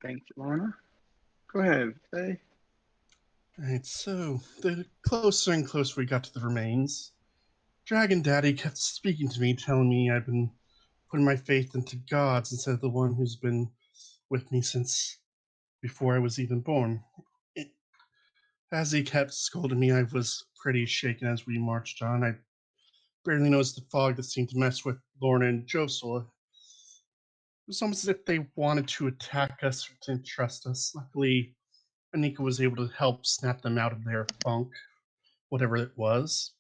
Thank you, Lorna. Go ahead, Faye. Alright, so the closer and closer we got to the remains, Dragon Daddy kept speaking to me, telling me I've been putting my faith into gods instead of the one who's been with me since before I was even born. It, as he kept scolding me, I was pretty shaken as we marched on. I barely noticed the fog that seemed to mess with Lorna and Josel. It was almost as if they wanted to attack us or didn't trust us. Luckily, Anika was able to help snap them out of their funk, whatever it was.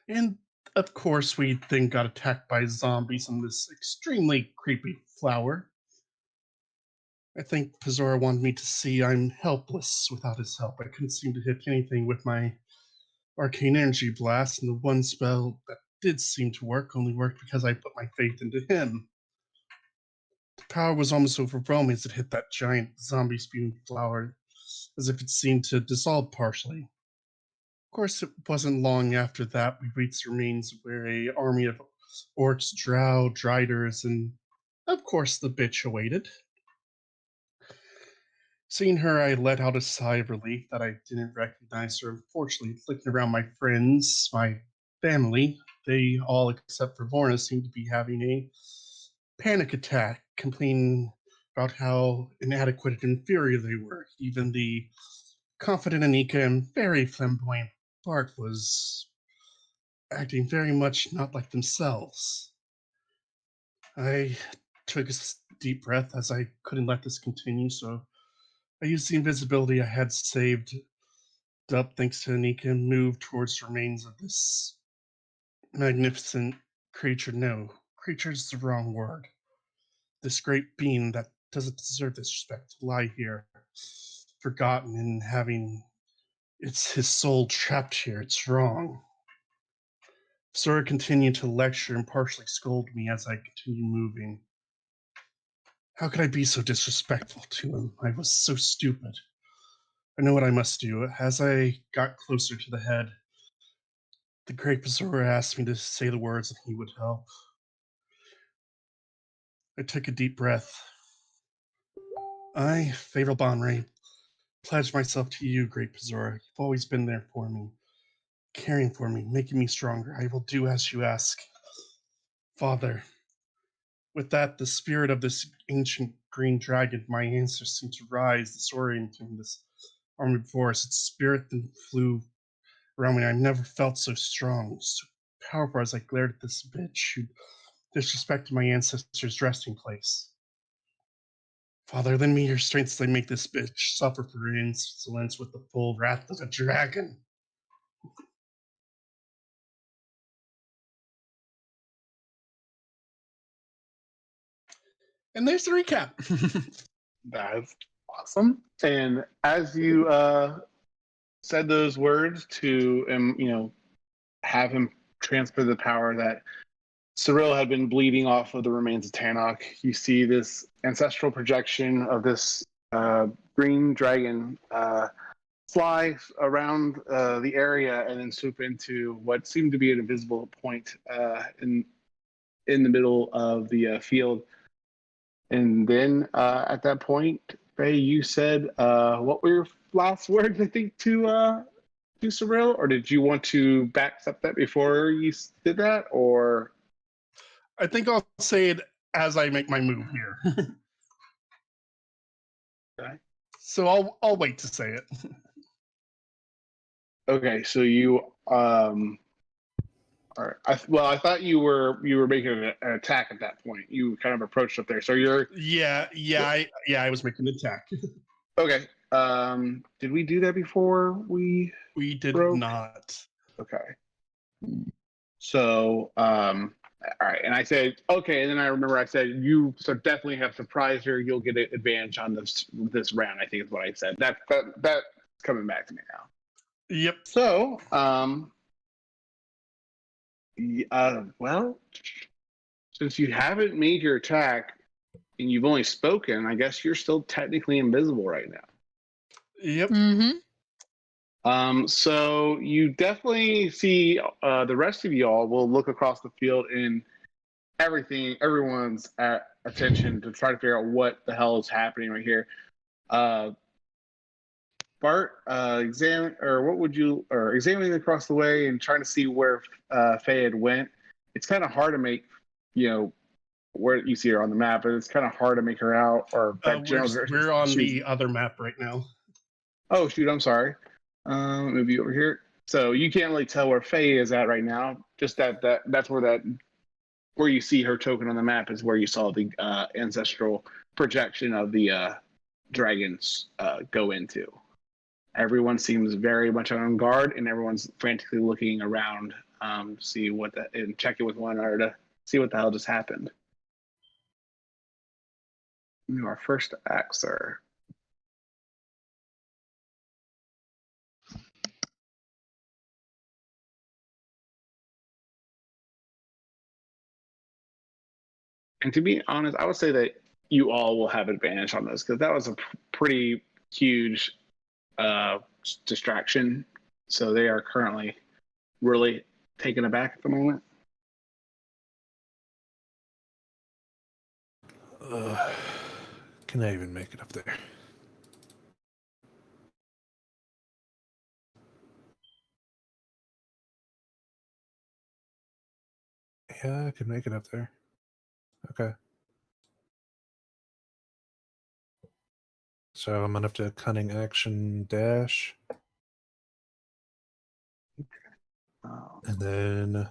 And of course, we then got attacked by zombies on this extremely creepy flower. I think Pazora wanted me to see I'm helpless without his help. I couldn't seem to hit anything with my arcane energy blast, and the one spell that did seem to work only worked because I put my faith into him. The power was almost overwhelming as it hit that giant zombie spewing flower, as if it seemed to dissolve partially. Of course, it wasn't long after that we reached the remains where a army of orcs, drow, driders, and of course the bitch awaited. Seeing her, I let out a sigh of relief that I didn't recognize her. Unfortunately, looking around my friends, my family, they all except for Lorna seemed to be having a panic attack, complaining about how inadequate and inferior they were. Even the confident Anika and very flamboyant Bart was acting very much not like themselves. I took a deep breath as I couldn't let this continue, so I used the invisibility I had saved up thanks to Anika and moved towards the remains of this magnificent creature. No, creature is the wrong word. This great being that doesn't deserve this respect to lie here, forgotten and having it's his soul trapped here. It's wrong. Sora continued to lecture and partially scold me as I continued moving. How could I be so disrespectful to him? I was so stupid. I know what I must do. As I got closer to the head, the great Bazora asked me to say the words and he would help. I took a deep breath. I, Fatal Bonray, pledge myself to you, great Bazora. You've always been there for me, caring for me, making me stronger. I will do as you ask. Father, with that, the spirit of this ancient green dragon, my ancestors, seemed to rise, disorienting this armored force. Its spirit then flew around me. I've never felt so strong, so powerful as I glared at this bitch who disrespected my ancestors' resting place. Father, lend me your strength as I make this bitch suffer for her insolence with the full wrath of a dragon. And there's the recap. That's awesome. And as you said those words to have him transfer the power that Cyril had been bleeding off of the remains of Tannock, you see this ancestral projection of this green dragon fly around the area and then swoop into what seemed to be an invisible point in the middle of the field. And then at that point, Faye, you said, what were your last words, I think, to Cyril? Or did you want to backstep that before you did that? Or I think I'll say it as I make my move here. okay. So I'll wait to say it. Okay, so you all right. I thought you were making an attack at that point. You kind of approached up there. So you're I was making an attack. okay. Did we do that before We did broke? not. Okay. So all right. And I said okay, and then I remember I said you so definitely have surprised her. You'll get an advantage on this round. I think is what I said. That's coming back to me now. Yep. So well, since you haven't made your attack and you've only spoken, I guess you're still technically invisible right now. Yep. So you definitely see the rest of y'all will look across the field and everyone's attention to try to figure out what the hell is happening right here. Bart, examining across the way and trying to see where Faye had went. It's kind of hard to make, where you see her on the map, but it's kind of hard to make her out. Or that general direction. We're on the other map right now. Oh shoot, I'm sorry. Maybe over here. So you can't really tell where Faye is at right now. Just that's where you see her token on the map is where you saw the ancestral projection of the dragons go into. Everyone seems very much on guard, and everyone's frantically looking around, see and check it with one another to see what the hell just happened. Our first act, sir. And to be honest, I would say that you all will have advantage on this because that was a pretty huge distraction. So they are currently really taken aback at the moment. Can I even make it up there? Yeah, I can make it up there. Okay. So I'm gonna have to cunning action dash. And then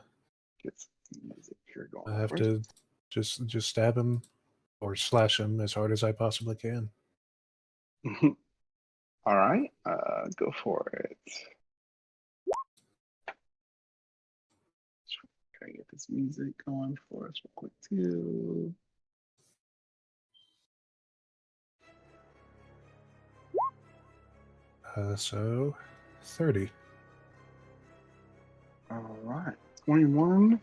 I have to just stab him or slash him as hard as I possibly can. All right, go for it. Try to get this music going for us real quick too. So 30. All right, 21.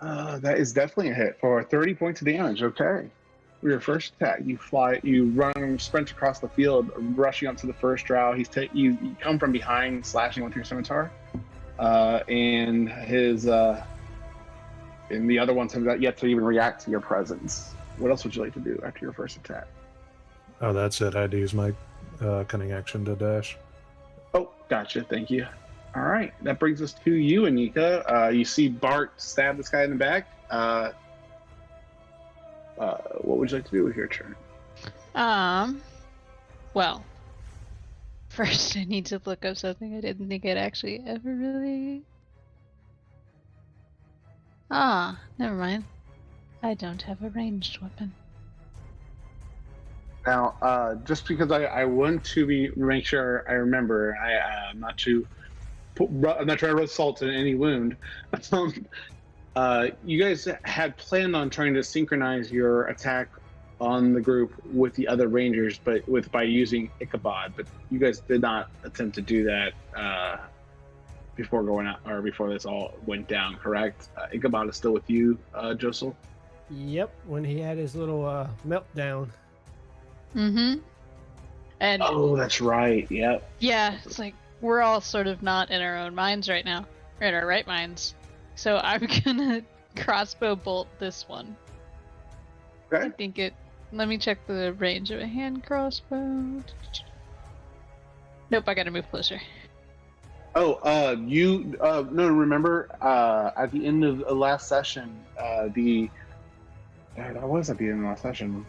That is definitely a hit for 30 points of damage. Okay. For your first attack, you run, sprint across the field, rushing up to the first drow. You come from behind, slashing with your scimitar, and the other ones have yet to even react to your presence. What else would you like to do after your first attack? Oh, that's it. I had to use my cunning action to dash. Oh, gotcha. Thank you. All right, that brings us to you, Anika. You see Bart stab this guy in the back. What would you like to do with your turn? Well, first I need to look up something I didn't think I'd actually ever really... never mind. I don't have a ranged weapon. Now, just because I want to make sure I remember, I'm not trying to rub salt in any wound. You guys had planned on trying to synchronize your attack on the group with the other rangers, but by using Ichabod. But you guys did not attempt to do that before going out or before this all went down, correct? Ichabod is still with you, Josel? Yep, when he had his little meltdown. Mm-hmm. And oh, that's right. Yep. Yeah, it's like we're all sort of not in our own minds right now, or in our right minds. So I'm gonna crossbow bolt this one. Okay. I think let me check the range of a hand crossbow. Nope, I gotta move closer. Oh, no, remember, at the end of the last session, that was at the end of the last session,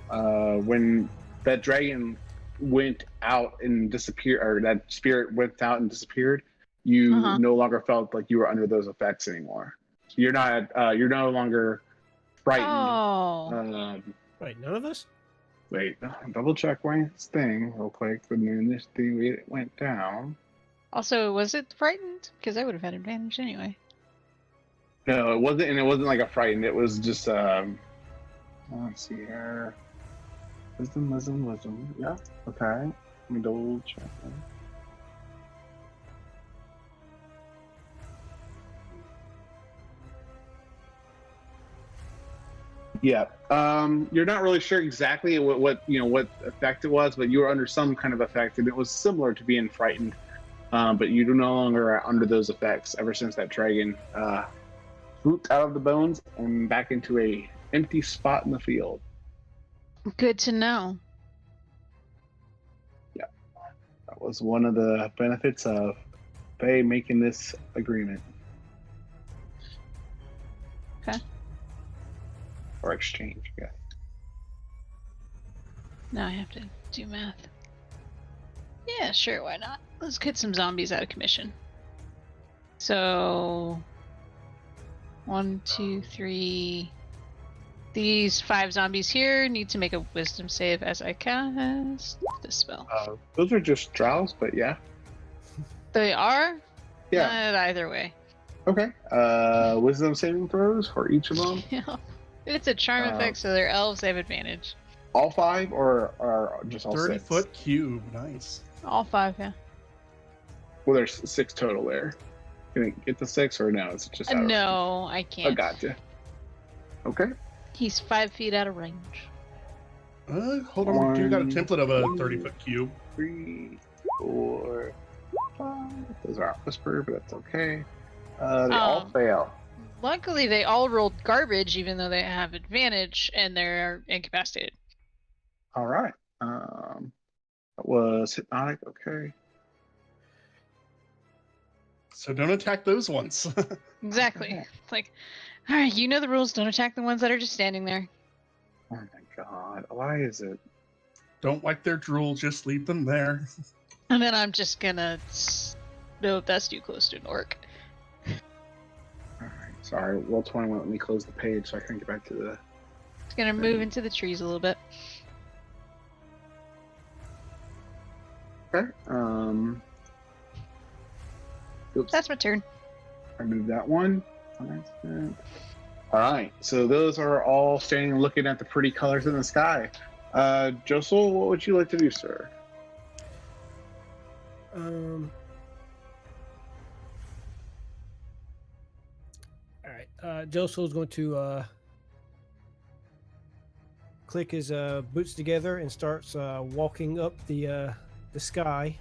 when that dragon went out and disappeared, or that spirit went out and disappeared, you no longer felt like you were under those effects anymore. So you're no longer frightened. Oh. Wait, none of us? Wait, double check Wayne's thing real quick. When this thing went down. Also, was it frightened? Because I would have had advantage anyway. No, it wasn't, and it wasn't like a frightened. It was just let's see here. Wisdom. Yeah. Okay. Let me double check that. Yeah. You're not really sure exactly what effect it was, but you were under some kind of effect, and it was similar to being frightened. But you no longer are under those effects ever since that dragon boot out of the bones and back into a empty spot in the field. Good to know. That was one of the benefits of Faye making this agreement. Okay. Or exchange, yeah. Now I have to do math. Yeah, sure, why not? Let's get some zombies out of commission. So 1, 2, 3. These 5 zombies here need to make a wisdom save as I cast this spell. Those are just drows, but yeah. They are? Yeah. Not either way. Okay. Wisdom saving throws for each of them. Yeah. It's a charm effect, so they're elves, they have advantage. All 5 or just all 6? 30-foot cube. Nice. All 5, yeah. Well, there's 6 total there. Can it get the 6 or no? It's just out of No, I range? can't. Oh, gotcha. Okay. He's 5 feet out of range. Hold on. We do got a One, template of a two. 30-foot cube. 3, 4, 5. Those are whisper, but that's okay. They all fail. Luckily, they all rolled garbage, even though they have advantage, and they're incapacitated. All right. That was hypnotic. Okay. So don't attack those ones. Exactly. Okay. It's like, all right, you know the rules. Don't attack the ones that are just standing there. Oh my god. Why is it? Don't like their drool. Just leave them there. And then I'm just gonna. No, that's too close to an orc. All right. Sorry. Roll 20 won't let me close the page, so I couldn't get back to the. It's gonna move into the trees a little bit. Okay. Oops. That's my turn. I moved that one. All right. So those are all standing looking at the pretty colors in the sky. Josel, what would you like to do, sir? All right. Josel's going to click his boots together and starts walking up the sky.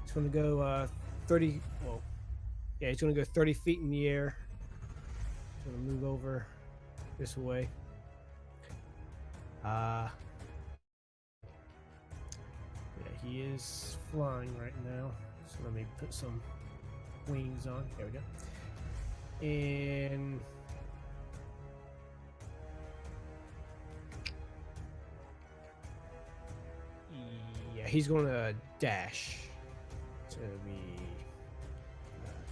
He's going to go 30. Well, yeah, he's going to go 30 feet in the air. He's going to move over this way. Yeah, he is flying right now. So let me put some wings on. There we go. And yeah, he's going to dash. So it'll be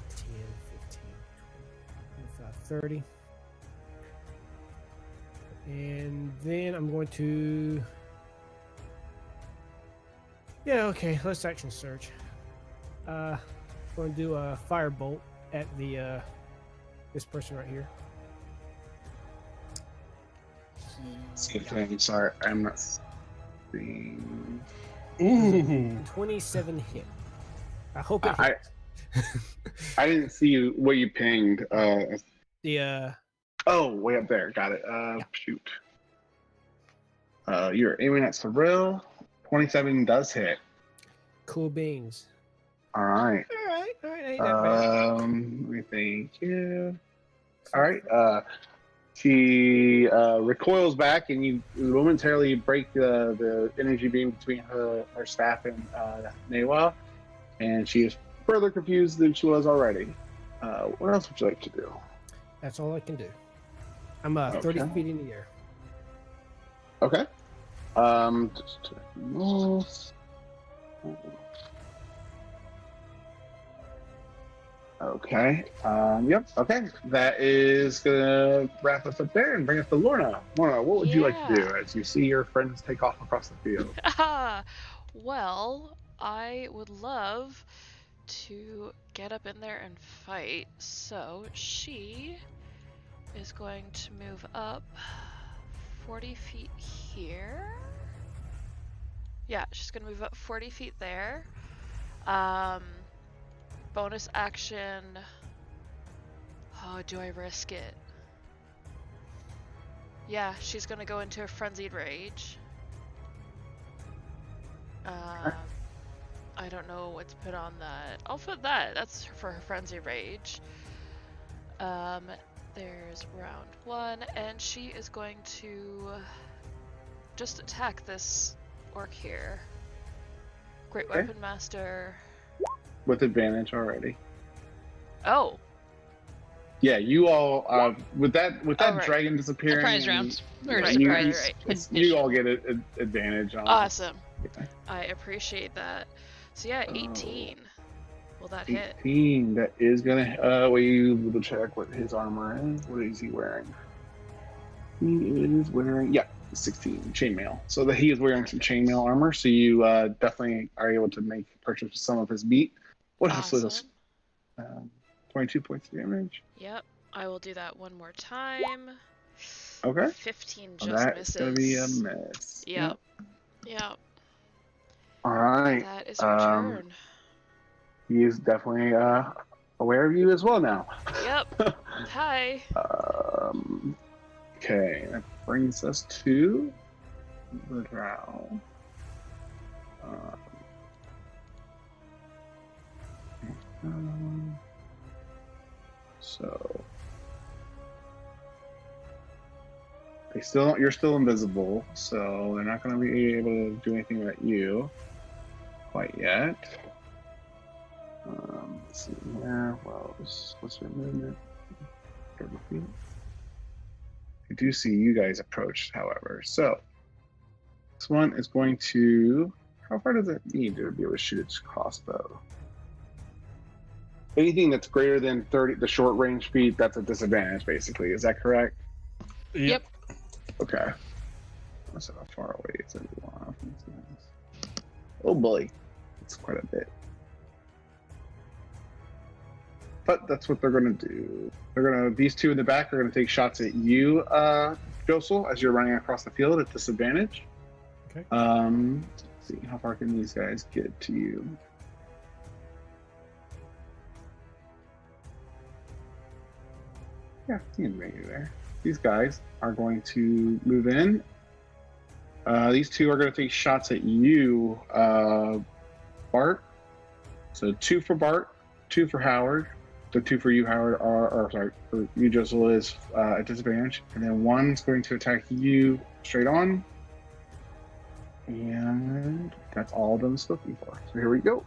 10, 15, 20, 25, 30. And then I'm going to... Yeah, okay, let's action surge. I'm going to do a firebolt at the this person right here. Okay, sorry, I'm not seeing. Ooh. 27 hit. I hope it I hits. I didn't see what you pinged. The Oh, way up there. Got it. Shoot. You're aiming at Cyril. 27 does hit. cool beans. All right. All right, ain't that bad. Let me thank you. All right. She recoils back, and you momentarily break the energy beam between her staff and Newa, and she is further confused than she was already. What else would you like to do? That's all I can do. I'm 30 Okay. feet in the air. Okay. Just to move. Okay. Yep. Okay. That is gonna wrap us up there and bring us to Lorna. Lorna, what would you like to do Yeah. as you see your friends take off across the field? Well, I would love to get up in there and fight. So she is going to move up 40 feet here. Yeah, she's gonna move up 40 feet there. Bonus action. Oh, do I risk it? Yeah, she's gonna go into a frenzied rage. I don't know what's put on that. I'll put that. That's for her frenzy rage. There's round 1, and she is going to just attack this orc here. Great Okay. Weapon Master. With advantage already. Oh, Yeah, you all with that right. dragon disappearing. Surprise rounds. Or Right, surprise right. You all get an advantage on. awesome. Yeah. I appreciate that. So yeah, 18. Will that hit? 18. That is gonna. We will check what his armor is. What is he wearing? He is wearing 16 chainmail. So that he is wearing some chainmail armor. So you definitely are able to make purchase some of his meat. What else is this? Awesome. 22 points of damage. Yep, I will do that one more time. Okay. 15 Well, just that's misses. gonna be a miss. Yep. All right. That is your turn. He is definitely aware of you as well now. Yep. Hi. Okay, that brings us to the drow. So you're still invisible, so they're not going to be able to do anything about you quite yet. Let's see here. Well, what's your movement? 30 feet. I do see you guys approach, however. So this one is going to. How far does it need to be able to shoot its crossbow? Anything that's greater than 30, the short range speed, that's a disadvantage, basically. Is that correct? Yep. Okay. Let's see how far away is it. Oh boy, it's quite a bit. But that's what they're going to do. These two in the back are going to take shots at you, Josel, as you're running across the field at disadvantage. Okay. Let's see, how far can these guys get to you? Yeah, you can make it there. These guys are going to move in. These two are going to take shots at you, Bart. So 2 for Bart, 2 for Howard. The 2 for you, Howard, for you, Josel, is at disadvantage. And then 1's going to attack you straight on. And that's all of them spoken for. So here we go.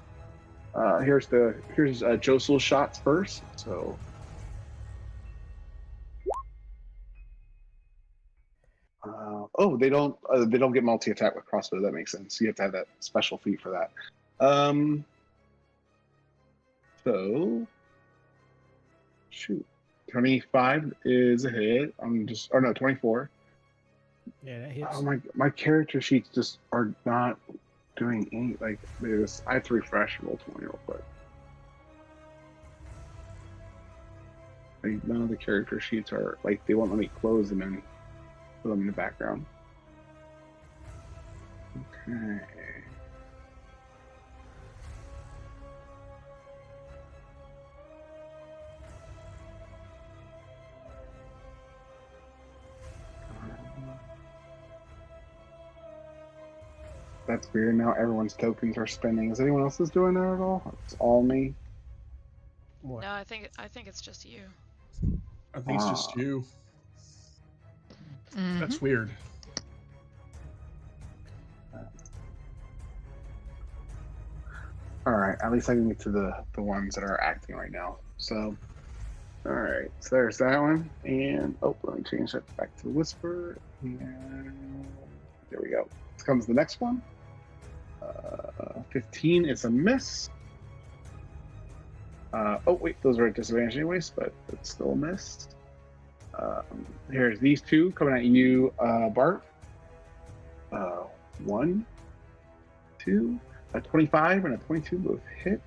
Here's Josel's shots first. So they don't get multi-attack with crossbow. That makes sense. You have to have that special feat for that. So shoot, 25 is a hit. 24. Yeah, that hits. Oh my character sheets just are not doing any I have to refresh roll 20 real quick. None of the character sheets are they won't let me close them and put them in the background. Okay. That's weird. Now everyone's tokens are spending. Is anyone else doing that at all? It's all me. What? No, I think it's just you. I think it's just you. Mhm. That's weird. All right. At least I can get to the ones that are acting right now. So, all right. So there's that one. And let me change that back to the whisper. And there we go. Here comes the next one. 15 is a miss. Those are at disadvantage anyways, but it's still a miss. Here's these two coming at you, Bart. 1, 2, a 25 and a 22 both hit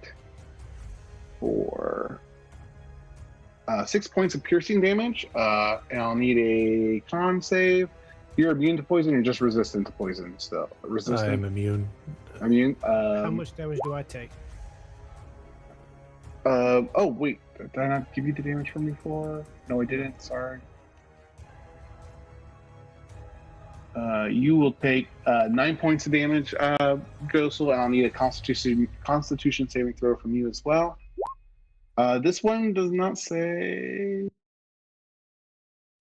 for 6 points of piercing damage. And I'll need a con save. You're immune to poison. You're just resistant to poison. So resistant. I am immune. Immune. How much damage do I take? Wait. Did I not give you the damage from before? No, I didn't. Sorry. You will take 9 points of damage, Josel, and I'll need a Constitution saving throw from you as well. This one does not say.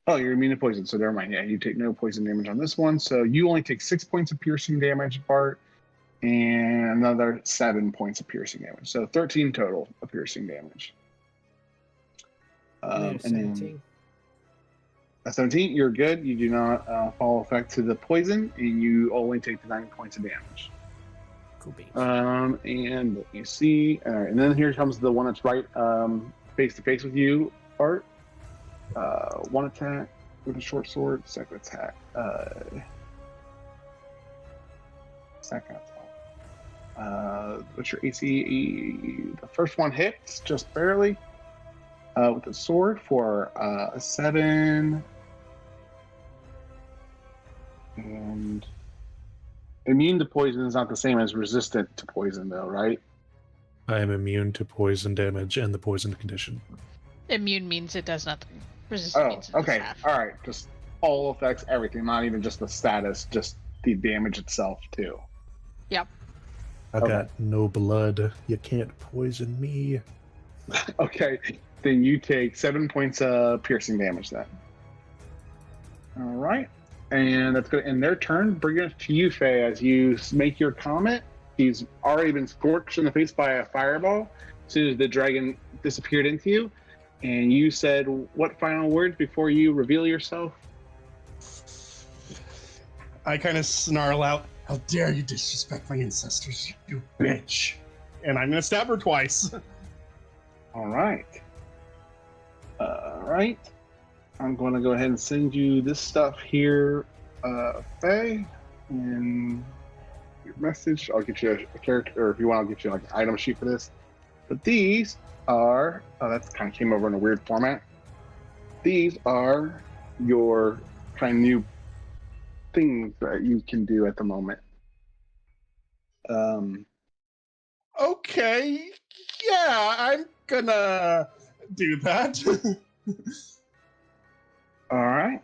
Oh, you're immune to poison, so never mind. Yeah, you take no poison damage on this one. So you only take 6 points of piercing damage, Bart, and another 7 points of piercing damage. So 13 total of piercing damage. I have And then 17. at 17, you're good. You do not fall effect to the poison, and you only take the 9 points of damage. Cool beans. And let me see. All right, and then here comes the one that's right face to face with you, Bart. One attack with a short sword. Second attack. Second attack. What's your AC? The first one hits just barely with a sword for a 7. And immune to poison is not the same as resistant to poison, though, right? I am immune to poison damage and the poison condition. Immune means it does nothing. Resistant Oh, means it does okay. half. All right. Just all effects, everything, not even just the status, just the damage itself, too. Yep. I've Okay. got no blood. You can't poison me. Okay. Then you take 7 points of piercing damage then. All right. And that's going to end their turn. Bring it to you, Faye, as you make your comment. He's already been scorched in the face by a fireball as soon as the dragon disappeared into you. And you said what final words before you reveal yourself? I kind of snarl out, "How dare you disrespect my ancestors, you bitch!" And I'm gonna stab her twice. All right. All right. I'm going to go ahead and send you this stuff here, Faye, in your message. I'll get you a character, or if you want, I'll get you like an item sheet for this. But these are, that kind of came over in a weird format. These are your kind of new things that you can do at the moment. Okay, yeah, I'm gonna do that. All right.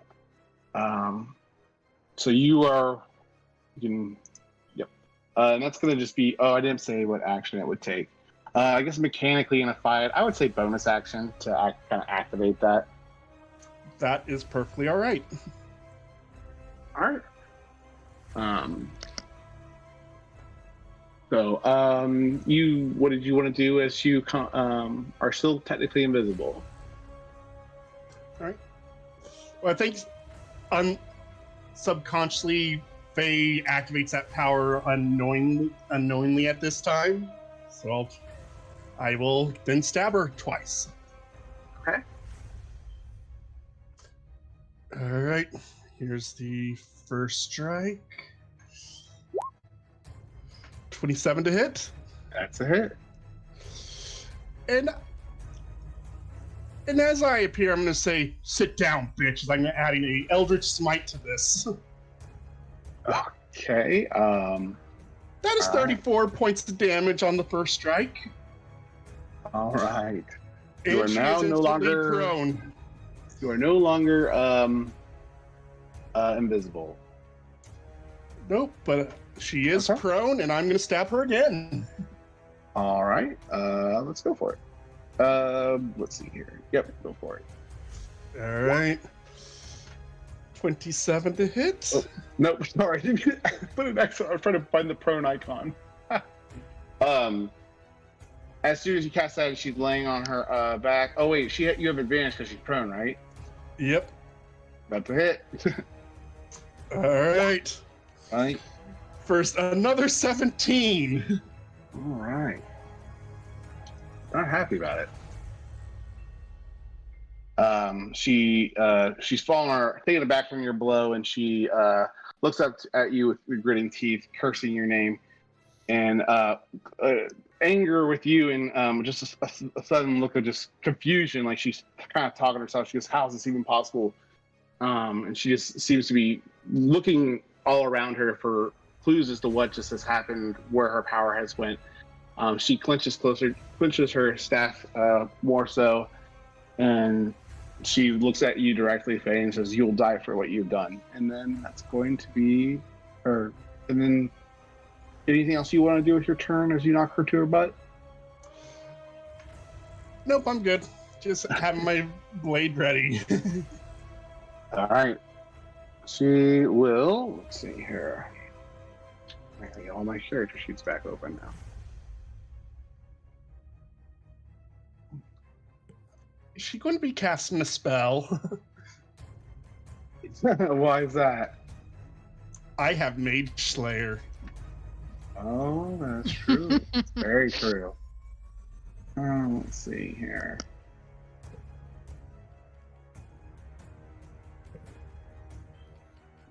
So you can, yep. And that's going to just be, I didn't say what action it would take. I guess mechanically in a fight, I would say bonus action to kind of activate that. That is perfectly all right. All right. So, what did you want to do as you are still technically invisible? Well, I think subconsciously Faye activates that power unknowingly at this time. So I will then stab her twice. Okay. All right. Here's the first strike. 27 to hit. That's a hit. And as I appear, I'm going to say, "Sit down, bitch," as I'm adding a Eldritch Smite to this. Okay. That is 34 points of damage on the first strike. All right. And You are she now is no instantly longer prone. You are no longer invisible. Nope, but she is Okay. prone, and I'm going to stab her again. All right. Let's go for it. Let's see here. Yep, go for it. All right. 27 to hit. Oh. Nope, sorry. Put an X. I was trying to find the prone icon. As soon as you cast that, she's laying on her back. Oh wait, you have advantage because she's prone, right? Yep. That's a hit. All right. Right. First, another 17. All right. Not happy about it. She's fallen taken aback from your blow, and she looks up at you with gritting teeth, cursing your name, and anger with you, and just a sudden look of just confusion, like she's kind of talking to herself. She goes, "How is this even possible?" And she just seems to be looking all around her for clues as to what just has happened, where her power has went. She clenches her staff more so, and she looks at you directly, Faye, and says, "You'll die for what you've done." And then that's going to be her. And then anything else you want to do with your turn as you knock her to her butt? Nope, I'm good. Just having my blade ready. All right. She will. Let's see here. I gotta get all my character sheets back open now. Is she going to be casting a spell? Why is that? I have Mage Slayer. Oh, that's true. Very true. Let's see here.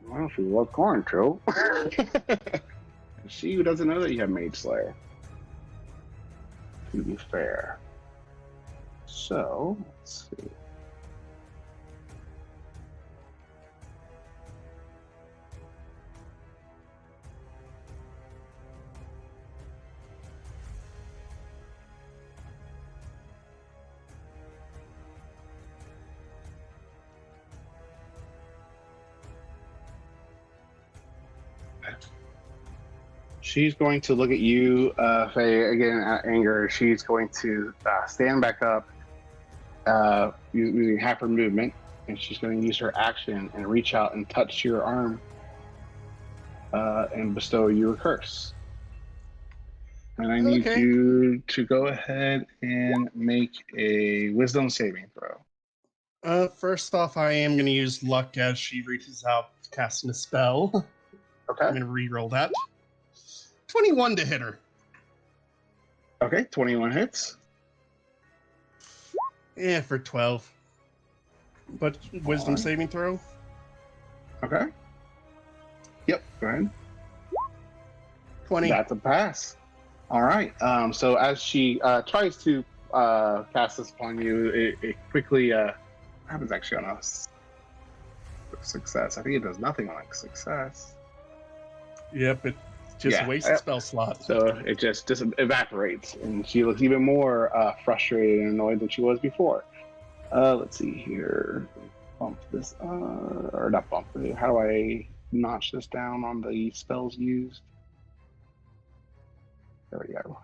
Well, she was corn, true. She doesn't know that you have Mage Slayer. To be fair. So, let's see. She's going to look at you, Faye, again at anger. She's going to stand back up using half her movement, and she's going to use her action and reach out and touch your arm and bestow you a curse. And I need you to go ahead and make a wisdom saving throw. First off, I am going to use luck as she reaches out, casting a spell. Okay. I'm going to re-roll that. 21 to hit her. Okay, 21 hits. Yeah, for 12. But wisdom Alright. saving throw? Okay. Yep, go ahead. 20. That's a pass. All right. So as she tries to cast this upon you, it quickly happens actually on a success. I think it does nothing on a success. Yep, it just Yeah, wastes a spell slot. So it just evaporates, and she looks even more frustrated and annoyed than she was before. Let's see here. Bump this, or not bump. How do I notch this down on the spells used? There we go.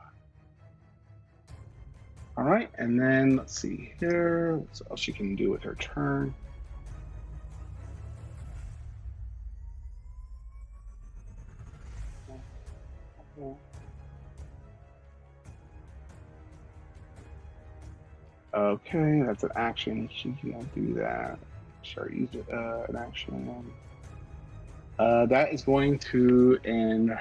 All right, and then let's see here. What else she can do with her turn? Okay, that's an action. She can't do that. Sure, use it, an action. That is going to end.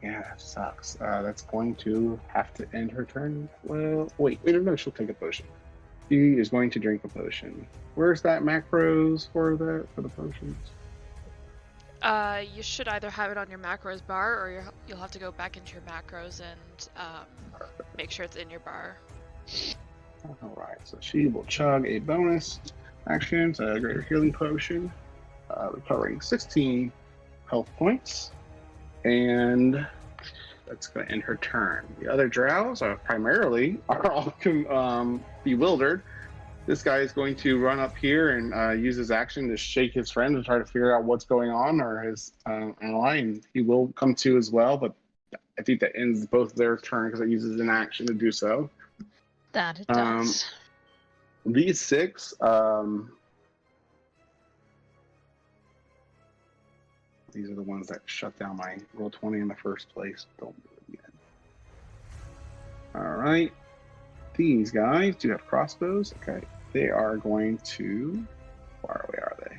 Yeah, that sucks. That's going to have to end her turn. Well, wait, no, she'll take a potion. She is going to drink a potion. Where's that macros for the potions? You should either have it on your macros bar, or you'll have to go back into your macros and make sure it's in your bar. All right, so she will chug a bonus action, so a greater healing potion, recovering 16 health points, and that's going to end her turn. The other drows are all bewildered. This guy is going to run up here and use his action to shake his friend to try to figure out what's going on, or his ally, and he will come to as well, but I think that ends both their turn because it uses an action to do so. That it does. These 6, these are the ones that shut down my roll 20 in the first place. Don't do it again. All right. These guys do have crossbows. Okay. They are going to. Far away are they?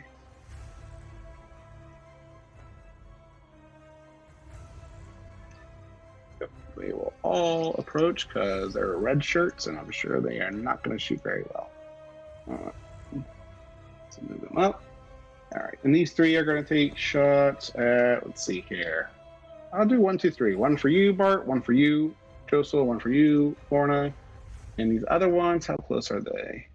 Yep, they will all approach because they're red shirts, and I'm sure they are not going to shoot very well. So move them up. All right, and these 3 are going to take shots at. Let's see here. I'll do 1, 2, 3. 1 for you, Bart. 1 for you, Josel. 1 for you, Lorna. And these other ones, how close are they?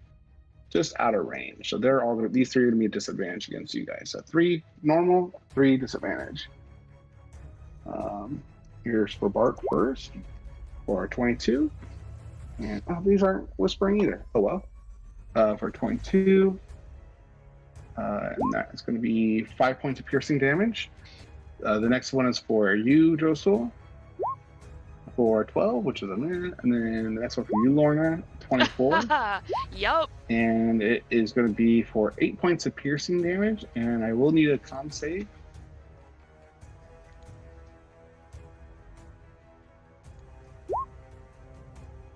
Just out of range. So they're all. These 3 are going to be a disadvantage against you guys. So 3 normal, 3 disadvantage. Here's for Bart first, for 22. And these aren't whispering either. Oh well. For 22. And that is going to be 5 points of piercing damage. The next one is for you, Josel. for 12, which is a minute. And then the next one for you, Lorna, 24. Yup. And it is going to be for 8 points of piercing damage. And I will need a con save.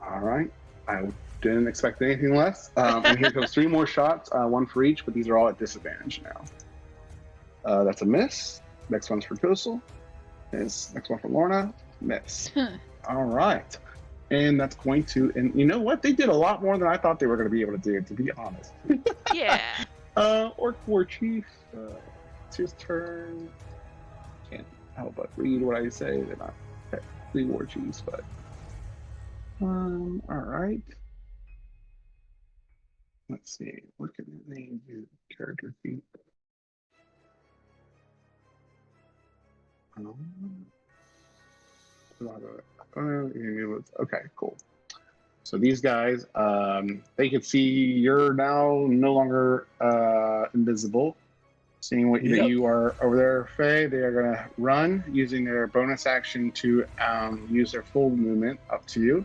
All right. I didn't expect anything less. And here comes 3 more shots, 1 for each, but these are all at disadvantage now. That's a miss. Next one's for Coastal. Next one for Lorna. Miss. All right. And that's going to, and you know what? They did a lot more than I thought they were going to be able to do, to be honest. Yeah. Orc War Chief, it's his turn. Can't help but read what I say. They're not technically War Chiefs, but. All right. Let's see. What can they do? Character feat. Okay, cool. So these guys, they can see you're now no longer invisible. Seeing what that you are over there, Faye, they are going to run using their bonus action to use their full movement up to you.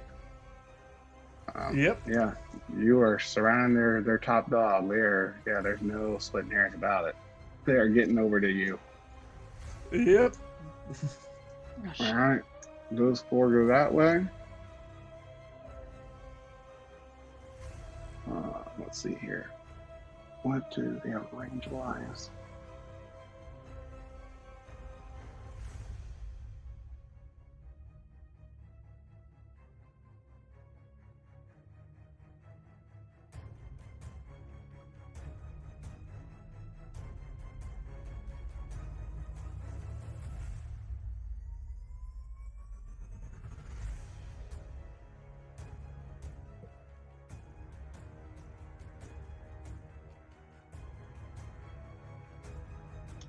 Yeah, you are surrounding their top dog. There's no splitting hairs about it. They are getting over to you. Yep. All right, those 4 go that way. Let's see here. What do they have range wise?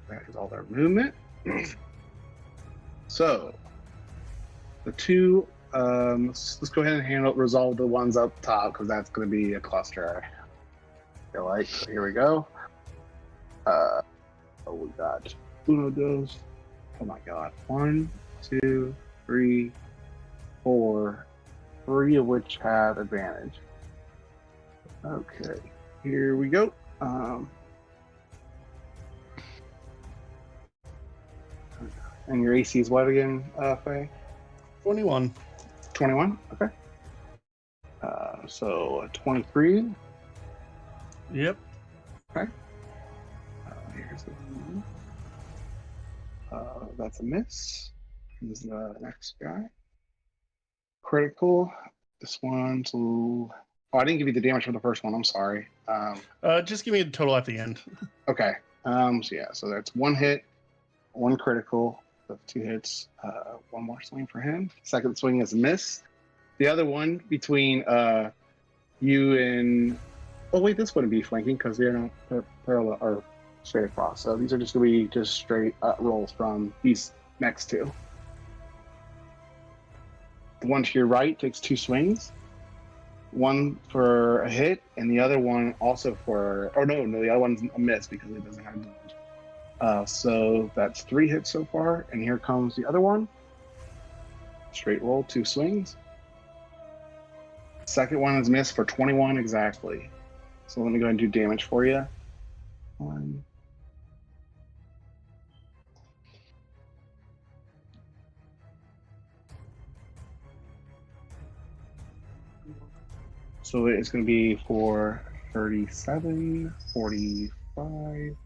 That is all their movement. So the 2, let's go ahead and resolve the ones up top because that's going to be a cluster. I feel like. So here we go. We got uno, dos. Oh my God! 1, 2, 3, 4. 3 of which have advantage. Okay, here we go. And your AC is what again, Faye? 21. 21? Okay. So 23. Yep. Okay. Here's the one. That's a miss. Here's the next guy. Critical. This one's. Oh, I didn't give you the damage for the first one. I'm sorry. Just give me the total at the end. Okay. So yeah. So that's 1 hit, 1 critical. That's 2 hits. 1 more swing for him. Second swing is a miss. The other one between you and. Oh wait, this wouldn't be flanking because they're not parallel or straight across. So these are just going to be just straight rolls from these next 2. The one to your right takes 2 swings. 1 for a hit, and the other one also for. Oh no, the other one's a miss because it doesn't have damage. So that's 3 hits so far, and here comes the other one. Straight roll, 2 swings. Second one is missed for 21 exactly. So let me go ahead and do damage for you. 1. So it's going to be for 37, 45,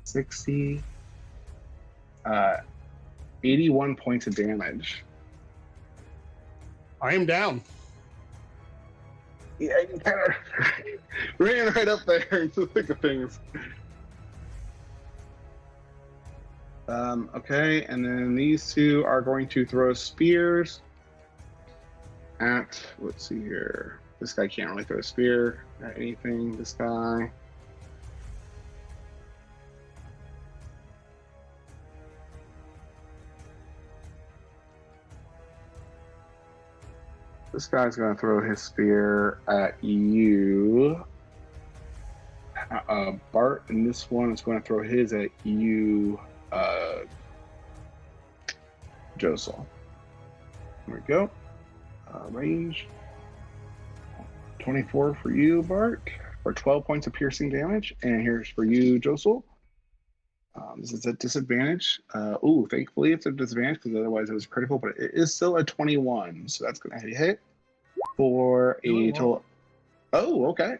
60, 81 points of damage. I am down. Yeah, you kind of ran right up there into the thick of things. Okay, and then these 2 are going to throw spears at, let's see here. This guy can't really throw a spear at anything. This guy. This guy's going to throw his spear at you, Bart, and this one is going to throw his at you, Josel. There we go. Range 24 for you, Bart, for 12 points of piercing damage. And here's for you, Josel. This is a disadvantage. Thankfully it's a disadvantage because otherwise it was critical, but it is still a 21. So that's going to hit for a total. Oh, okay.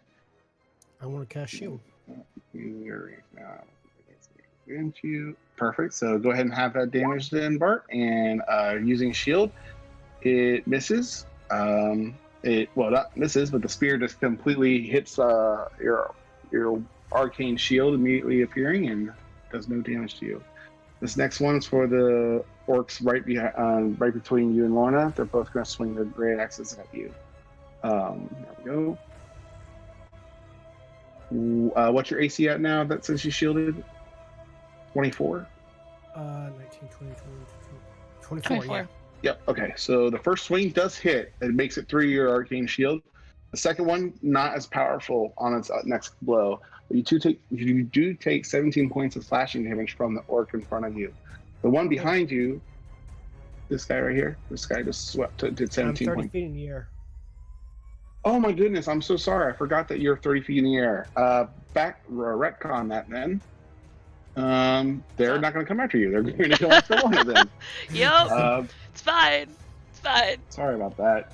I want to cast shield. Perfect. So go ahead and have that damage then, Bart. And using shield, it misses. Not misses, but the spear just completely hits your arcane shield immediately appearing and does no damage to you. This next one's for the orcs right behind, right between you and Lorna. They're both going to swing their great axes at you. There we go. What's your AC at now? That since you shielded, 24. 19, 20, 24. Yeah. Yep. Okay. So the first swing does hit. It makes it through your arcane shield. The second one not as powerful on its next blow. But you do take 17 points of slashing damage from the orc in front of you. The one behind you, this guy right here, this guy just swept did 17 I'm 30 points. feet in the air. Oh my goodness! I'm so sorry. I forgot that you're 30 feet in the air. Retcon that then. They're not going to come after you. They're going to go after one of them. Yep. It's fine. It's fine. Sorry about that.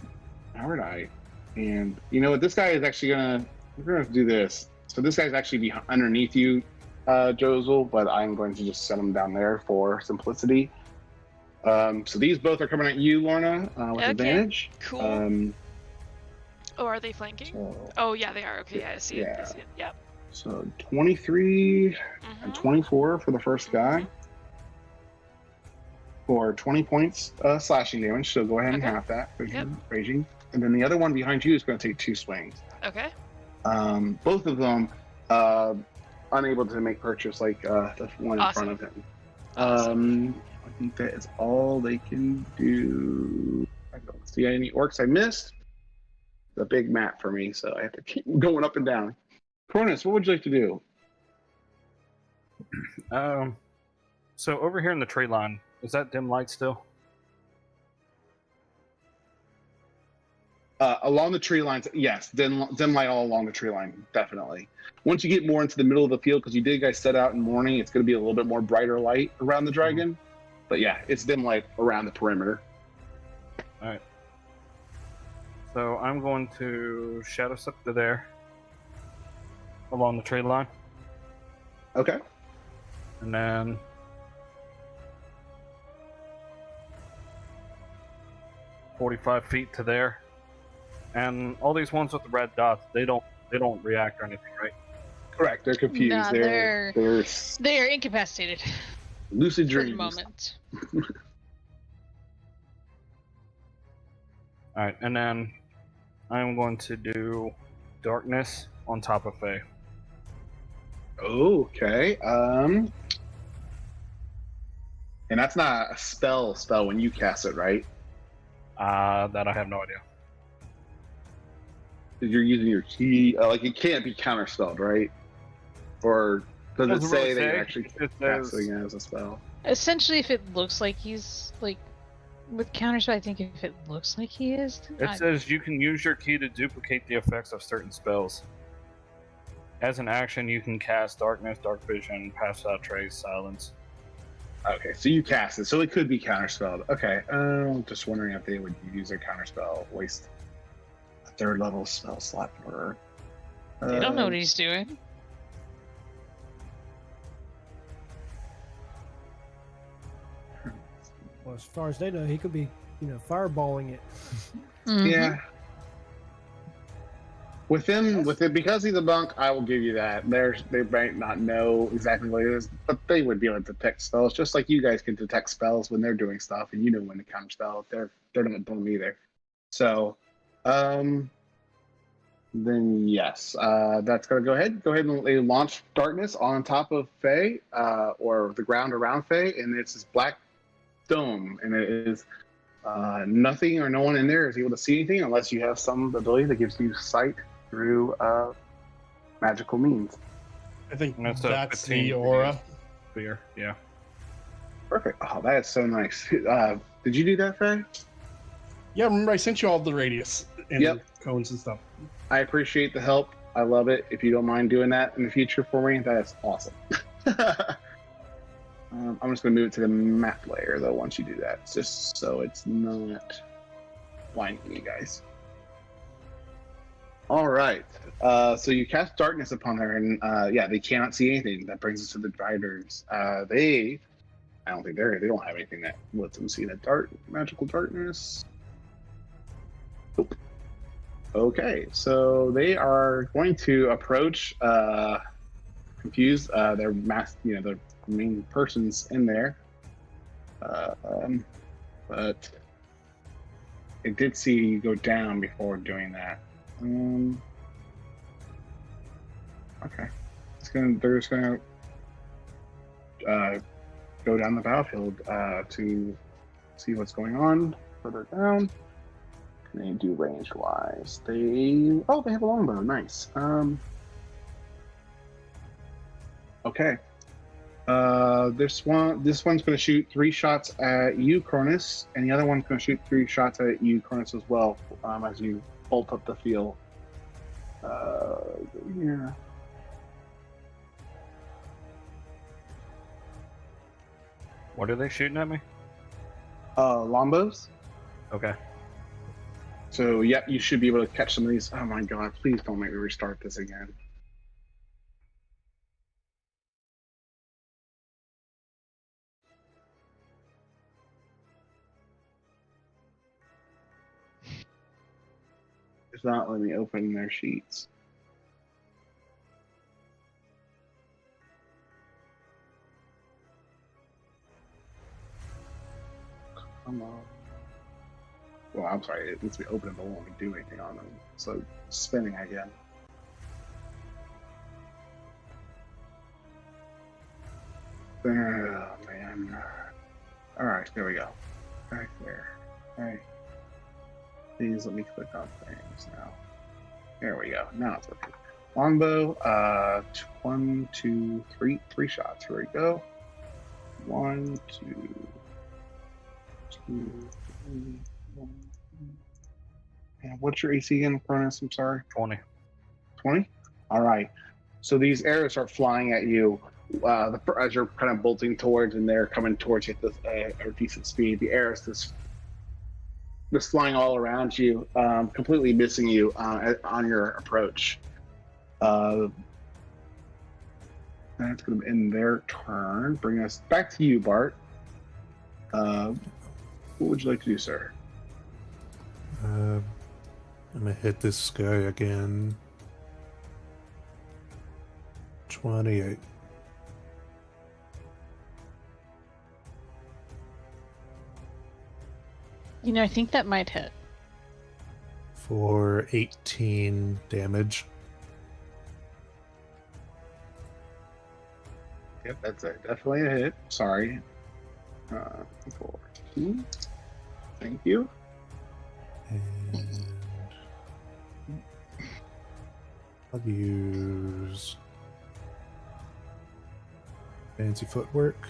All right. And you know what? This guy is actually we're going to do this. So this guy's actually underneath you, Josel, but I'm going to just set him down there for simplicity. So these both are coming at you, Lorna, with advantage. Cool. Oh, are they flanking? So, oh, yeah, they are. Okay, yeah, I see it. yeah. I see it. Yep. So 23 and 24 for the first guy. For 20 points slashing damage, so go ahead and half that. Raging. And then the other one behind you is going to take 2 swings. Okay. Both of them unable to make purchase like the one in front of him. I think that is all they can do. I don't see any orcs I missed. It's a big map for me, so I have to keep going up and down. Cronus, what would you like to do? So over here in the tree line, is that dim light still? Along the tree lines, yes. Dim light all along the tree line, definitely. Once you get more into the middle of the field, because you did guys set out in morning, it's going to be a little bit more brighter light around the dragon. But yeah, it's dim light around the perimeter. All right. So I'm going to shadow step to there, along the tree line, Okay. and then $45 feet to there. And all these ones with the red dots, they don't react or anything, right? Correct. They're confused. Nah, they're They're incapacitated lucid for the dreams. moment. All right, and then I'm going to do darkness on top of Faye. Okay. And that's not a spell when you cast it, right? That I have no idea. You're using your key. Like it can't be counterspelled, right? Or does it say that you're actually casting it as a spell? Essentially, if it looks like he's like with counterspell, I think if it looks like he is, It says you can use your key to duplicate the effects of certain spells. As an action, you can cast darkness, dark vision, pass without trace, silence. Okay, so you cast it, so it could be counterspelled. Okay, just wondering if they would use a counterspell, waste a 3rd level spell slot for. they don't know what he's doing. Well, as far as they know, he could be, fireballing it. Yeah. With him, because he's a monk, I will give you that. They might not know exactly what it is, but they would be able to detect spells, just like you guys can detect spells when they're doing stuff, and you know when to counterspell. They're not doing either. So, then yes, that's gonna go ahead. Go ahead and launch darkness on top of Faye, or the ground around Faye, and it's this black dome, and it is nothing or no one in there is able to see anything unless you have some ability that gives you sight through magical means. I think And that's a that's 15 the aura. Fear, yeah. Perfect. Oh, that is so nice. Did you do that, Faye? Yeah, remember I sent you all the radius and Yep. cones and stuff. I appreciate the help. I love it. If you don't mind doing that in the future for me, that is awesome. I'm just going to move it to the map layer, though, once you do that, just so it's not blinding you guys. All right. So you cast darkness upon her, and yeah, they cannot see anything. That brings us to the Driders. I don't think they don't have anything that lets them see that magical darkness. Nope. Okay, so they are going to approach, confuse their the main persons in there. But it did see you go down before doing that. Okay, they're just gonna go down the battlefield to see what's going on further down. They do range wise. They have a longbow. Nice. Okay. This one's going to shoot 3 shots at you, Cronus, and the other one's going to shoot 3 shots at you, Cronus, as well. As you bolt up the field. Yeah. What are they shooting at me? Longbows. Okay. So, yeah, you should be able to catch some of these. Oh my god, please don't make me restart this again. It's not letting me open their sheets. Come on. Well, I'm sorry, it lets me open it, but won't let me do anything on them. So, spinning again. Oh, man. Alright, there we go. Back there. Alright. Please let me click on things now. There we go. Now it's working. Longbow, 1, 2, 3 shots. Here we go. 1, 2, 2, 3, 1. And what's your AC again, Cronus? I'm sorry. 20. 20? All right. So these arrows are flying at you as you're kind of bolting towards, and they're coming towards you at a decent speed. The arrows just flying all around you, completely missing you on your approach. That's going to end their turn. Bring us back to you, Bart. What would you like to do, sir? I'm gonna hit this guy again. 28. You know, I think that might hit. For 18 damage. Yep, that's definitely a hit. Sorry. 14. Thank you. And I'll use fancy footwork.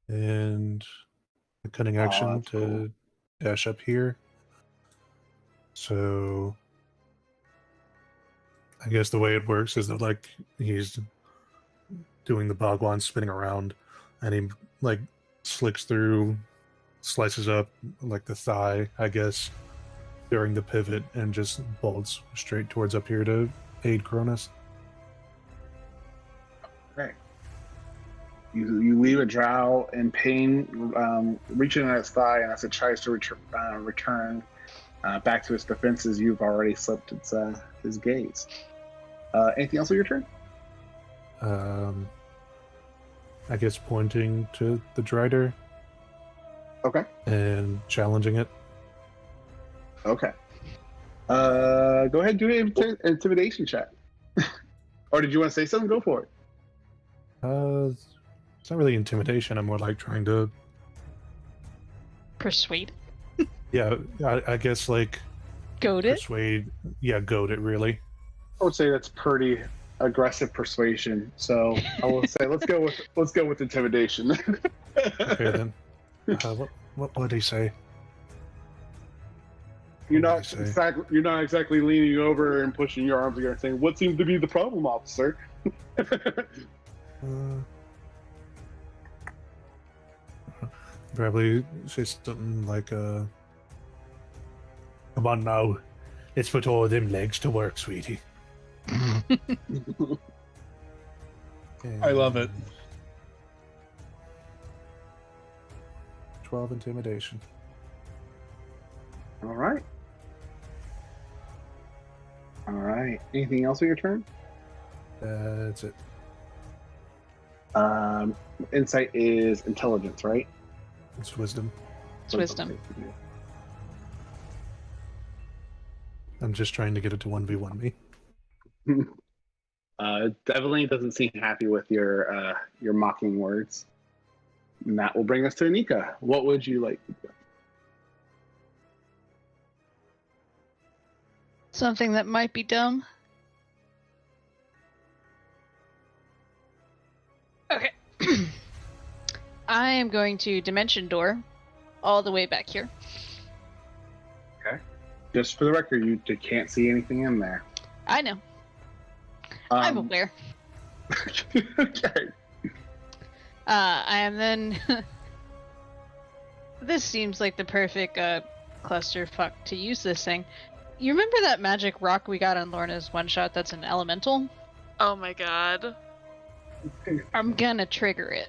And a cunning action that's to cool. dash up here. So I guess the way it works is that like he's doing the Bhagwan spinning around, and he like slicks through, slices up like the thigh, I guess, during the pivot, and just bolts straight towards up here to aid Cronus. Okay. You leave a drow in pain, reaching at its thigh, and as it tries to return back to its defenses, you've already slipped his gaze. Anything else on your turn? I guess pointing to the Drider. Okay. And challenging it. Okay. Go ahead and do an intimidation check. Or did you want to say something? Go for it. It's not really intimidation. I'm more like trying to Persuade. Yeah, I guess like Goad it. persuade. Yeah, goad it really. I would say that's pretty aggressive persuasion. So I will say let's go with intimidation. Okay then. What did he say? You're What did he not exactly leaning over and pushing your arms together, saying, "What seems to be the problem, officer?" Probably say something like, "Come on now, let's put all them legs to work, sweetie." I love it. 12 intimidation. All right. Anything else on your turn? That's it. Insight is intelligence, right? It's wisdom. It's wisdom. I'm just trying to get it to 1v1 me. Definitely doesn't seem happy with your mocking words. And that will bring us to Anika. What would you like? Something that might be dumb. Okay. I am going to dimension door all the way back here. Okay. Just for the record, you can't see anything in there. I know. I'm aware. Okay. I am then. This seems like the perfect clusterfuck to use this thing. You remember that magic rock we got on Lorna's one shot that's an elemental? Oh my god. I'm gonna trigger it.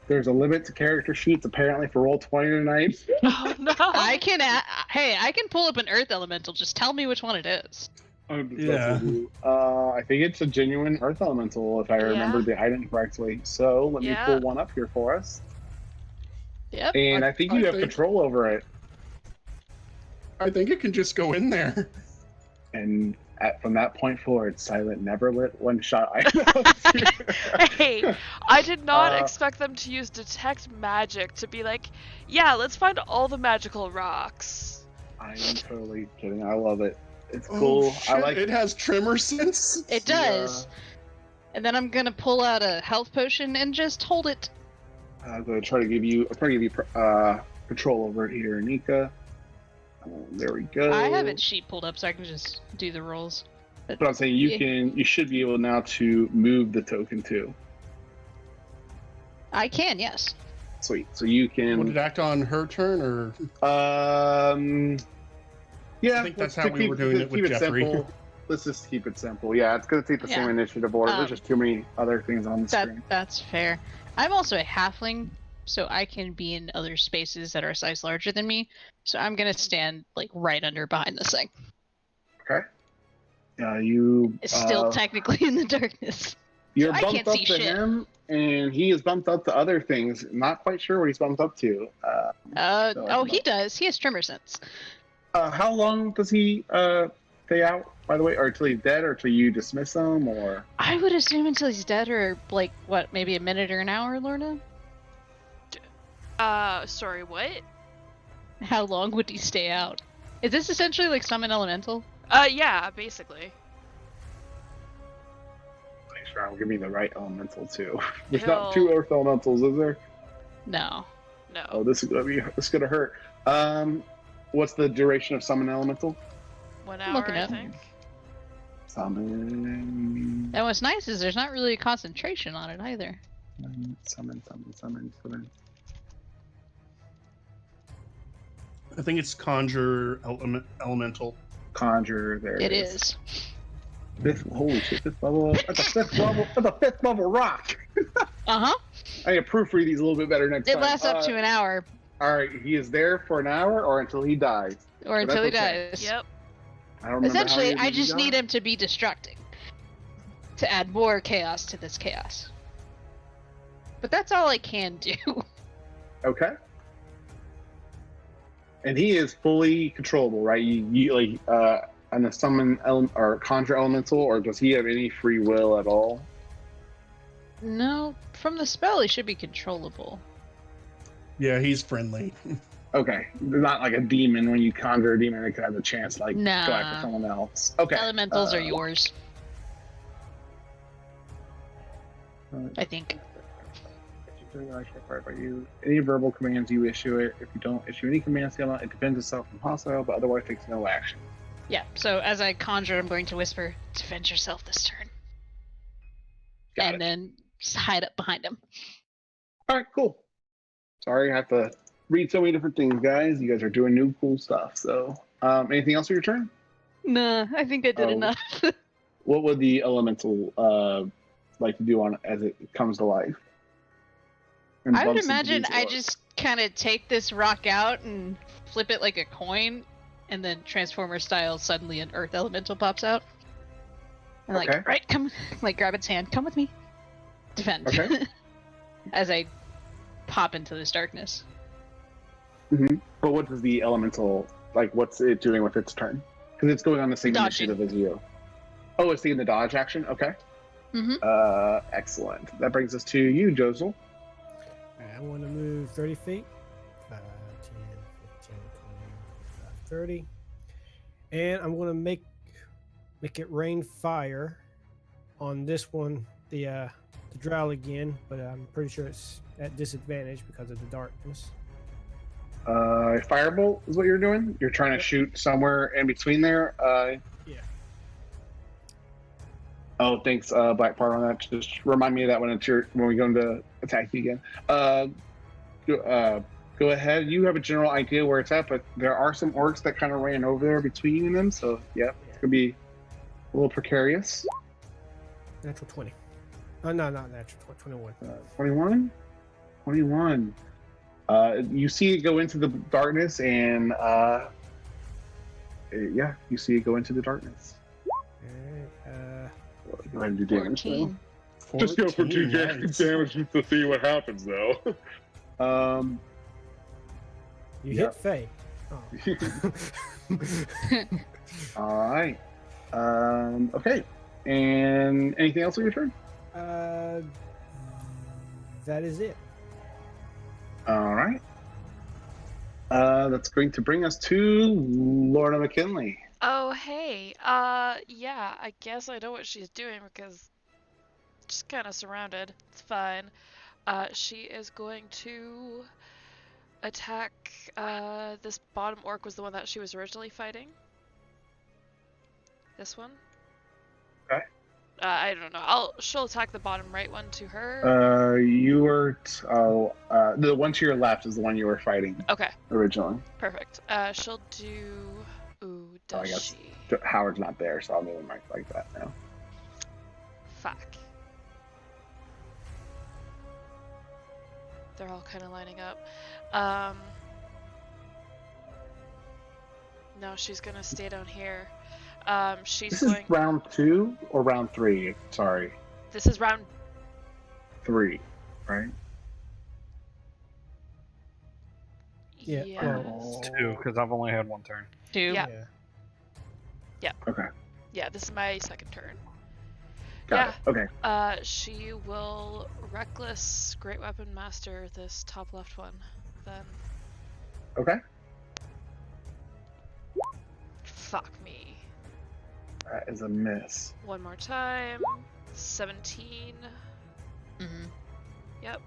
There's a limit to character sheets apparently for Roll20 tonight. Oh no. I can pull up an earth elemental. Just tell me which one it is. Yeah. I think it's a genuine earth elemental if I remember the item correctly. So let me pull one up here for us. Yep. And I think you have control over it. I think it can just go in there. And from that point forward, Silent never let one shot. Hey, I did not expect them to use detect magic to be like, yeah, let's find all the magical rocks. I'm totally kidding. I love it. It's cool. Shit, I like it. Has tremor sense. It does. And then I'm gonna pull out a health potion and just hold it. I'm going to try to give you control over it here, Anika. There we go. I have its sheet pulled up so I can just do the rolls. But I'm saying you should be able now to move the token too. I can, yes. Sweet. So you can. Would it act on her turn or? Yeah. I think that's how we were doing it with Jeffrey. Simple. Let's just keep it simple. Yeah, it's going to take the same initiative order. There's just too many other things on the screen. That's fair. I'm also a halfling, so I can be in other spaces that are a size larger than me. So I'm gonna stand like right under behind this thing. Okay. You. It's still technically in the darkness. You're so bumped up to him, and he is bumped up to other things. Not quite sure what he's bumped up to. He does. He has tremor sense. How long does he stay out? By the way, or until he's dead, or until you dismiss him, or? I would assume until he's dead, or like what, maybe a minute or an hour, Lorna. Sorry, what? How long would he stay out? Is this essentially like summon elemental? Yeah, basically. Make sure I'm giving the right elemental too. There's not two earth elementals, is there? No. Oh, this is gonna hurt. What's the duration of summon elemental? 1 hour, I think. Summon. And what's nice is there's not really a concentration on it either. Summon. I think it's conjure elemental. Conjure, there it is. Holy shit, fifth level. That's a fifth level rock. Uh-huh. I need to proofread these a little bit better next time. It lasts up to an hour. Alright, he is there for an hour or until he dies. Or until he dies. Yep. I don't remember. Essentially, I just need him to be destructing. To add more chaos to this chaos. But that's all I can do. Okay. And he is fully controllable, right? You and the summon or conjure elemental, or does he have any free will at all? No, from the spell he should be controllable. Yeah, he's friendly. Okay, not like a demon. When you conjure a demon, it could have a chance to go after someone else. Okay. Elementals are yours. I think. By you. Any verbal commands you issue it. If you don't issue any commands, it defends itself from hostile, but otherwise takes no action. Yeah, so as I conjure, I'm going to whisper, defend yourself this turn. Got it. Then just hide up behind him. All right, cool. Sorry, I have to read so many different things, guys. You guys are doing new cool stuff. So, anything else for your turn? Nah, I think I did enough. What would the elemental like to do on as it comes to life? And I would bumps into imagine these I orcs? just kind of take this rock out and flip it like a coin, and then Transformer style, suddenly an earth elemental pops out. And Okay. like, right, come, like grab its hand, come with me, defend. Okay. As I pop into this darkness. Mm-hmm. But what does the elemental like? What's it doing with its turn? Because it's going on the same Dodging. initiative as you. Oh, it's taking the dodge action. Okay. Mm-hmm. Excellent. That brings us to you, Josel. I want to move 30 feet. 5, 10, 15, 20, 25, 30. And I'm going to make it rain fire on this one, the drow again, but I'm pretty sure it's at disadvantage because of the darkness. Firebolt is what you're doing. You're trying to shoot somewhere in between there. Yeah. Oh, thanks, Black Part on that. Just remind me of that when we go to attack you again. Go ahead. You have a general idea where it's at, but there are some orcs that kind of ran over there between you and them. So yeah, it's gonna be a little precarious. Natural 20. Oh, no, not natural 21. 21. 21. You see it go into the darkness, and yeah, you see it go into the darkness. Alright, Go ahead and do damage. 14. Though. Just go for 2 nice. damage to see what happens, though. you Yep. hit Faye. Oh. All right. Okay. And anything else on your turn? That is it. All right. That's going to bring us to Lorna McKinley. Oh, hey. Yeah, I guess I know what she's doing because she's kind of surrounded. It's fine. She is going to attack, this bottom orc was the one that she was originally fighting. This one? Okay. I don't know. She'll attack the bottom right one to her. You were the one to your left is the one you were fighting Okay, originally. perfect. She'll do. Ooh, Oh, I does guess she? Howard's not there, so I'll move him like that now. Fuck. They're all kind of lining up. No, she's gonna stay down here. She's This going. is round 2 or round 3? Sorry, This is round. 3, right? Yeah, Yes. It's 2 because I've only had one turn. 2. Yeah. Okay, Yeah, this is my second turn. got it. Okay, She will reckless great weapon master this top left one. Then okay. fuck me. That is a miss. One more time. 17. Mm-hmm. Yep.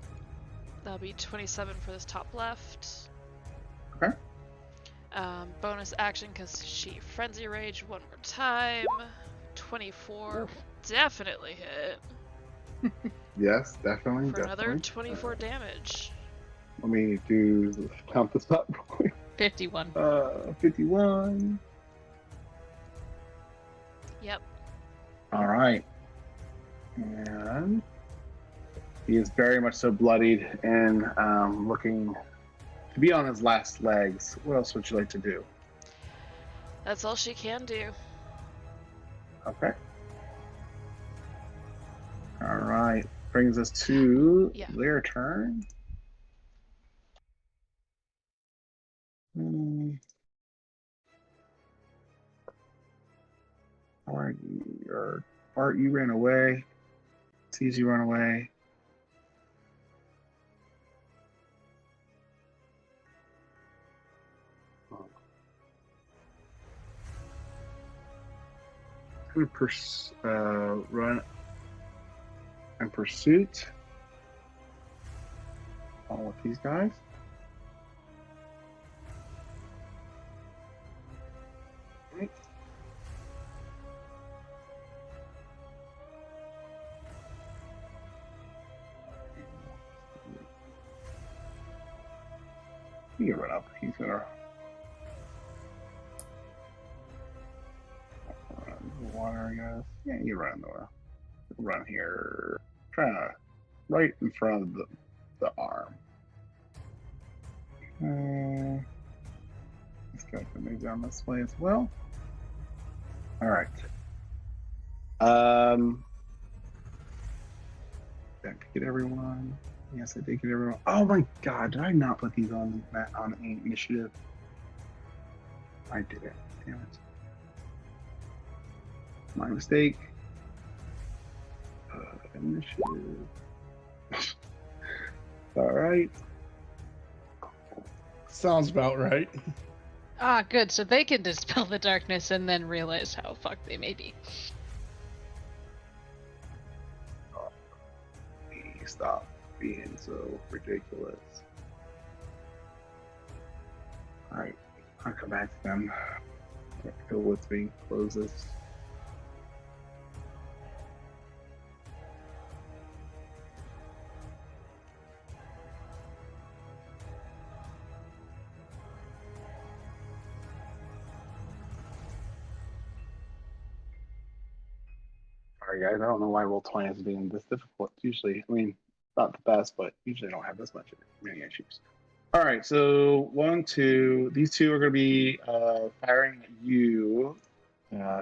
That'll be 27 for this top left. Okay. Bonus action because she frenzy rage one more time. 24. Definitely hit. Yes, definitely. For another definitely. 24 damage. Let me count this up real quick. 51. 51. Yep. All right. And he is very much so bloodied and looking to be on his last legs. What else would you like to do? That's all she can do. Okay. All right. Brings us to Yeah. their turn. All right. Bart, you ran away. Sees you run away. Run. in pursuit. All with these guys. Right. You can run up. He's gonna run the water, I guess. Yeah, you run the run here. Trying to right in front of the arm. This guy can move down this way as well. All right. Did I get everyone? Yes, I did get everyone. Oh my god, did I not put these on initiative? I did it. Damn it. My mistake. Initiative. All right. Sounds about right. Ah, good. So they can dispel the darkness and then realize how fucked they may be. Please stop being so ridiculous. Alright, I'll come back to them. Go with me. Close this. Sorry guys, I don't know why Roll20 is being this difficult. Usually, I mean, not the best, but usually I don't have this many issues. All right, so 1, 2, these two are going to be firing at you,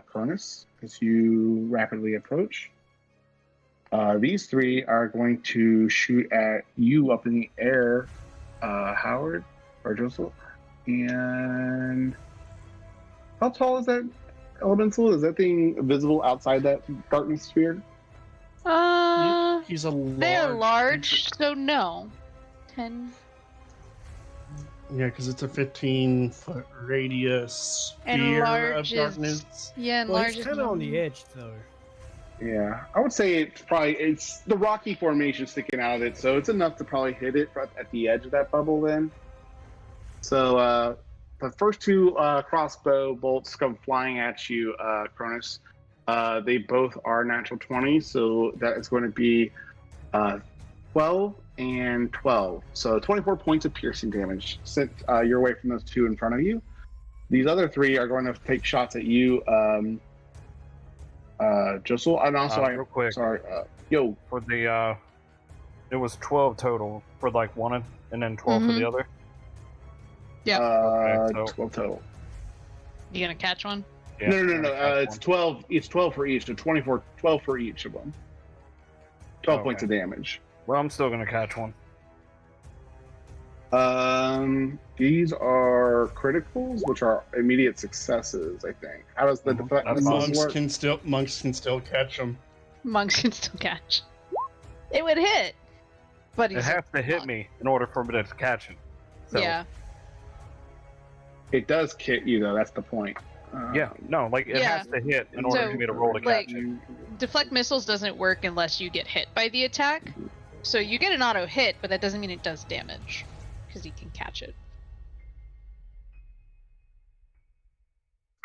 Cronus, as you rapidly approach. These three are going to shoot at you up in the air, Howard or Joseph. And how tall is that elemental? Is that thing visible outside that darkness sphere? He's a large. They're large, so no. 10. Yeah, because it's a 15-foot radius And sphere large of is- darkness. Yeah, and Well, large he's is kind of on the no- edge, though. Yeah, I would say it's the rocky formation sticking out of it, so it's enough to probably hit it at the edge of that bubble then. So the first two crossbow bolts come flying at you, Cronus. They both are natural 20, so that is going to be 12 and 12. So 24 points of piercing damage sent your way from those two in front of you. These other three are going to take shots at you, Josel, and also real quick. Sorry, yo. For the it was 12 total for like one and then 12 for Mhm. the other. Yeah. Okay, so- 12 total. You gonna catch one? Yeah, No. catch It's one. 12. It's 12 for each. So 24. 12 for each of them. 12 points of Okay. damage. Well, I'm still gonna catch one. These are criticals, which are immediate successes. I think. How does the Mhm, deflect that's missiles fine. Monks can still catch them. Monks can still catch. It would hit, but It he's has to hit me in order for me to catch it. So, Yeah. It does hit you though. That's the point. Yeah, no, like it Yeah. has to hit in order So, for me to roll to like- catch it. Deflect missiles doesn't work unless you get hit by the attack. So you get an auto hit, but that doesn't mean it does damage because you can catch it.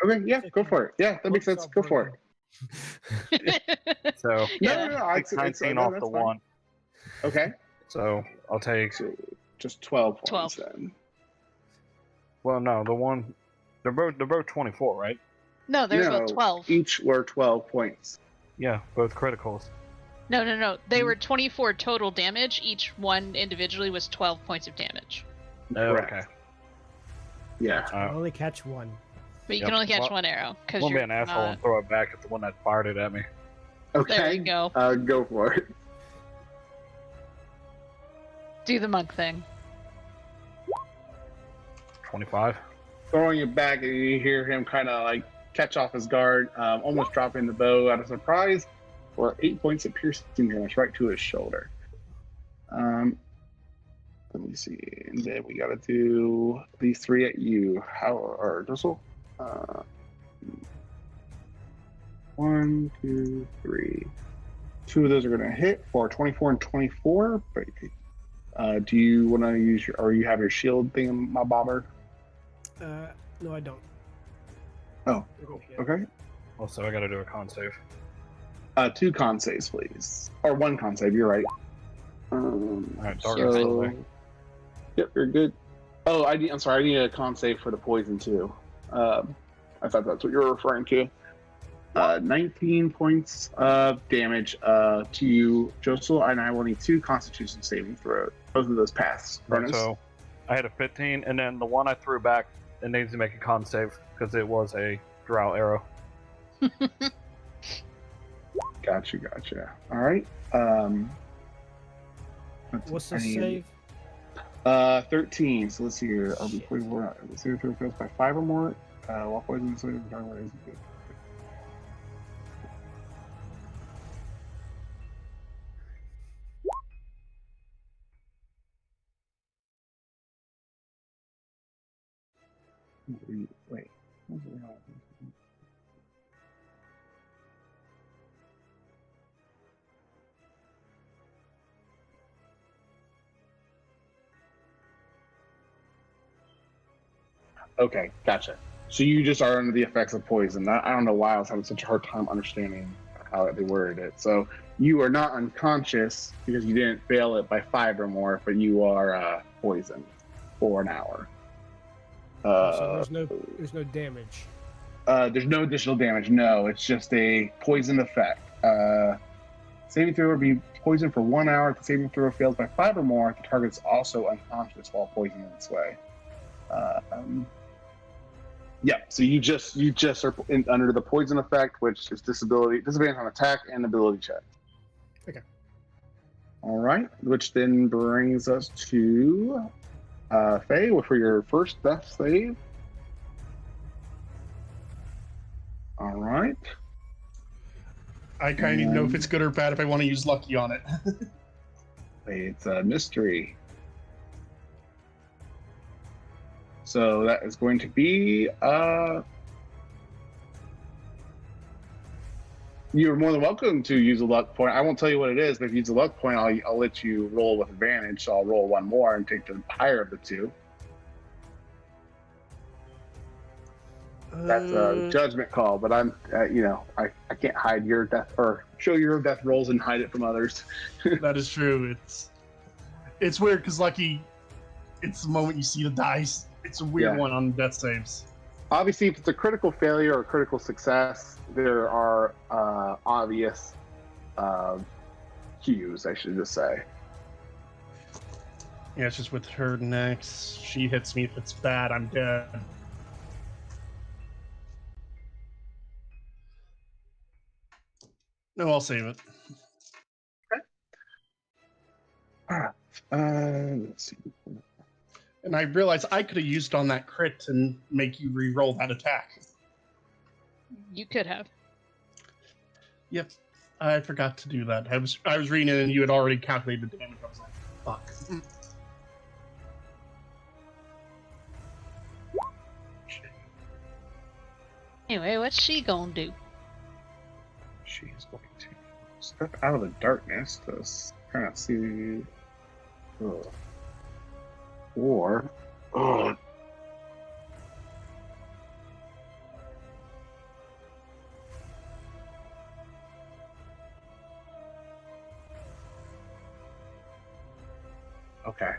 Okay. Yeah. Go for it. Yeah, that makes sense. Go for it. So Yeah. No. it's 19 off the one. Okay. So I'll take. So just 12 points 12. then. Well, no, the one. They're both 24, right? No, there's No, about 12. Each were 12 points. Yeah, both criticals. No. They were 24 total damage. Each one individually was 12 points of damage. Oh, Correct. okay. Yeah. I only catch one. But you Yep. can only catch Well, one arrow because Won't be you're an asshole not... and throw it back at the one that fired it at me. Okay. There you go. Go for it. Do the monk thing. 25. Throwing it back, and you hear him kind of like catch off his guard, almost dropping the bow out of surprise, for 8 points of piercing damage right to his shoulder. Let me see, and then we got to do these three at you. How or Drizzle? 1, 2, 3. 2 of those are going to hit for 24 and 24. But do you want to use your, or you have your shield thing, my bobber? No, I don't. Oh, Yeah. okay. Also, I gotta do a con save. 2 con saves, please. Or 1 con save, you're right. Alright, darkness still there. Yep, you're good. Oh, I'm sorry, I need a con save for the poison too. I thought that's what you were referring to. 19 points of damage to you, Josel, and I will need 2 constitution saving throws. Both of those pass. So, I had a 15, and then the one I threw back, it needs to make a con save, because it was a drow arrow. Gotcha. Alright. What's the save? 13. So let's see here. Before you were the saving throw fails by 5 or more, while poison is good. Wait. Okay, gotcha. So you just are under the effects of poison. I don't know why I was having such a hard time understanding how they worded it. So you are not unconscious because you didn't fail it by 5 or more, but you are poisoned for an hour. So there's no damage. There's no additional damage. No, it's just a poison effect. Saving throw will be poisoned for 1 hour. If the saving throw fails by 5 or more, the target is also unconscious while poisoned in this way. Yeah, so you just are under the poison effect, which is disadvantage on attack and ability check. Okay. All right, which then brings us to Faye for your first death save. All right. I kind of need to know if it's good or bad if I want to use lucky on it. It's a mystery. So that is going to be you're more than welcome to use a luck point. I won't tell you what it is, but if you use a luck point, I'll let you roll with advantage. So I'll roll 1 more and take the higher of the 2. That's a judgment call, but I'm I can't hide your death or show your death rolls and hide it from others. That is true. It's weird because lucky, it's the moment you see the dice. It's a weird one on death saves. Obviously, if it's a critical failure or critical success, there are obvious cues, I should just say. Yeah, it's just with her next. She hits me. If it's bad, I'm dead. No, I'll save it. Let's see. And I realized I could have used on that crit and make you re-roll that attack. You could have. Yep, I forgot to do that. I was reading it and you had already calculated the damage. I was like, fuck. Anyway, what's she gonna do? She's going to step out of the darkness to kind of see. Or. Okay.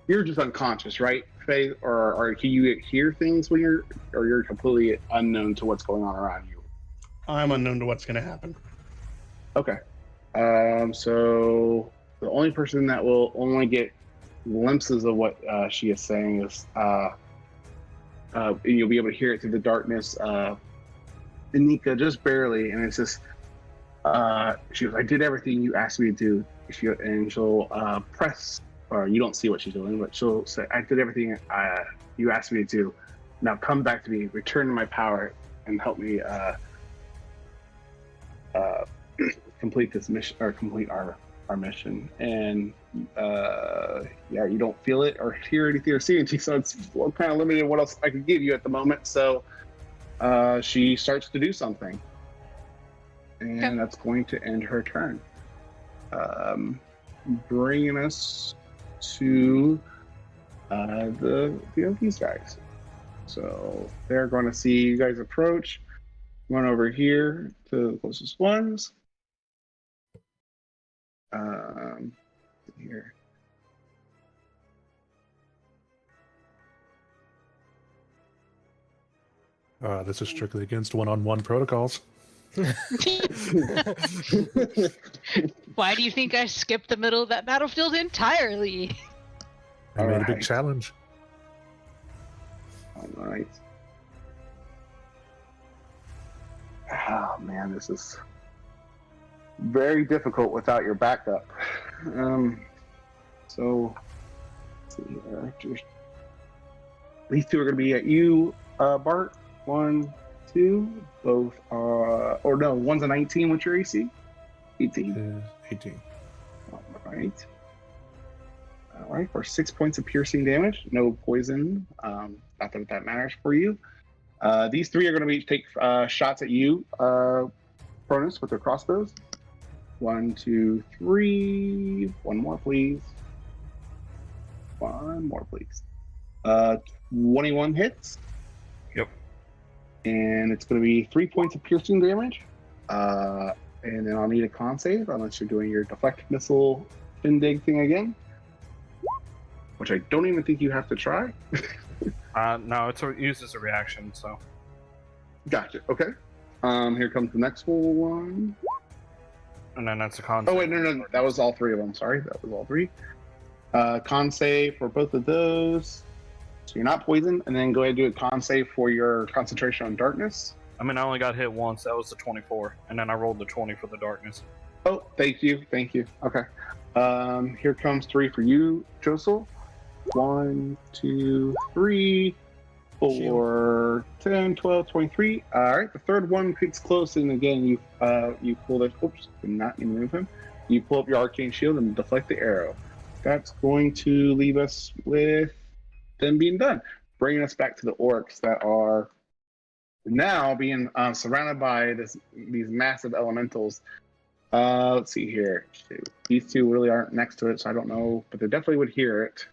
You're just unconscious, right, Faye? Or can you hear things when you're completely unknown to what's going on around you? I'm unknown to what's going to happen. Okay. So the only person that will only get glimpses of what she is saying is, and you'll be able to hear it through the darkness, Anika, just barely, and it's just, she goes, I did everything you asked me to do. She'll press, or you don't see what she's doing, but she'll say, I did everything you asked me to do. Now come back to me, return my power, and help me complete this mission, or complete our our mission, and yeah, you don't feel it or hear anything or see anything, so it's kind of limited what else I could give you at the moment. So she starts to do something, and Okay. that's going to end her turn, bringing us to these guys. So they're going to see you guys approach, run over here to the closest ones. Here. This is strictly against one-on-one protocols. Why do you think I skipped the middle of that battlefield entirely? I made a big Alright. challenge. All right. Oh man, this is very difficult without your backup. So let's see here. These two are going to be at you, Bart. 1, 2, both are, or no, one's a 19. What's your AC? 18. 18. All right. All right, for 6 points of piercing damage, no poison. Not that matters for you. These three are going to be take shots at you, Cronus, with their crossbows. 1, 2, 3. One more, please. One more, please. 21 hits. Yep. And it's going to be 3 points of piercing damage. And then I'll need a con save unless you're doing your deflect missile Findig thing again, which I don't even think you have to try. No, it's used as a reaction, so. Gotcha. Okay. Here comes the next one. And then that's a con. Oh wait, no. That was all three of them. Sorry, that was all three. Con save for both of those. So you're not poisoned, and then go ahead and do a con save for your concentration on darkness. I mean, I only got hit once. That was the 24, and then I rolled the 20 for the darkness. Oh, thank you. Okay. Here comes 3 for you, Josel. 1, 2, 3, 4, 10, 12, 23. All right, the third one gets close, and again, you pull this. Oops, did not mean to move him. You pull up your arcane shield and deflect the arrow. That's going to leave us with them being done, bringing us back to the orcs that are now being surrounded by these massive elementals. Let's see here. These two really aren't next to it, so I don't know, but they definitely would hear it.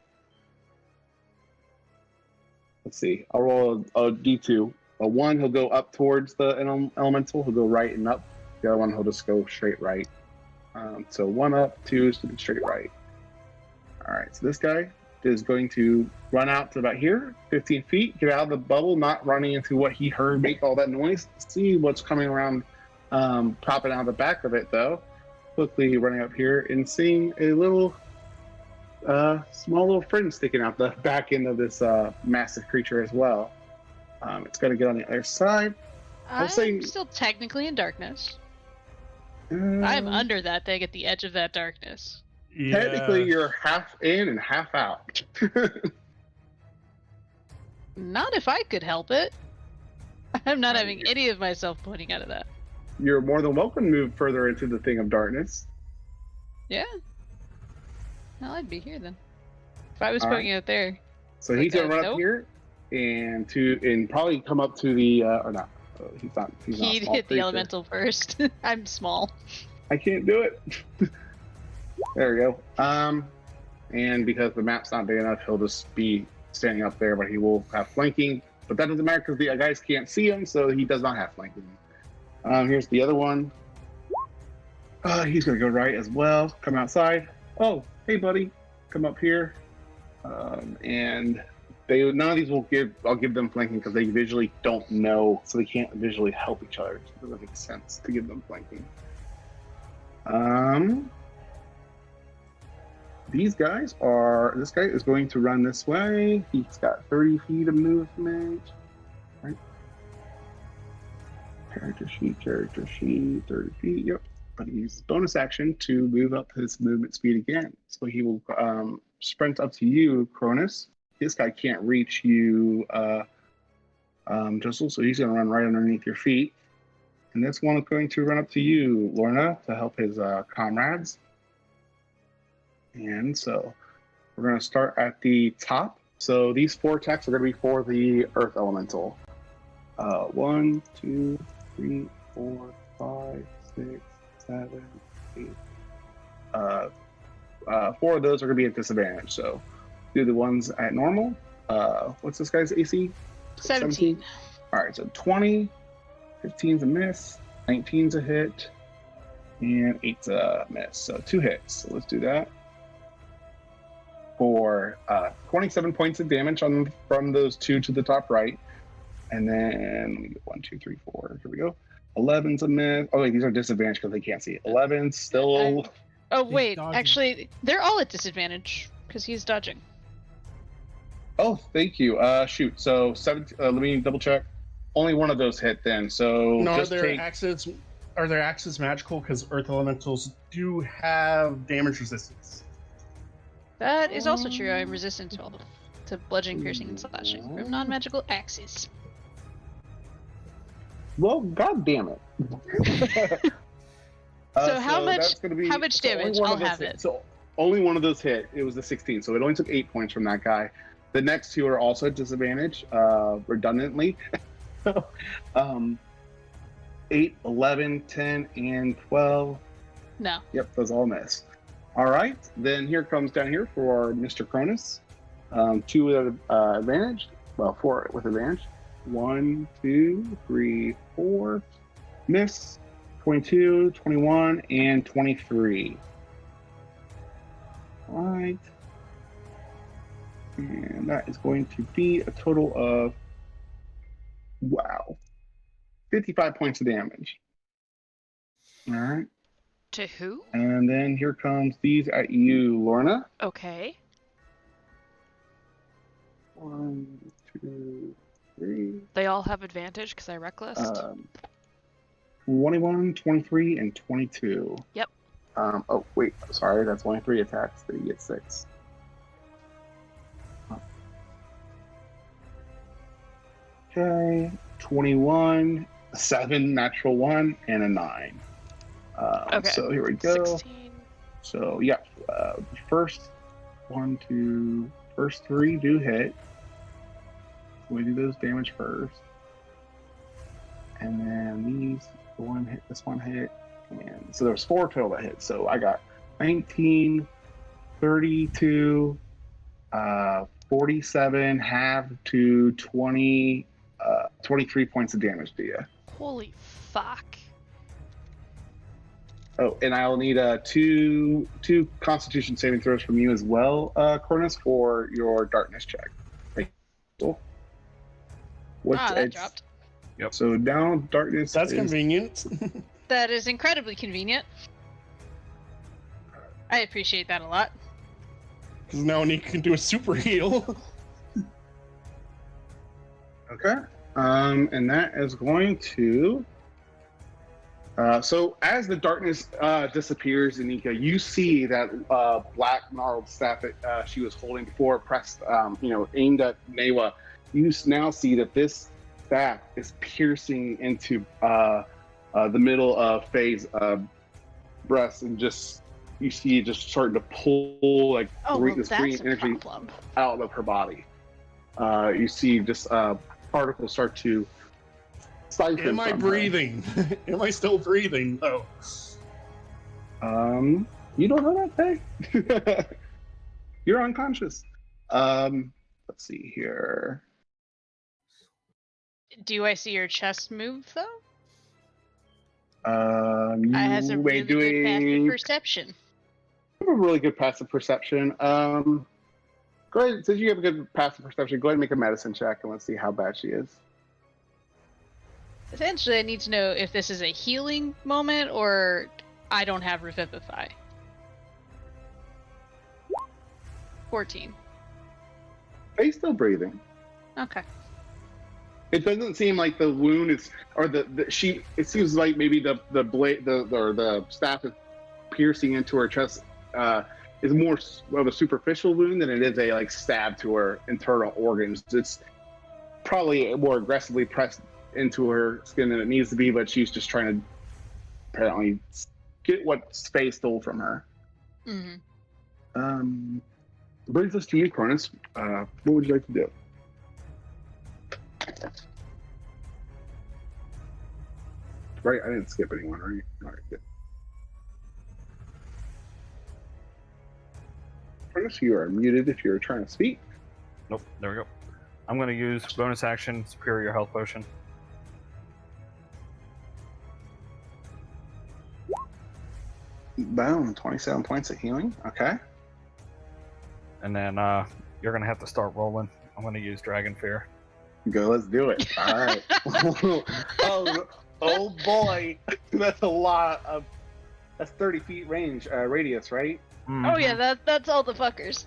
Let's see. I'll roll a D2. A 1, he'll go up towards the elemental. He'll go right and up. The other one, he'll just go straight right. So 1 up, 2 is to the straight right. All right, so this guy is going to run out to about here, 15 feet, get out of the bubble, not running into what he heard make all that noise. See what's coming around, popping out of the back of it, though. Quickly running up here and seeing a little small little friend sticking out the back end of this massive creature as well. It's going to get on the other side. I'm saying- still technically in darkness. I'm Um, under that thing at the edge of that darkness. Technically, you're half in and half out. Not if I could help it. I'm not having any of myself pointing out of that. You're more than welcome to move further into the thing of darkness. Yeah. Well, I'd be here then. If I was All pointing out there. So he's gonna run Nope. up here and probably come up to the or not. He's not. He's not a He'd small hit the creature. elemental first. I'm small. I can't do it. There we go. And because the map's not big enough, he'll just be standing up there, but he will have flanking. But that doesn't matter because the guys can't see him, so he does not have flanking. Here's the other one. He's gonna go right as well. Come outside. Oh, hey, buddy, come up here. And none of these will give. I'll give them flanking because they visually don't know, so they can't visually help each other. It doesn't make sense to give them flanking. These guys are. This guy is going to run this way. He's got 30 feet of movement. Right. Character sheet. 30 feet. Yep. But he uses bonus action to move up his movement speed again. So he will sprint up to you, Cronus. This guy can't reach you, Jessel, so he's going to run right underneath your feet. And this one is going to run up to you, Lorna, to help his comrades. And so we're going to start at the top. So these 4 attacks are going to be for the Earth Elemental. 1, 2, 3, 4, 5, 6, 7, 8. 4 of those are going to be at disadvantage. So do the ones at normal. What's this guy's AC? 17. All right, so 20, 15's a miss, 19's a hit, and 8's a miss. So 2 hits. So let's do that. For 27 points of damage from those 2 to the top right. And then let me get 1, 2, 3, 4. Here we go. 11's a miss. Oh wait, these are disadvantaged because they can't see. 11's still. Oh wait, dodging. actually, they're all at disadvantage because he's dodging. Oh, thank you. Shoot. So 17. Let me double check. Only one of those hit then. So No, just take. are their axes magical? Because Earth Elementals do have damage resistance. That is also true. I'm resistant to bludgeoning, piercing, and slashing from non-magical axes. Well, god damn it. So how much- that's gonna be- how much so only damage? one I'll of those have hit. it. So only one of those hit. It was the 16. So it only took 8 points from that guy. The next 2 are also at disadvantage, redundantly. 8, 11, 10, and 12. No. Yep, those all miss. All right, then here comes down here for Mr. Cronus. 2 with advantage. Well, 4 with advantage. 1, 2, 3, 4. Miss. 22, 21, and 23. All right. And that is going to be a total of, wow, 55 points of damage. All right. To who? And then here comes these at you, Lorna. Okay. 1, 2, 3. They all have advantage because I recklessed. 21, 23, and 22. Yep. Oh, wait. Sorry, that's only 3 attacks. But you get 6. Okay. 21, 7, natural 1, and a 9. Okay. So here we go. 16. So, yeah. First 3 do hit. We do those damage first. And then this one hit. And so there was 4 total that hit. So I got 19, 32, 47, half to 20, 23 points of damage to you. Holy fuck. Oh, and I'll need 2 Constitution saving throws from you as well, Cornus, for your darkness check. Cool. That dropped. Yep. So now darkness. That's is, convenient. That is incredibly convenient. I appreciate that a lot. Because now Nick can do a super heal. Okay. And that is going to. So as the darkness disappears, Anika, you see that black gnarled staff that she was holding before, pressed, aimed at Newa. You now see that this staff is piercing into the middle of Faye's breast, and just you see it just starting to pull like this green energy out of her body. You see just particles start to siphon. Am I breathing? Am I still breathing? No. You don't know that, Faye. You're unconscious. Let's see here. Do I see your chest move though? You I has a may really do good passive a perception. really good passive perception. Go ahead, since you have a good passive perception, go ahead and make a medicine check and let's see how bad she is. Essentially, I need to know if this is a healing moment or I don't have Revivify. 14. Faye's still breathing. Okay. It doesn't seem like the wound is, or it seems like maybe the blade, or the staff is piercing into her chest, is more of a superficial wound than it is a stab to her internal organs. It's probably more aggressively pressed into her skin than it needs to be, but she's just trying to apparently get what Faye stole from her. Mm-hmm. Brings us to you, Cronus. What would you like to do? Right, I didn't skip anyone, right? All right, good. Cronus, you are muted if you're trying to speak. Nope, there we go. I'm going to use bonus action Superior Health Potion. Boom, 27 points of healing. Okay. And then you're going to have to start rolling. I'm going to use Dragon Fear. Go, let's do it. All right. oh boy. That's a lot of. That's 30 feet range, radius, right? Oh yeah, that's all the fuckers.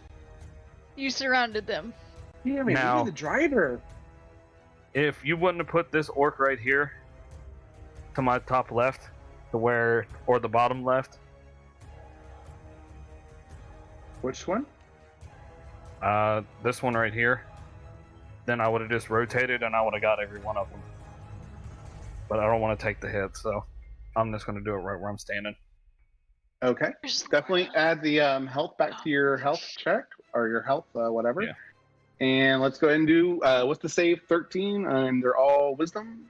You surrounded them. Yeah, man, Now- look at the driver. If you wouldn't have put this orc right here to my top left, or the bottom left, Which one? this one right here, then I would have just rotated and I would have got every one of them. But I don't want to take the hit, so I'm just going to do it right where I'm standing. Okay. There's- Definitely add the health back to your health check or your health, whatever. Yeah. And let's go ahead and do what's the save? 13, and they're all wisdom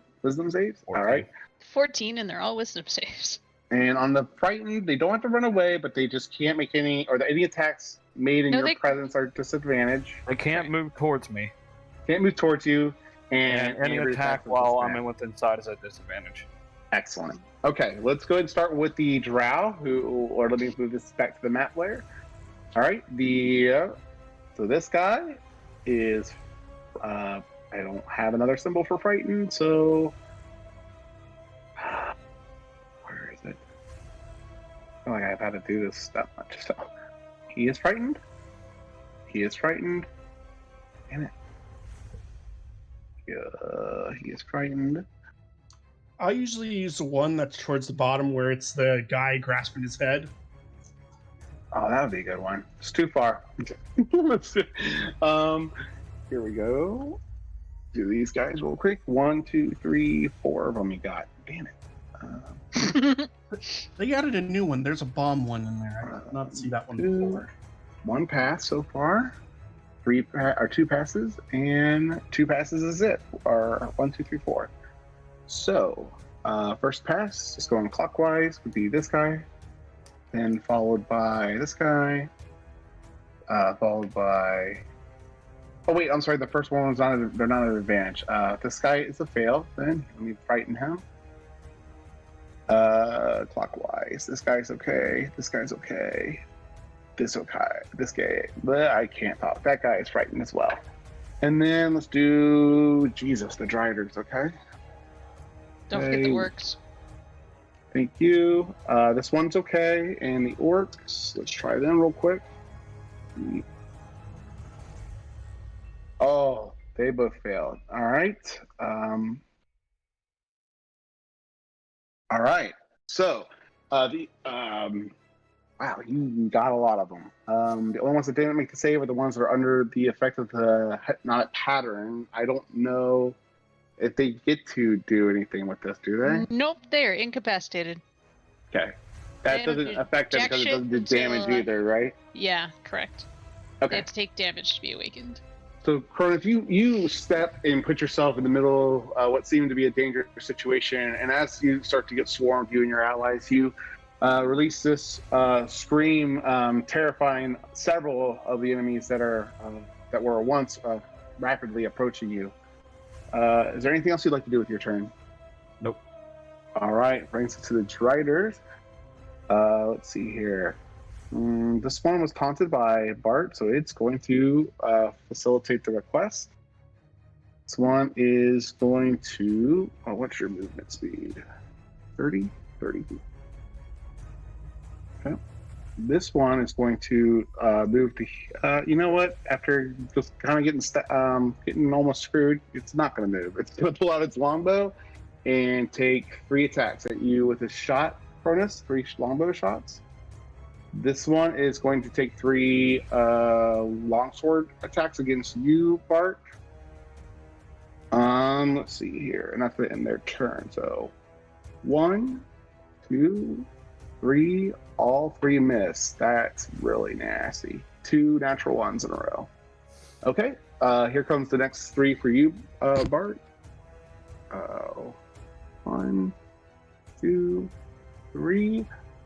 saves. All right. 14, and they're all wisdom saves. And on the frightened, they don't have to run away, but they just can't make any attacks made in No, your they- presence are disadvantaged. They can't move towards me, Can't move towards you, and any every attack attack's a while I'm disadvantage. within sight is at disadvantage. Excellent. Okay, let's go ahead and start with the drow, or let me move this back to the map layer. All right, so this guy is, I don't have another symbol for frightened, so where is it? I feel like I've had to do this that much. So he is frightened. He is frightened. Damn it. He is frightened. I usually use the one that's towards the bottom where it's the guy grasping his head. Oh, that would be a good one. It's too far. Let's do. Here we go. Do these guys real quick. 1, 2, 3, 4 of them you got. Damn it. They added a new one. There's a bomb one in there. I did not see that one before. 1 pass so far. 2 passes, and 2 passes is it. Or 1, 2, 3, 4. So, first pass, just going clockwise, would be this guy, then followed by this guy, followed by. Oh wait, I'm sorry. The first one was they're not at advantage. This guy is a fail. Then let me frighten him. Clockwise. This guy's okay. This guy's okay. This okay. This guy. But I can't talk. That guy is frightened as well. And then let's do Jesus, the Driders. Okay. Don't forget the orcs. Thank you. This one's okay. And the orcs, let's try them real quick. Oh, they both failed. All right. All right. So, wow, you got a lot of them. The only ones that didn't make the save are the ones that are under the effect of the hypnotic pattern. I don't know if they get to do anything with this, do they? Nope, they're incapacitated. Okay. That They don't doesn't do affect them jack because it shit doesn't do until, damage either, right? Yeah, correct. They Okay. have to take damage to be awakened. So, Cronus, you step and put yourself in the middle of what seemed to be a dangerous situation, and as you start to get swarmed, you and your allies, you release this scream, terrifying several of the enemies that were once rapidly approaching you. Is there anything else you'd like to do with your turn? Nope. All right, brings us to the Driders. Let's see here. This one was taunted by Bart, so it's going to facilitate the request. This one is going to. Oh, what's your movement speed? 30? 30 feet. Okay. This one is going to move to. You know what? After just kind of getting almost screwed, it's not going to move. It's going to pull out its longbow and take 3 attacks at you with a shot, Cronus. 3 longbow shots. This one is going to take 3 longsword attacks against you, Bart. Let's see here, and that's in their turn. So, 1, 2, All three miss. That's really nasty. 2 natural ones in a row. Okay, here comes the next 3 for you, Bart. 1, 2, 3.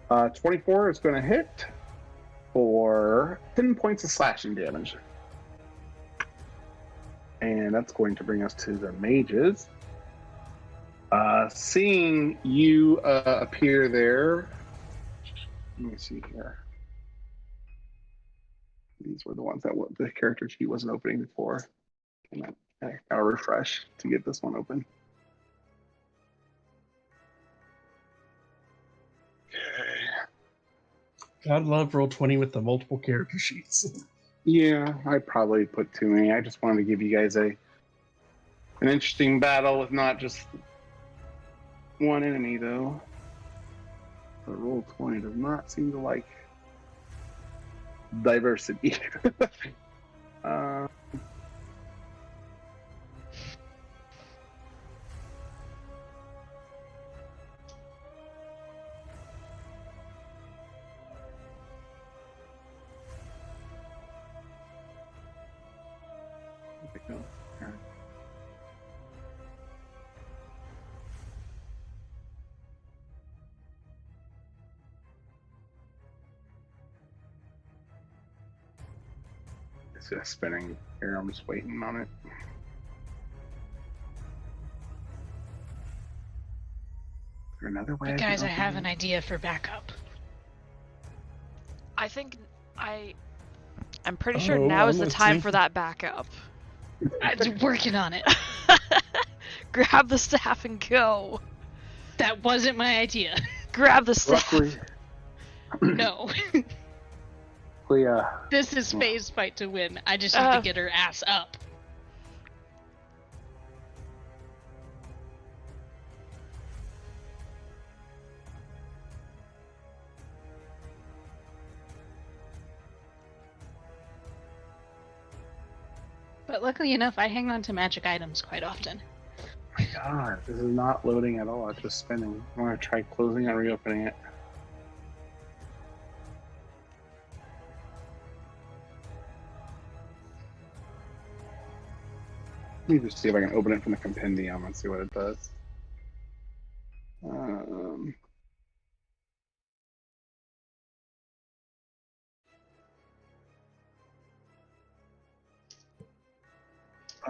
24 is going to hit for 10 points of slashing damage. And that's going to bring us to the mages. Seeing you appear there, let me see here. These were the ones that the character sheet wasn't opening before. And I'll refresh to get this one open. God love Roll20 with the multiple character sheets. Yeah, I probably put too many. I just wanted to give you guys an interesting battle with not just one enemy, though. But Roll20 does not seem to like diversity. It's just spinning here. I'm just waiting on it. Is there another way? But guys, I can have open an idea for backup. I'm pretty sure Oh, now is I'm the time listening. for that backup. I'm working on it. Grab the staff and go. That wasn't my idea. Grab the staff. Luckily, No. Leah. This is Faye's fight to win. I just need to get her ass up. But luckily enough, I hang on to magic items quite often. My God, this is not loading at all. It's just spinning. I'm gonna try closing and reopening it. Let me just see if I can open it from the compendium and see what it does.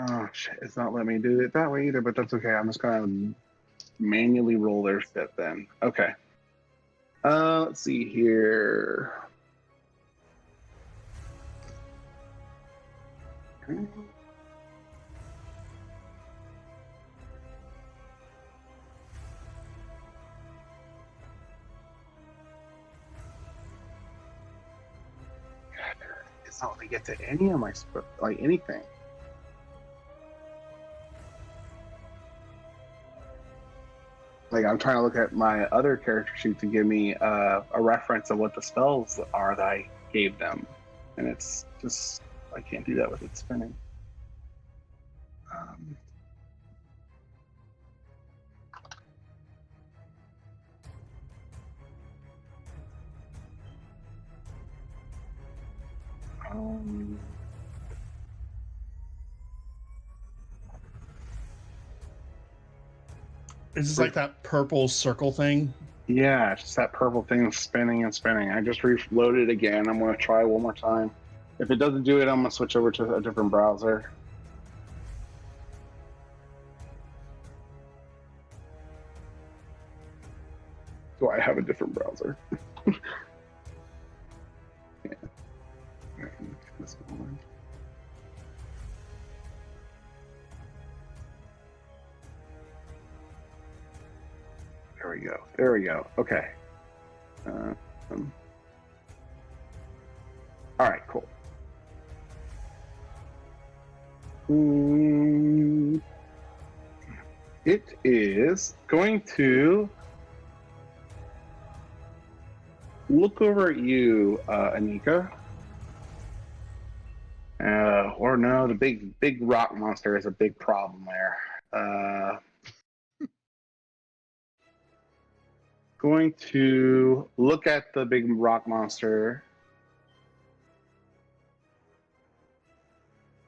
Oh shit, it's not letting me do it that way either, but that's okay. I'm just gonna manually roll their step then. Okay. Let's see here. Okay. It's not letting me get to any of my like anything. Like, I'm trying to look at my other character sheet to give me a reference of what the spells are that I gave them. And it's just, I can't do that with it spinning. It's just like that purple circle thing. Yeah, it's just that purple thing spinning and spinning. I just reloaded it again. I'm going to try one more time. If it doesn't do it, I'm going to switch over to a different browser. Do I have a different browser? Yeah. This one. There we go. There we go. Okay. All right, cool. It is going to look over at you, Anika. Or no, the big rock monster is a big problem there. going to look at the big rock monster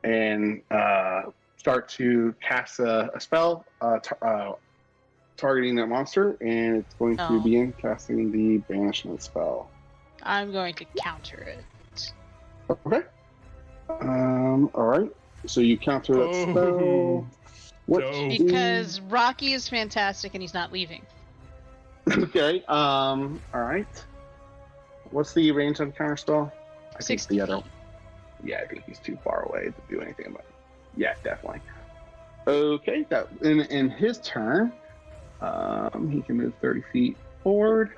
and start to cast a spell targeting that monster, and it's going to Oh. begin casting the banishment spell. I'm going to counter it. Okay. All right. So you counter that spell. Oh, What? no. Because Rocky is fantastic and he's not leaving. Okay. All right. What's the range on counter spell? I think 60 the other. feet. Yeah, I think he's too far away to do anything about it. Yeah, definitely. Okay. That in his turn, he can move 30 feet forward.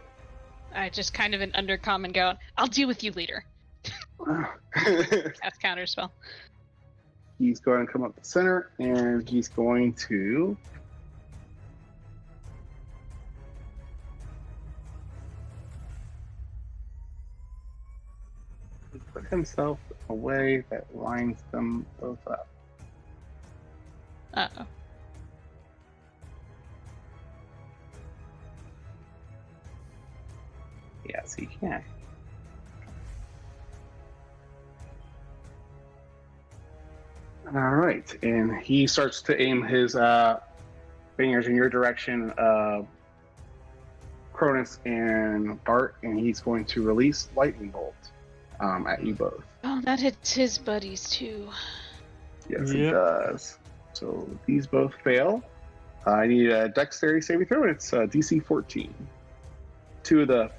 I just kind of an undercom and go, I'll deal with you later. Cast counter spell. He's going to come up the center, and he's going to put himself a way that lines them both up. Uh-oh. Yes, he can. All right, and he starts to aim his fingers in your direction, Cronus and Bart, and he's going to release lightning bolt at you both. Oh, that hits his buddies too. Yes, it Yep. does. So these both fail. I need a dexterity saving throw, and it's DC 14. Two of the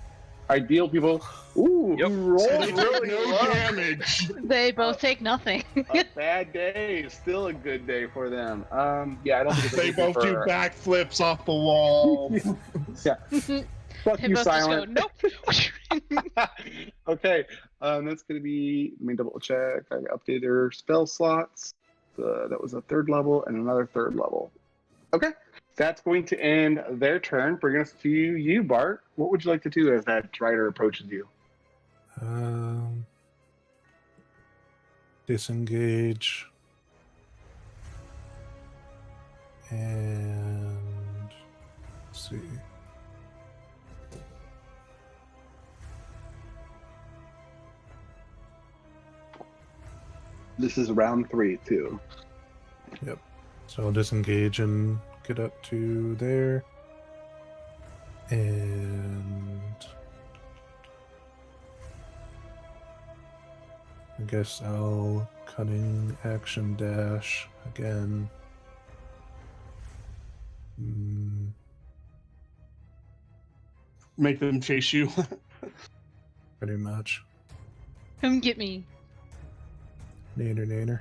ideal people. Ooh, Yep. you rolled So they take really no low. damage. They both take nothing. A bad day is still a good day for them. Yeah, I don't think it's a They good day both do for- backflips off the wall. Yeah. Fuck They you, both Silent. just go, nope. Okay, that's gonna be. Let me double check. I updated their spell slots. That was a 3rd level and another 3rd level. Okay, that's going to end their turn. Bring us to you, Bart. What would you like to do as that rider approaches you? Disengage. And let's see. This is round 3 too. So I'll disengage and get up to there. And I guess I'll cunning action dash again. Make them chase you. Pretty much. Come get me. Nader.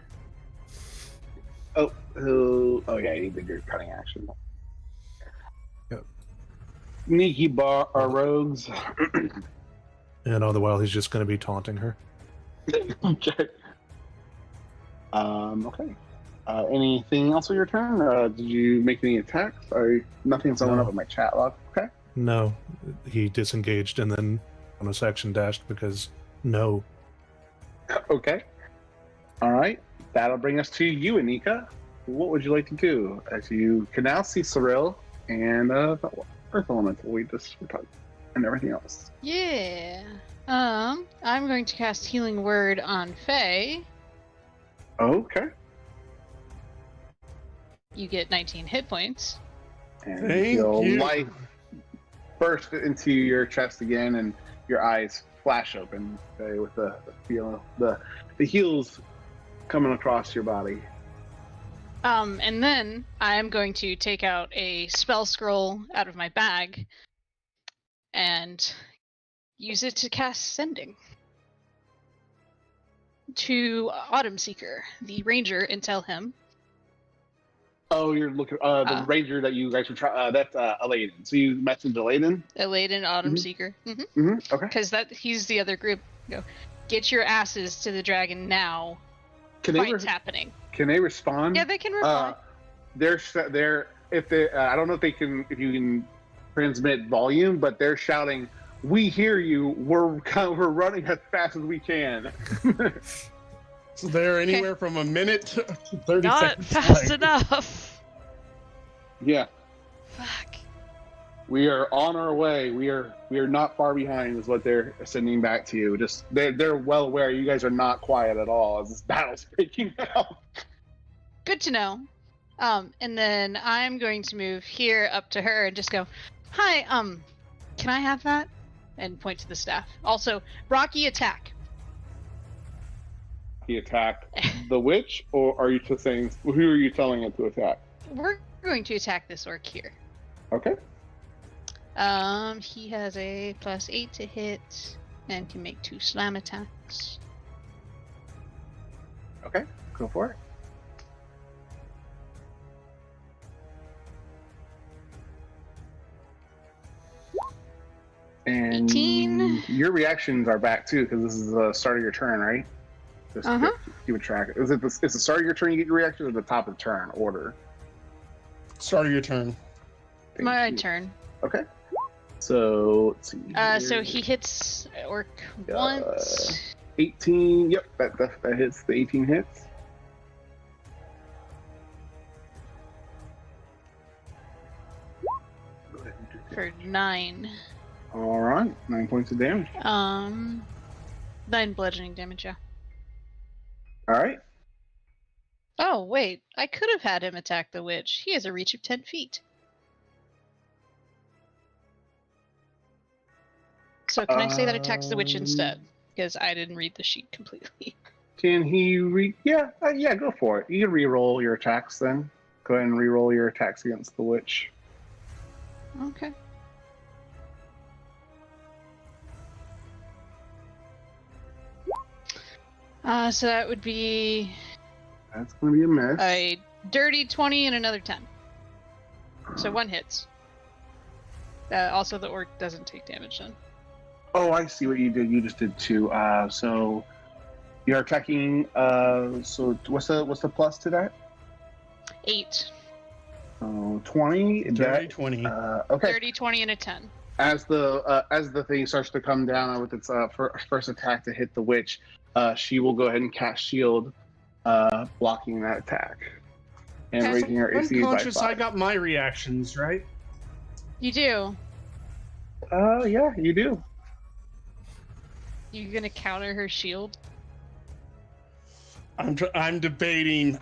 Oh yeah, you did your cutting action. Yep. Sneaky rogues. And all the while he's just going to be taunting her. Okay. Okay. Anything else on your turn? Did you make any attacks? Nothing's showing No. up in my chat log. Okay. No, he disengaged and then on a section dashed because no. Okay. All right. That'll bring us to you, Anika. What would you like to do? As you can now see Cyril and the Earth Elemental we just were talking, and everything else. Yeah. I'm going to cast Healing Word on Faye. Okay. You get 19 hit points. And Thank feel you. life burst into your chest again, and your eyes flash open with the feel the heals coming across your body. And then I am going to take out a spell scroll out of my bag and use it to cast Sending to Autumn Seeker, the ranger, and tell him. Oh, you're looking the ranger that you guys were trying. That's Aladen. So you messaged Aladen. Aladen, Autumn Mhm. Seeker. Okay. Because he's the other group. Go, get your asses to the dragon now. Can they Fight's happening. can they respond? Yeah, they can reply. They're if they I don't know if you can transmit volume, but they're shouting, "We hear you. We're running as fast as we can." So they're anywhere from a minute to 30 Not seconds. fast away. enough. Yeah. Fuck. We are on our way. We are not far behind, is what they're sending back to you. Just they're well aware you guys are not quiet at all as this battle's breaking out. Good to know. And then I'm going to move here up to her and just go, "Hi, can I have that?" And point to the staff. Also, Rocky attack. He attacked the witch, or are you just saying who are you telling it to attack? We're going to attack this orc here. Okay. He has a +8 to hit and can make 2 slam attacks. Okay, go for it. And 18. your reactions are back too, because this is the start of your turn, right? Just keep a track. Is it the start of your turn you get your reaction, or the top of the turn order? Start of your turn. Thank My you. turn. Okay. So let's see. So he hits orc once. 18. Yep, that hits. The 18 hits. Go ahead and do that. For 9. All right, 9 points of damage. 9 bludgeoning damage, yeah. All right. Oh, wait. I could have had him attack the witch. He has a reach of 10 feet. So can I say that attacks the witch instead? Because I didn't read the sheet completely. Can he yeah, go for it. You can re-roll your attacks then. Go ahead and re-roll your attacks against the witch. Okay. So that would be That's going to be a miss. a dirty 20 and another 10. So 1 hits. Also, the orc doesn't take damage then. Oh, I see what you did. You just did 2. So you're attacking. So what's the plus to that? 8. So 20. Dirty 20. Okay. 30, 20, and a 10. As the thing starts to come down with its first attack to hit the witch, she will go ahead and cast shield, blocking that attack and Okay. raising her AC by Unconscious, 5. I got my reactions, right? You do. Yeah, you do. You gonna counter her shield? I'm debating.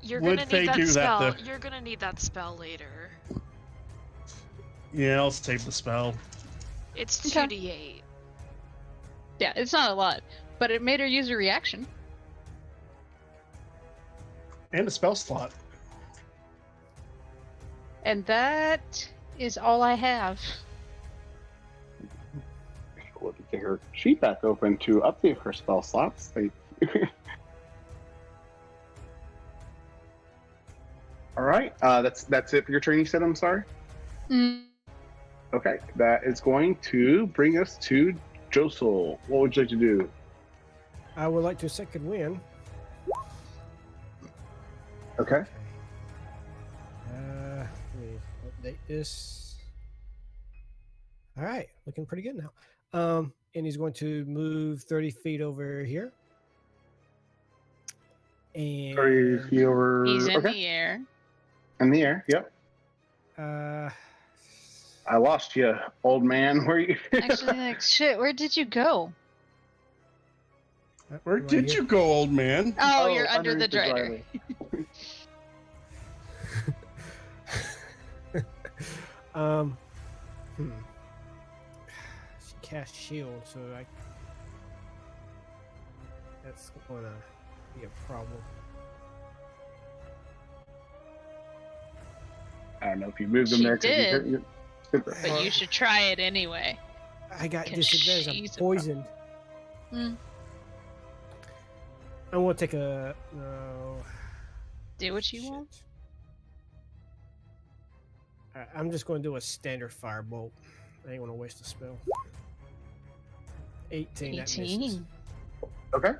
You're Would gonna they need that do that, spell. though? You're gonna need that spell later. Yeah, I'll save the spell. It's Okay. 2d8. Yeah, it's not a lot, but it made her use a reaction. And a spell slot. And that is all I have. We'll get her sheet back open to update her spell slots. All right, that's it for your turn. You said, I'm sorry. Mm. Okay, that is going to bring us to Josel. What would you like to do? I would like to second win. Okay. Let me update this. All right, looking pretty good now. And he's going to move 30 feet over here. And 30 feet over. He's in okay. the air. In the air. Yep. I lost you, old man. Where you? Actually, like, shit, where did you go? Where right did here. you go, old man? Oh, you're under the underneath drider. She cast shield, so that's gonna be a problem. I don't know if you moved them She there. 'cause did. you But you should try it anyway. I got 'Cause disadvantage. I'm she's a poisoned. Hmm. I'm gonna take a no. Do what you Shit. want. Alright, I'm just going to do a standard firebolt. I ain't gonna waste a spell. 18. That misses. 18. Okay.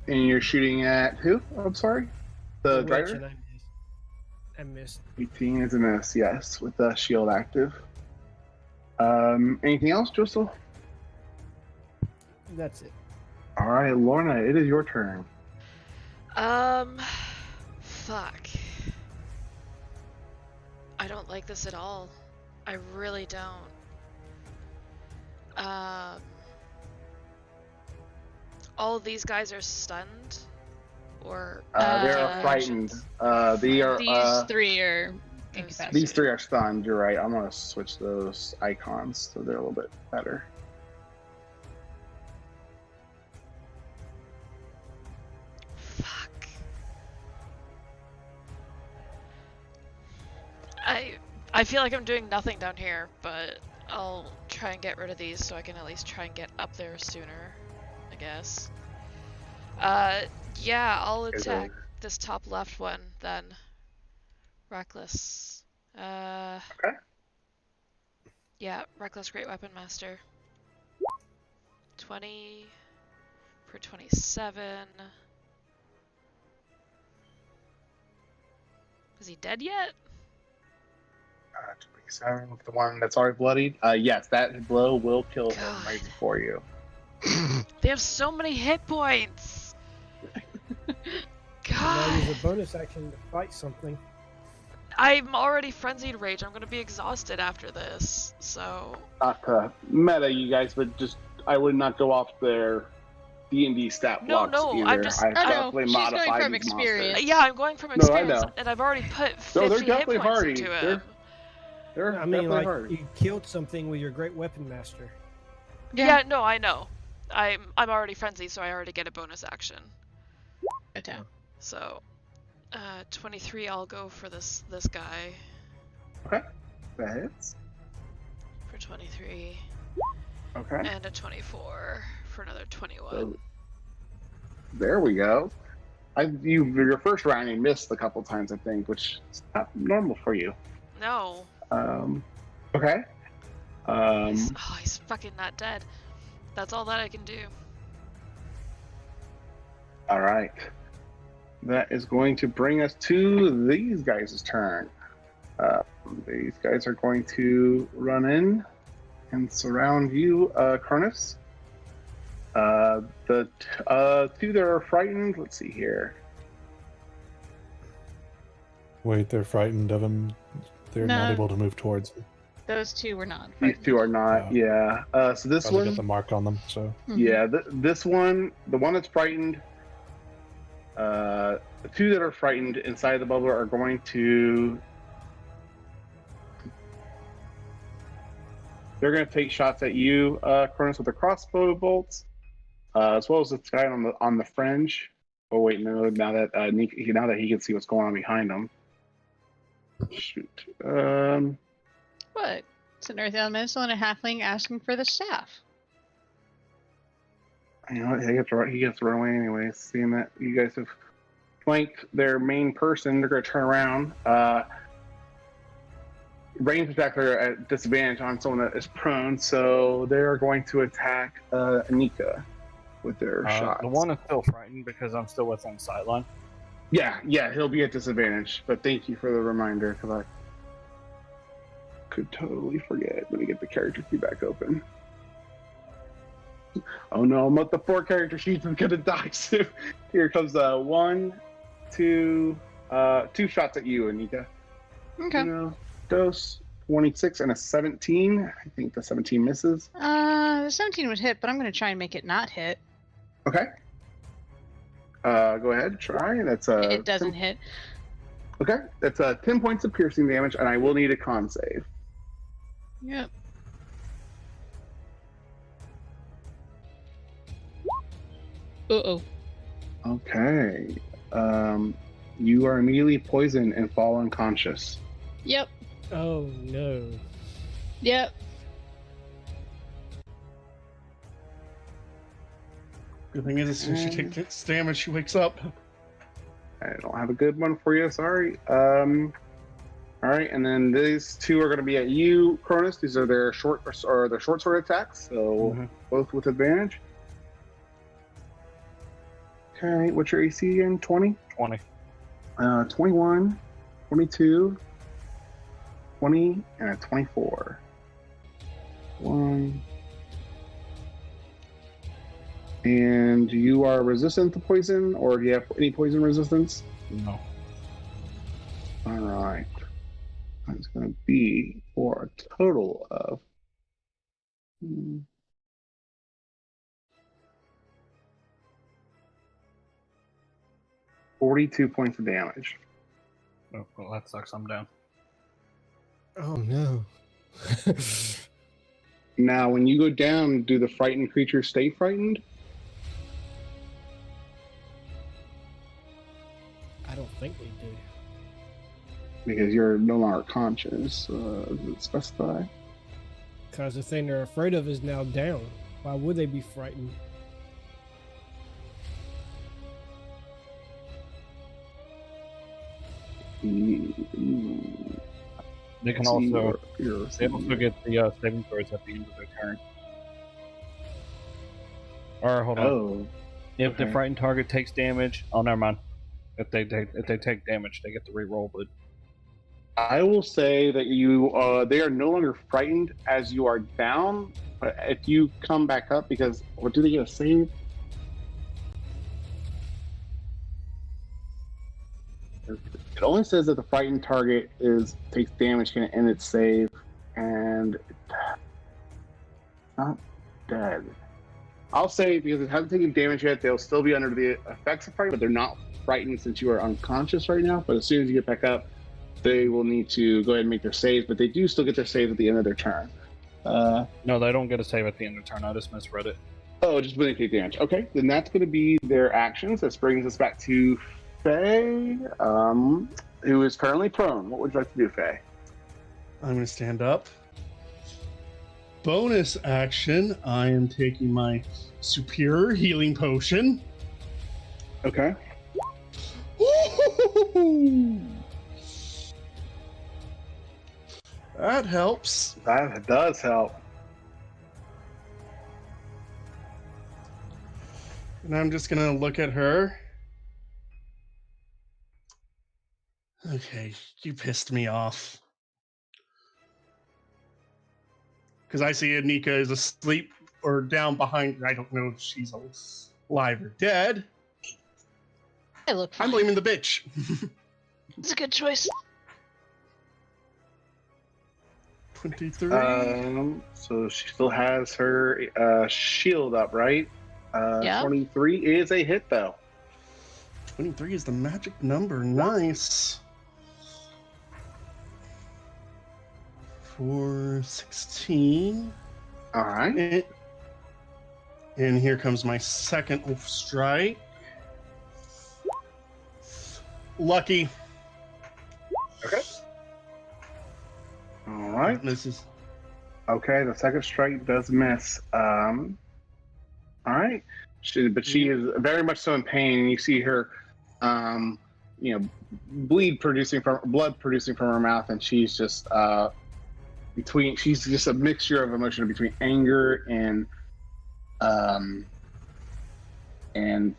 And you're shooting at who? Oh, I'm sorry. The witch, driver. and I missed. 18 is a miss. Yes, with the shield active. Anything else, Josel? That's it. All right, Lorna, it is your turn. Fuck. I don't like this at all. I really don't. All of these guys are stunned, or They are Uh, frightened. They are. These three are Those incapacitated. These three are stunned. You're right. I'm gonna switch those icons so they're a little bit better. Fuck. I feel like I'm doing nothing down here, but I'll try and get rid of these so I can at least try and get up there sooner, I guess. Yeah, I'll attack this top left one then. Reckless. Okay. Yeah, Reckless Great Weapon Master. 20 for 27. Is he dead yet? 27, the one that's already bloodied. Yes, that blow will kill him God. right before you. They have so many hit points! Now God! use a bonus action to fight something. I'm already frenzied rage. I'm gonna be exhausted after this, so... Not to meta you guys, but just I would not go off their D&D stat No, blocks no, either. I'm just- I I know, definitely she's going modified from these experience. monsters. Yeah, I'm going from No, I experience, know. and I've already put 50 No, they're hit definitely points hardy. into him. They're I mean, definitely like hardy. you killed something with your great weapon master. Yeah, no, I know. I'm already frenzied, so I already get a bonus action. Attack. So, 23. I'll go for this guy Okay, that hits. for 23, Okay, and a 24 for another 21. so there we go. Your first round you missed a couple times, I think, which is not normal for you. No, Okay. he's fucking not dead. That's all that I can do. All right. That is going to bring us to these guys' turn. These guys are going to run in and surround you, Cronus. The two that are frightened, let's see here. Wait, they're frightened of him. They're not No. able to move towards him. Those two were not. These two are not, Yeah. yeah. So this Probably one, got the mark on them, so Mhm. yeah, this one, the one that's frightened, the two that are frightened inside the bubble are going to. They're going to take shots at you, Cronus, with the crossbow bolts, as well as the guy on the fringe. Oh wait, no! Now that now that he can see what's going on behind him. Shoot. What? It's an earth elemental and a halfling asking for the staff. You know what? He gets to run away anyways. Seeing that you guys have flanked their main person, they're going to turn around. Range attack are at disadvantage on someone that is prone, so they're going to attack Anika with their shots. The one is still frightened because I'm still within sightline. Yeah, he'll be at disadvantage. But thank you for the reminder, because I could totally forget. Let me get the character sheet back open. Oh no, I'm at the 4 character sheets. I'm gonna die soon. Here comes 1, 2, 2 shots at you, Anika. Okay. Dose 26 and a 17. I think the 17 misses. The 17 would hit, but I'm going to try and make it not hit. Okay. Go ahead, try. That's It doesn't hit. Okay, that's 10 points of piercing damage, and I will need a con save. Yep. Uh-oh. Okay. You are immediately poisoned and fall unconscious. Yep. Oh no. Yep. Good thing is, as soon as she takes damage, she wakes up. I don't have a good one for you. Sorry. All right, and then these two are going to be at you, Cronus. These are their short sword attacks, so both with advantage. Okay, what's your AC again? 20? 20. 21, 22, 20, and a 24. 1. And you are resistant to poison, or do you have any poison resistance? No. All right. It's going to be for a total of 42 points of damage. Oh, well, that sucks. I'm down. Oh no. Now, when you go down, do the frightened creatures stay frightened? I don't think they do. Because you're no longer conscious. Does it specify? Because the thing they're afraid of is now down. Why would they be frightened? They can See, also you're- they also get the saving throws at the end of their turn. Or hold on. Oh, If the okay. frightened target takes damage, oh never mind. If they take damage, they get to re-roll. But I will say that they are no longer frightened as you are down. But if you come back up, because or do they get a save? It only says that the frightened target takes damage, can end its save, and it's not dead. I'll say because it hasn't taken damage yet, they'll still be under the effects of fright, but they're not frightened since you are unconscious right now. But as soon as you get back up, they will need to go ahead and make their saves, but they do still get their saves at the end of their turn. no, they don't get a save at the end of the turn. I just misread it. Oh, just when they take damage. Okay, then that's going to be their actions. This brings us back to Faye, who is currently prone. What would you like to do, Faye? I'm going to stand up. Bonus action, I am taking my superior healing potion. Okay. Woo-hoo-hoo-hoo! That helps. That does help. And I'm just going to look at her. Okay, you pissed me off. Because I see Anika is asleep or down behind her. I don't know if she's alive or dead. I look I'm fine. blaming the bitch. It's a good choice. 23. So she still has her shield up, right? Yeah. 23 is a hit, though. 23 is the magic number. Nice. For 16. All right. And here comes my second strike. Lucky. Okay. All right. This is Okay, the second strike does miss. All right. But she is very much so in pain. You see her, blood producing from her mouth, and she's just she's just a mixture of emotion between anger and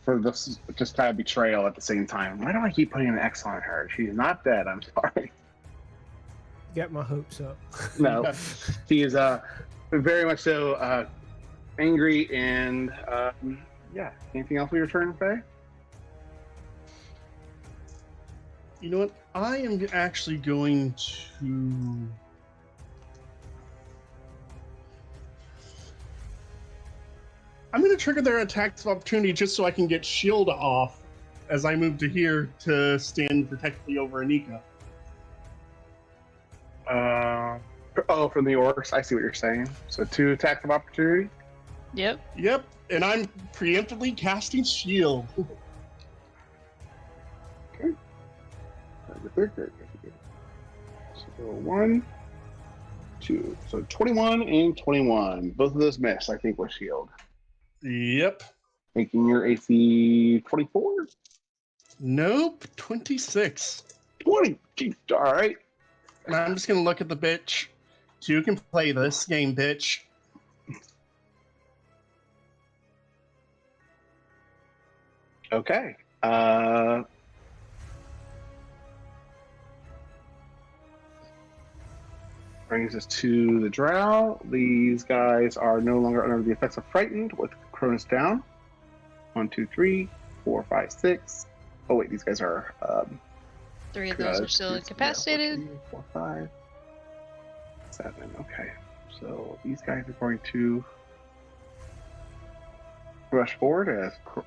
for this just kind of betrayal at the same time. Why do I keep putting an X on her? She's not dead. I'm sorry. Got my hopes up. No, she is very much so angry and yeah. Anything else with your turn, Faye? You know what? I am actually going to. I'm going to trigger their attacks of opportunity just so I can get shield off as I move to here to stand protectively over Anika. From the orcs. I see what you're saying. So 2 attacks of opportunity. Yep. Yep, and I'm preemptively casting shield. So 1, 2. So 21 and 21. Both of those miss, I think, with shield. Yep. Making your AC 24? Nope, 26. 20. Jeez, all right. And I'm just going to look at the bitch. You can play this game, bitch. Okay. Brings us to the drow. These guys are no longer under the effects of frightened with Cronus down. 1, 2, 3, 4, 5, 6. Oh wait, these guys are 3 of those are still incapacitated. 4, 5. 7. Okay. So these guys are going to rush forward as close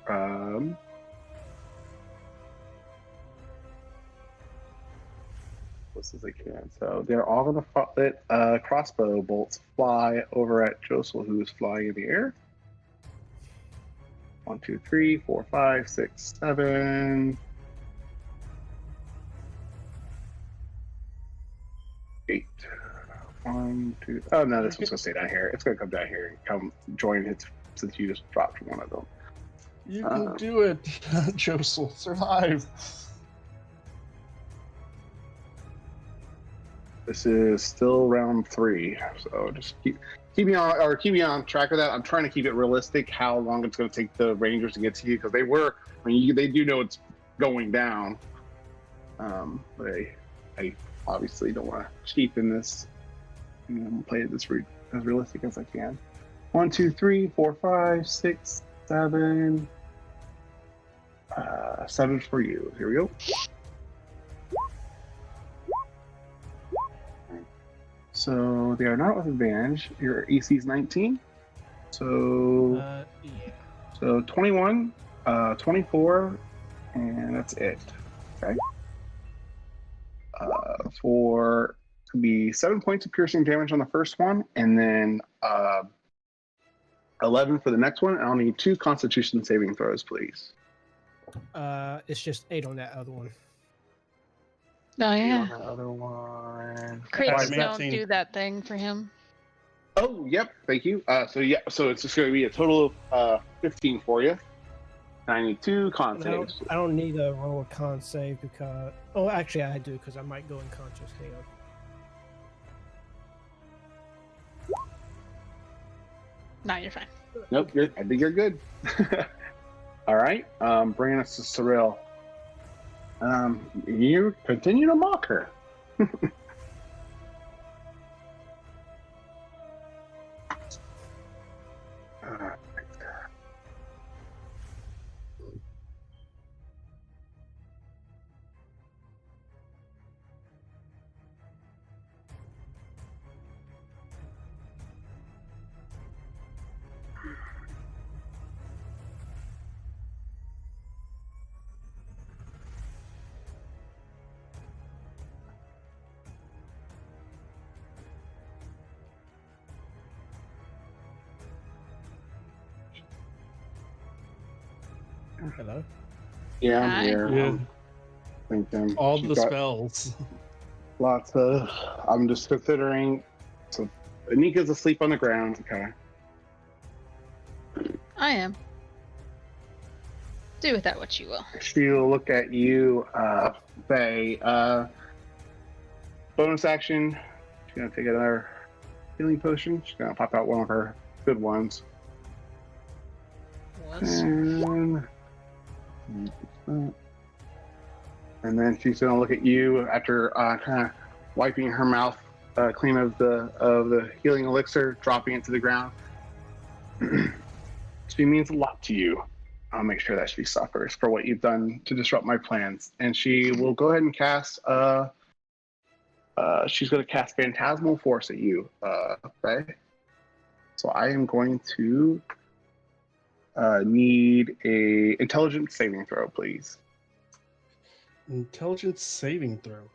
as they can. So they're all going to let crossbow bolts fly over at Josel, who is flying in the air. 1, 2, 3, 4, 5, 6, 7, 8. 1, 2. Oh no, this one's gonna stay down here. It's gonna come down here and come join it since you just dropped one of them. You can do it, Josel. Survive. This is still round 3, so just keep me on track of that. I'm trying to keep it realistic how long it's going to take the Rangers to get to you, because they do know it's going down. But I obviously don't want to cheapen this. I'm going to play it as realistic as I can. 1, 2, 3, 4, 5, 6, 7. 7 for you. Here we go. So they are not with advantage. Your AC is 19. So Yeah. so 21, 24, and that's it. Okay. For to be 7 points of piercing damage on the first one, and then 11 for the next one. And I'll need 2 Constitution saving throws, please. It's just 8 on that other one. Oh On yeah. the other one. Crits Five, don't 19. do that thing for him. Oh, yep. Thank you. So it's just going to be a total of 15 for you. 92 con saves. I don't need a roll a con save because. Oh, actually, I do because I might go unconscious. Hang on. No, you're fine. Nope. I think you're good. All right. Bringing us to Cyril. You continue to mock her. Hello. Yeah, I'm Hi. here. Yeah. Thinking All she's the got spells. lots of. I'm just considering. So Anika's asleep on the ground. Okay. I am. Do with that what you will. She'll look at you, Faye. Bonus action. She's gonna take another healing potion. She's gonna pop out one of her good ones. And then she's gonna look at you after kind of wiping her mouth clean of the healing elixir, dropping it to the ground. She means a lot to you. I'll make sure that she suffers for what you've done to disrupt my plans. And she will go ahead and cast. She's going to cast Phantasmal Force at you, Faye. So I am going to need a Intelligence saving throw, please. Intelligence saving throw.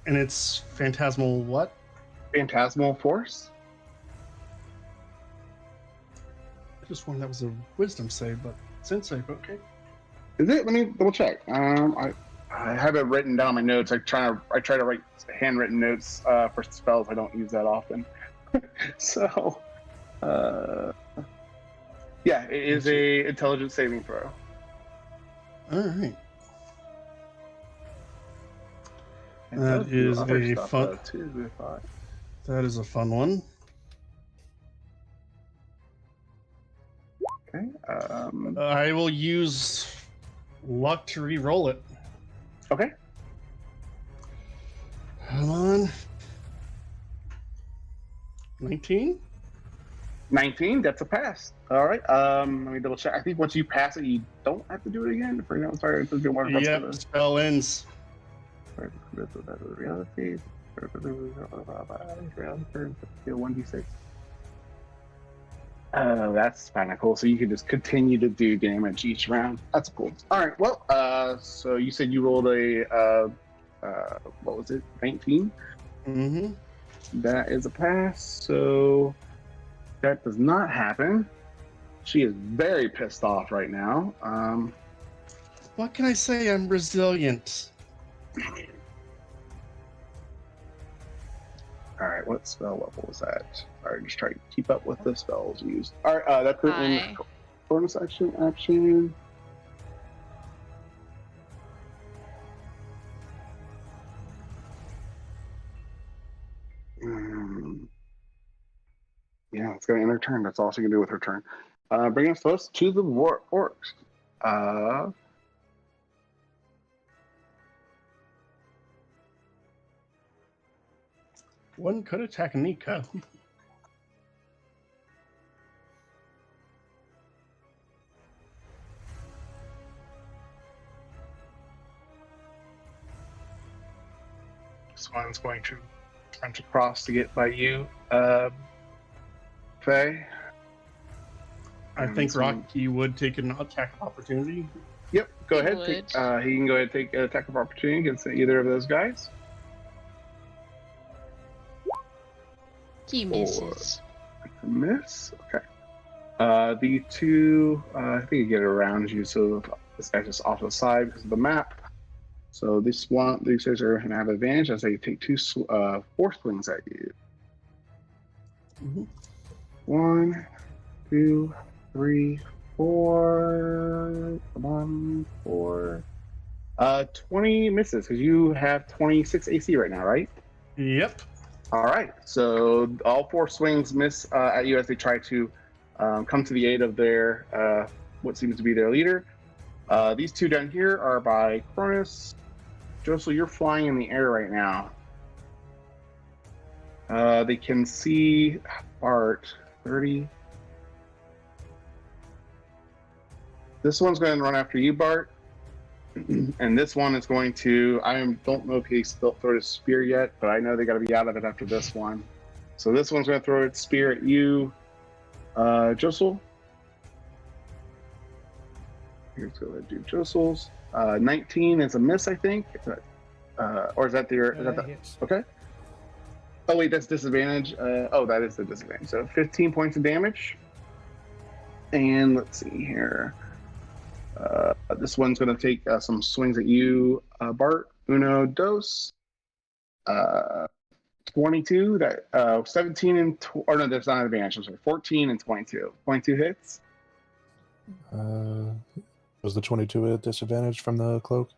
And it's phantasmal what? Phantasmal Force. I just one that was a wisdom save, but sense save, okay. Is it? Let me double check. I have it written down in my notes. I try to write handwritten notes for spells. I don't use that often. So, yeah, it is a intelligence saving throw. All right. It That does do is other a stuff, fun- though, too, if I- That is a fun one. Okay. I will use luck to re-roll it. Okay. Come on. 19? 19. That's a pass. All right. Let me double check. I think once you pass it, you don't have to do it again. Sorry, it's a good one. Yep, spell ends. Reality. 1d6. Oh, that's kind of cool. So you can just continue to do damage each round. That's cool. All right. Well, so you said you rolled a what was it? 19. Mm-hmm. That is a pass. So that does not happen. She is very pissed off right now. What can I say? I'm resilient. All right, what spell level is that? All right, just trying to keep up with the spells used. All right, that's it in Hi. bonus action. Yeah, it's going to end her turn. That's all she can do with her turn. Bring us close to the orcs. One could attack Nika. This one's going to crunch across to get by you, Faye. I think Rocky would take an attack of opportunity. Yep, go He ahead. would. He can go ahead and take an attack of opportunity against either of those guys. He misses. Miss. Okay. The two, I think you get it around you, so this guy's just off to the side because of the map. So these guys are going to have advantage as they take four swings at you. Mm-hmm. 1, 2, 3, 4. Come on, 4. 20 misses because you have 26 AC right now, right? Yep. All right. So all four swings miss at you as they try to come to the aid of their what seems to be their leader. These two down here are by Cronus. Josel, you're flying in the air right now. They can see Bart 30. This one's going to run after you, Bart. And this one is going to, don't know if he's thrown his spear yet, but I know they got to be out of it after this one. So this one's going to throw its spear at you, Josel. Here's going to do Josel's. 19 is a miss, I think. Or is that Hits. okay? Oh, wait, that's disadvantage. That is the disadvantage. So 15 points of damage. And let's see here. This one's going to take some swings at you, Bart. Uno, dos. 22. 17 and no, that's not an advantage. I'm sorry. 14 and 22. 22 hits. Was the 22 a disadvantage from the cloak?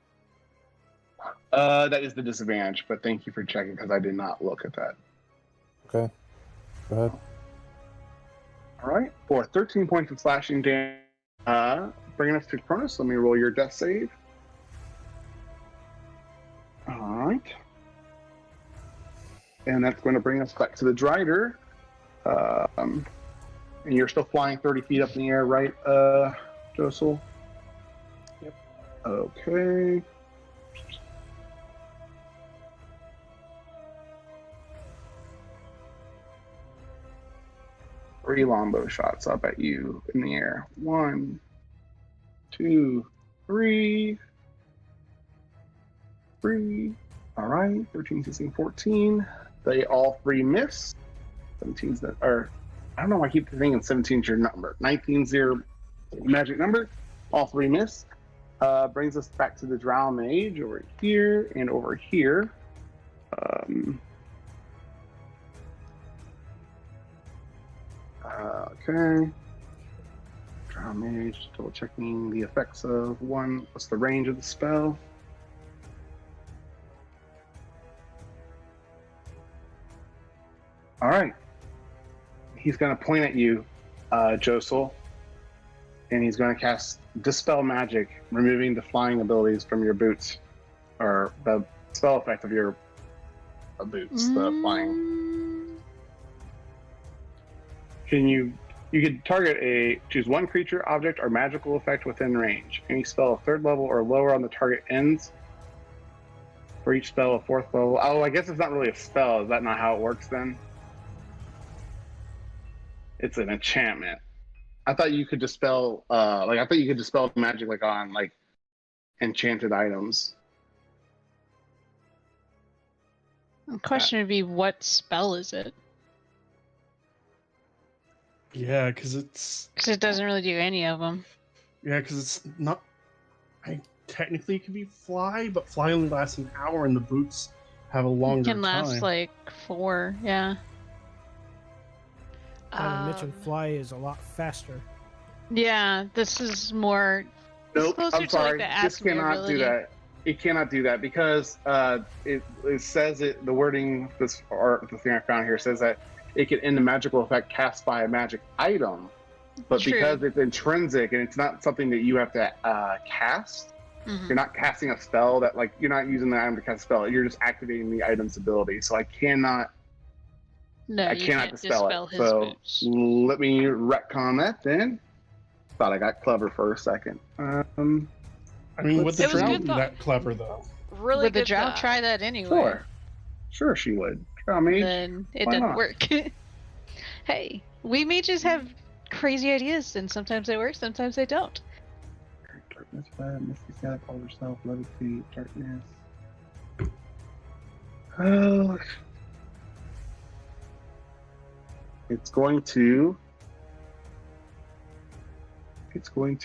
That is the disadvantage, but thank you for checking because I did not look at that. Okay. Go ahead. All right. For 13 points of slashing damage, bringing us to Cronus, let me roll your death save. All right. And that's going to bring us back to the Drider. And you're still flying 30 feet up in the air, right, Josel? Yep. Okay. Three longbow shots up at you in the air. 1, 2, 3. 3. All right. 13, 16, 14. They all three miss. 17's that, or I don't know why I keep thinking 17's your number. 19's your magic number. All three miss. Brings us back to the Drow Mage over here and over here. Okay. Drow Mage, double checking the effects of one. What's the range of the spell? All right. He's going to point at you, Josel, and he's going to cast Dispel Magic, removing the flying abilities from your boots, or the spell effect of your boots, the flying. You can choose one creature, object, or magical effect within range. Any spell of third level or lower on the target ends For each spell, a fourth level. Oh, I guess it's not really a spell. Is that not how it works then? It's an enchantment. I thought you could dispel, I thought you could dispel magic like on like enchanted items. The question would be, what spell is it? Yeah, because it's Because it doesn't really do any of them. it's not. Technically, it could be fly, but fly only lasts an hour, and the boots have a It longer can last time. like 4, yeah. Not to mention, fly is a lot faster. Yeah, this is more. It's Nope, closer I'm to like sorry. the This Asimir cannot ability. do that. It cannot do that because it says it. The wording, the thing I found here says that it can end a magical effect cast by a magic item, but True. because it's intrinsic and it's not something that you have to cast, Mhm. you're not casting a spell that like you're not using the item to cast a spell. You're just activating the item's ability. So I cannot No, I you cannot can't dispel it. his So boots. let me retcon that then. Thought I got clever for a second. I mean, would the It was drow good be thought. that clever though? Really Would the good drow thought. try that anyway? Sure, she would. Drow mage. Then it Why doesn't not? work. Hey, we mages have crazy ideas, and sometimes they work, sometimes they don't. Darkness, bad, misty step, all yourself, levitate, darkness. Oh, it's going to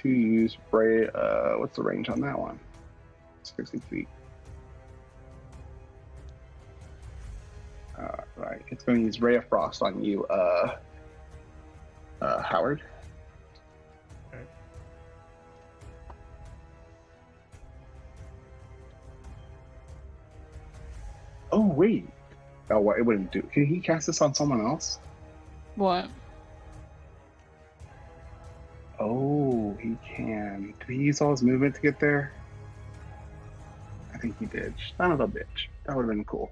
use ray. What's the range on that one? 60 feet. Right. It's going to use Ray of Frost on you, Howard. Okay. Oh wait. Oh, what it wouldn't do. Can he cast this on someone else? What? Oh, he can. Did he use all his movement to get there? I think he did. Son of a bitch. That would have been cool.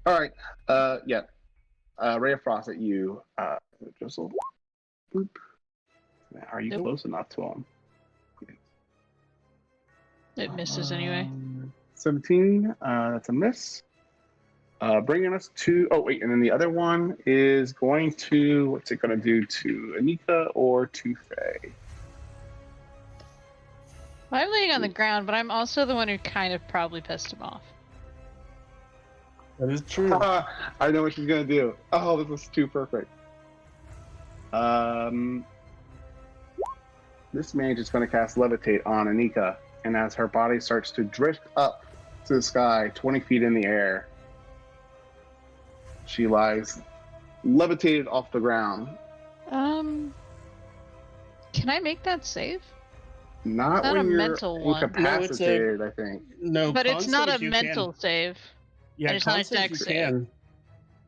All right. Yeah. Ray of Frost at you. Just a little. Boop. Are you Nope. close enough to him? It misses anyway. 17. That's a miss. Bringing us to. Oh wait, and then the other one is going to. What's it going to do to Anika or to Faye? I'm laying on the ground, but I'm also the one who kind of probably pissed him off. That is true. I know what she's gonna do. Oh, this is too perfect. This mage is gonna cast Levitate on Anika, and as her body starts to drift up to the sky, 20 feet in the air, she lies levitated off the ground. Can I make that save? Not Not when a you're mental one. incapacitated, I think. No, But con it's not a saves you mental Can. save. Yeah, and it's not con a saves dex you save. can.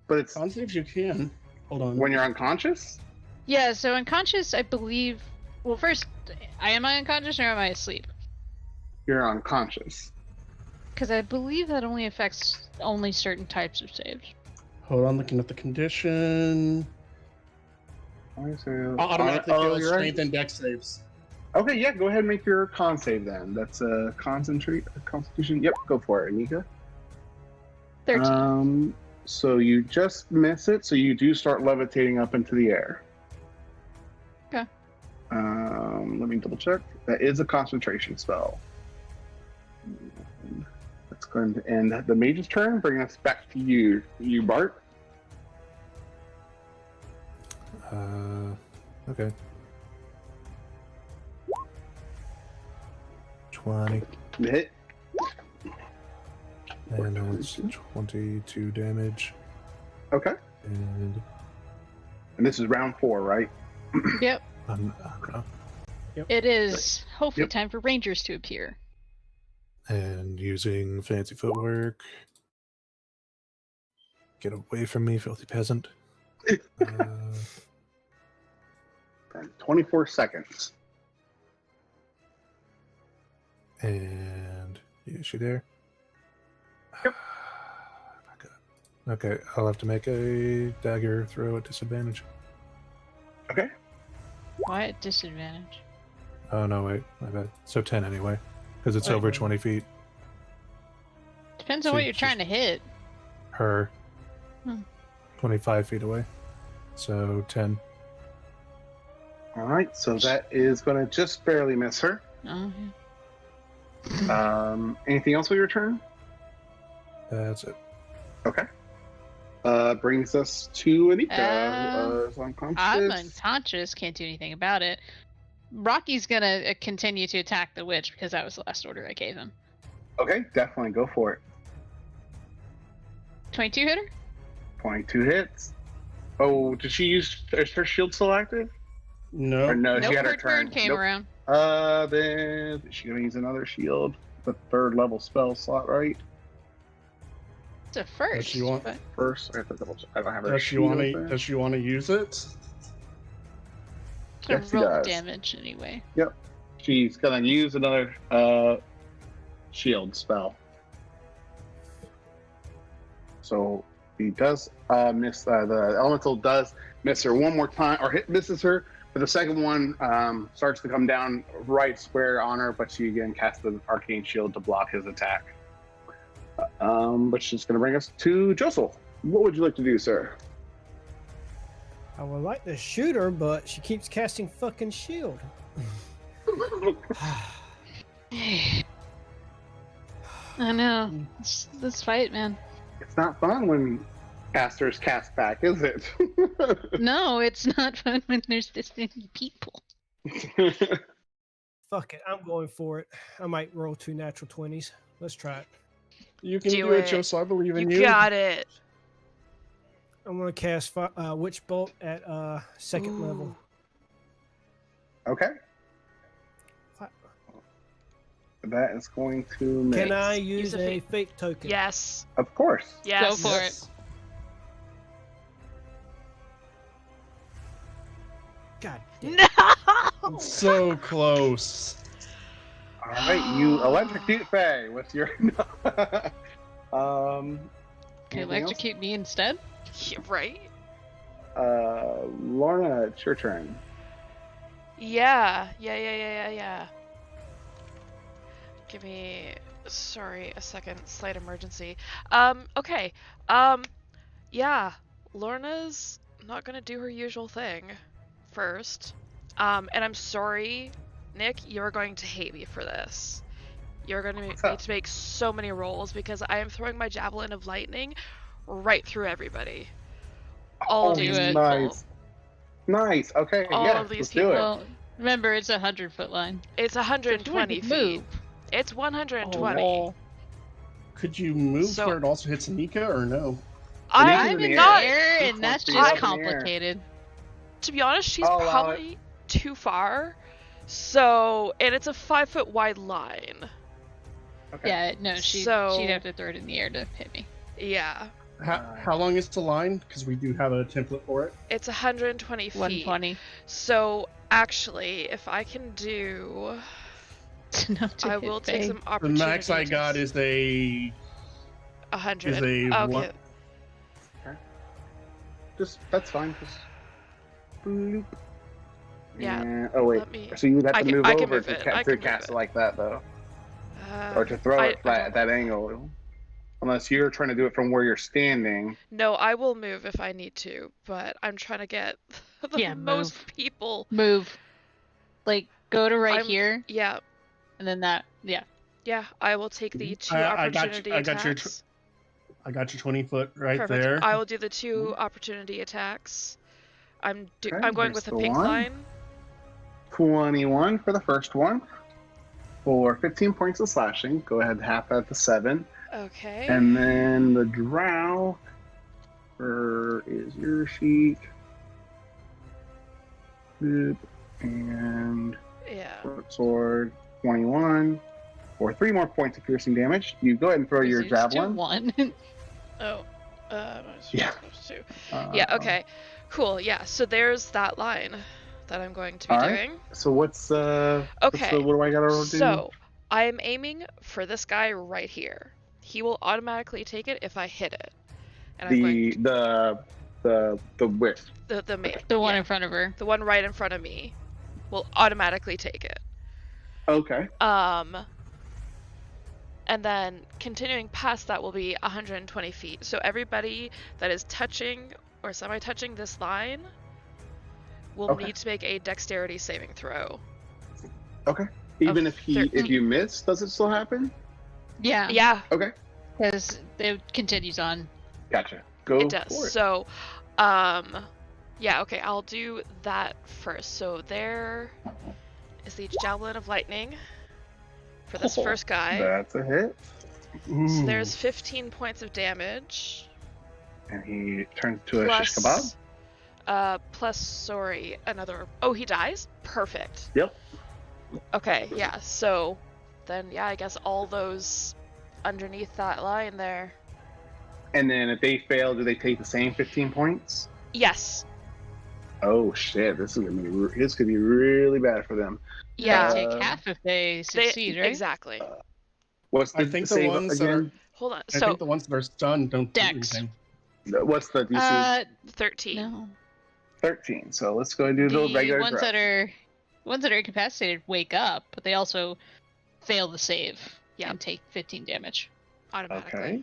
But it's Con saves you can. Hold on. when you're unconscious. Yeah, so unconscious, I believe. Well, first, am I unconscious or am I asleep? You're unconscious. Because I believe that only affects only certain types of saves. Hold on, looking at the condition. Automatically Oh, fails you're right. strength and dex saves. Okay, yeah, go ahead and make your con save then. That's a constitution. Yep, go for it, Anika. 13. So you just miss it, so you do start levitating up into the air. Okay. Let me double check. That is a concentration spell. That's going to end the mage's turn, bringing us back to you, Bart. Okay. 20. Hit. And it's 22 damage. Okay. And And this is round 4, right? Yep. I don't know. It is hopefully Yep. time for rangers to appear. And using fancy footwork. Get away from me, filthy peasant. 24 seconds. And is she there? Yep. Back up. Okay, I'll have to make a dagger throw at disadvantage. Okay. Why at disadvantage? Oh no, wait, my bad. So 10 anyway, because it's Right, over right. 20 feet. Depends on what you're trying to hit. Her. Hmm. 25 feet away. So 10. All right, so that is going to just barely miss her. Oh, Anything else with your turn? That's it. Okay. Brings us to Anika. Is I'm unconscious. unconscious. Can't do anything about it. Rocky's gonna continue to attack the witch because that was the last order I gave him. Okay, definitely go for it. 22 hitter? 22 hits. Oh, did she use? Is her shield still active? No. Or no, Nope, she had her her turn came Nope. around. Then is she gonna use another shield? The 3rd level spell slot, right? It's a first. she want- but First, I have to double check. I don't have her. Does she sheet want to? open. Does she want to use it? it's gonna Yes, she roll does. damage anyway. She's gonna use another shield spell. So he does miss. The elemental does miss her one more time, or misses her. But the second one starts to come down right square on her, but she again casts the arcane shield to block his attack. But she's going to bring us to Josel. What would you like to do, sir? I would like to shoot her, but she keeps casting fucking shield. I know. This fight, man. It's not fun when casters cast back, is it? No, it's not fun when there's this many people. Fuck it, I'm going for it. I might roll 2 natural 20s. Let's try it. You can Do do it, it. Joseph. I believe in You you. got it. I'm gonna cast Witch Bolt at 2nd level. Okay. What? That is going to miss. Can I use Use a a fate- fate token? Yes. Of course. Yes. Go for it. God damn. No. So close. All right, you electrocute Faye with your. Can you anything else? electrocute me instead? Yeah, right? Lorna, it's your turn. Yeah. Give me, sorry, a second. Slight emergency. Okay. Yeah. Lorna's not gonna do her usual thing first. And I'm sorry, Nick, you're going to hate me for this. You're going to need up? to make so many rolls because I am throwing my javelin of lightning right through everybody. All of do these it. people. Nice. Okay. All yeah. of these Let's do it. Well, remember, it's a 100-foot line. It's 120 feet. Move. It's 120. Oh. Could you move So- where it also hits Anika, or no? I'm in the not. air, Who and that's wants to just be up in the air? complicated. To be honest, she's I'll allow probably too far. So, and it's a 5-foot wide line. Okay. Yeah, no, she'd have to throw it in the air to hit me. Yeah. How long is the line? Because we do have a template for it. It's 120 feet. 120. So, actually, if I can do... Enough to I hit will take Faye. some The opportunity. max I got is a 100. is a Okay. one- That's fine. Just bloop. Yeah, And- oh wait. let me- So you would have I to can- move I can over move to, it, I to can cast move it like that, though, Uh, or to throw I- it flat at that angle. Unless you're trying to do it from where you're standing. No, I will move if I need to, but I'm trying to get the Yeah, most move. people. Move. Like, go to right I'm- here, Yeah, and then that. Yeah. yeah, I will take the 2 I got you- opportunity I got your attacks. I got your 20-foot right Perfect. there. I will do the 2 opportunity attacks. I'm Okay, I'm going there's with the the pink one. line. 21 for the first one. For 15 points of slashing. Go ahead, half that to 7. Okay. And then the drow. Where is your sheet? Boop. And yeah. short sword 21. For 3 more points of piercing damage. You go ahead and throw your Reduced to javelin. 1. Oh. Minus Yeah. minus 2. Uh, Yeah. Okay. Cool. Yeah. So there's that line that I'm going to be Alright. doing. So what's Okay. what do I gotta do? So I am aiming for this guy right here. He will automatically take it if I hit it. And I'm going the width. the main The one yeah, in front of her. the one right in front of me will automatically take it. Okay. And then continuing past that will be 120 feet. So everybody that is touching or semi-touching this line will Okay. need to make a dexterity saving throw. Okay. Even Of if you 13. miss, does it still happen? Yeah. Yeah, Okay. Because it continues on. Gotcha. Go it does. for it. So, yeah, okay, I'll do that first. So there is the Javelin of Lightning for this Oh, first guy. That's a hit. So there's 15 points of damage. And he turns to a shish kebab. Plus, sorry, another. Oh, he dies? Perfect. Yep. Okay, yeah, so then, yeah, I guess all those underneath that line there. And then if they fail, do they take the same 15 points? Yes. Oh shit! This is gonna be really bad for them. Yeah. They take half if they succeed, right? Exactly. What's the I think the save ones that again? Hold on. I So think the ones that are stunned don't do Dex. anything. What's the DC? 13. No. 13. So let's go and do the regular ones growth. that are incapacitated wake up, but they also fail the save Yep. and take 15 damage. Automatically. Okay.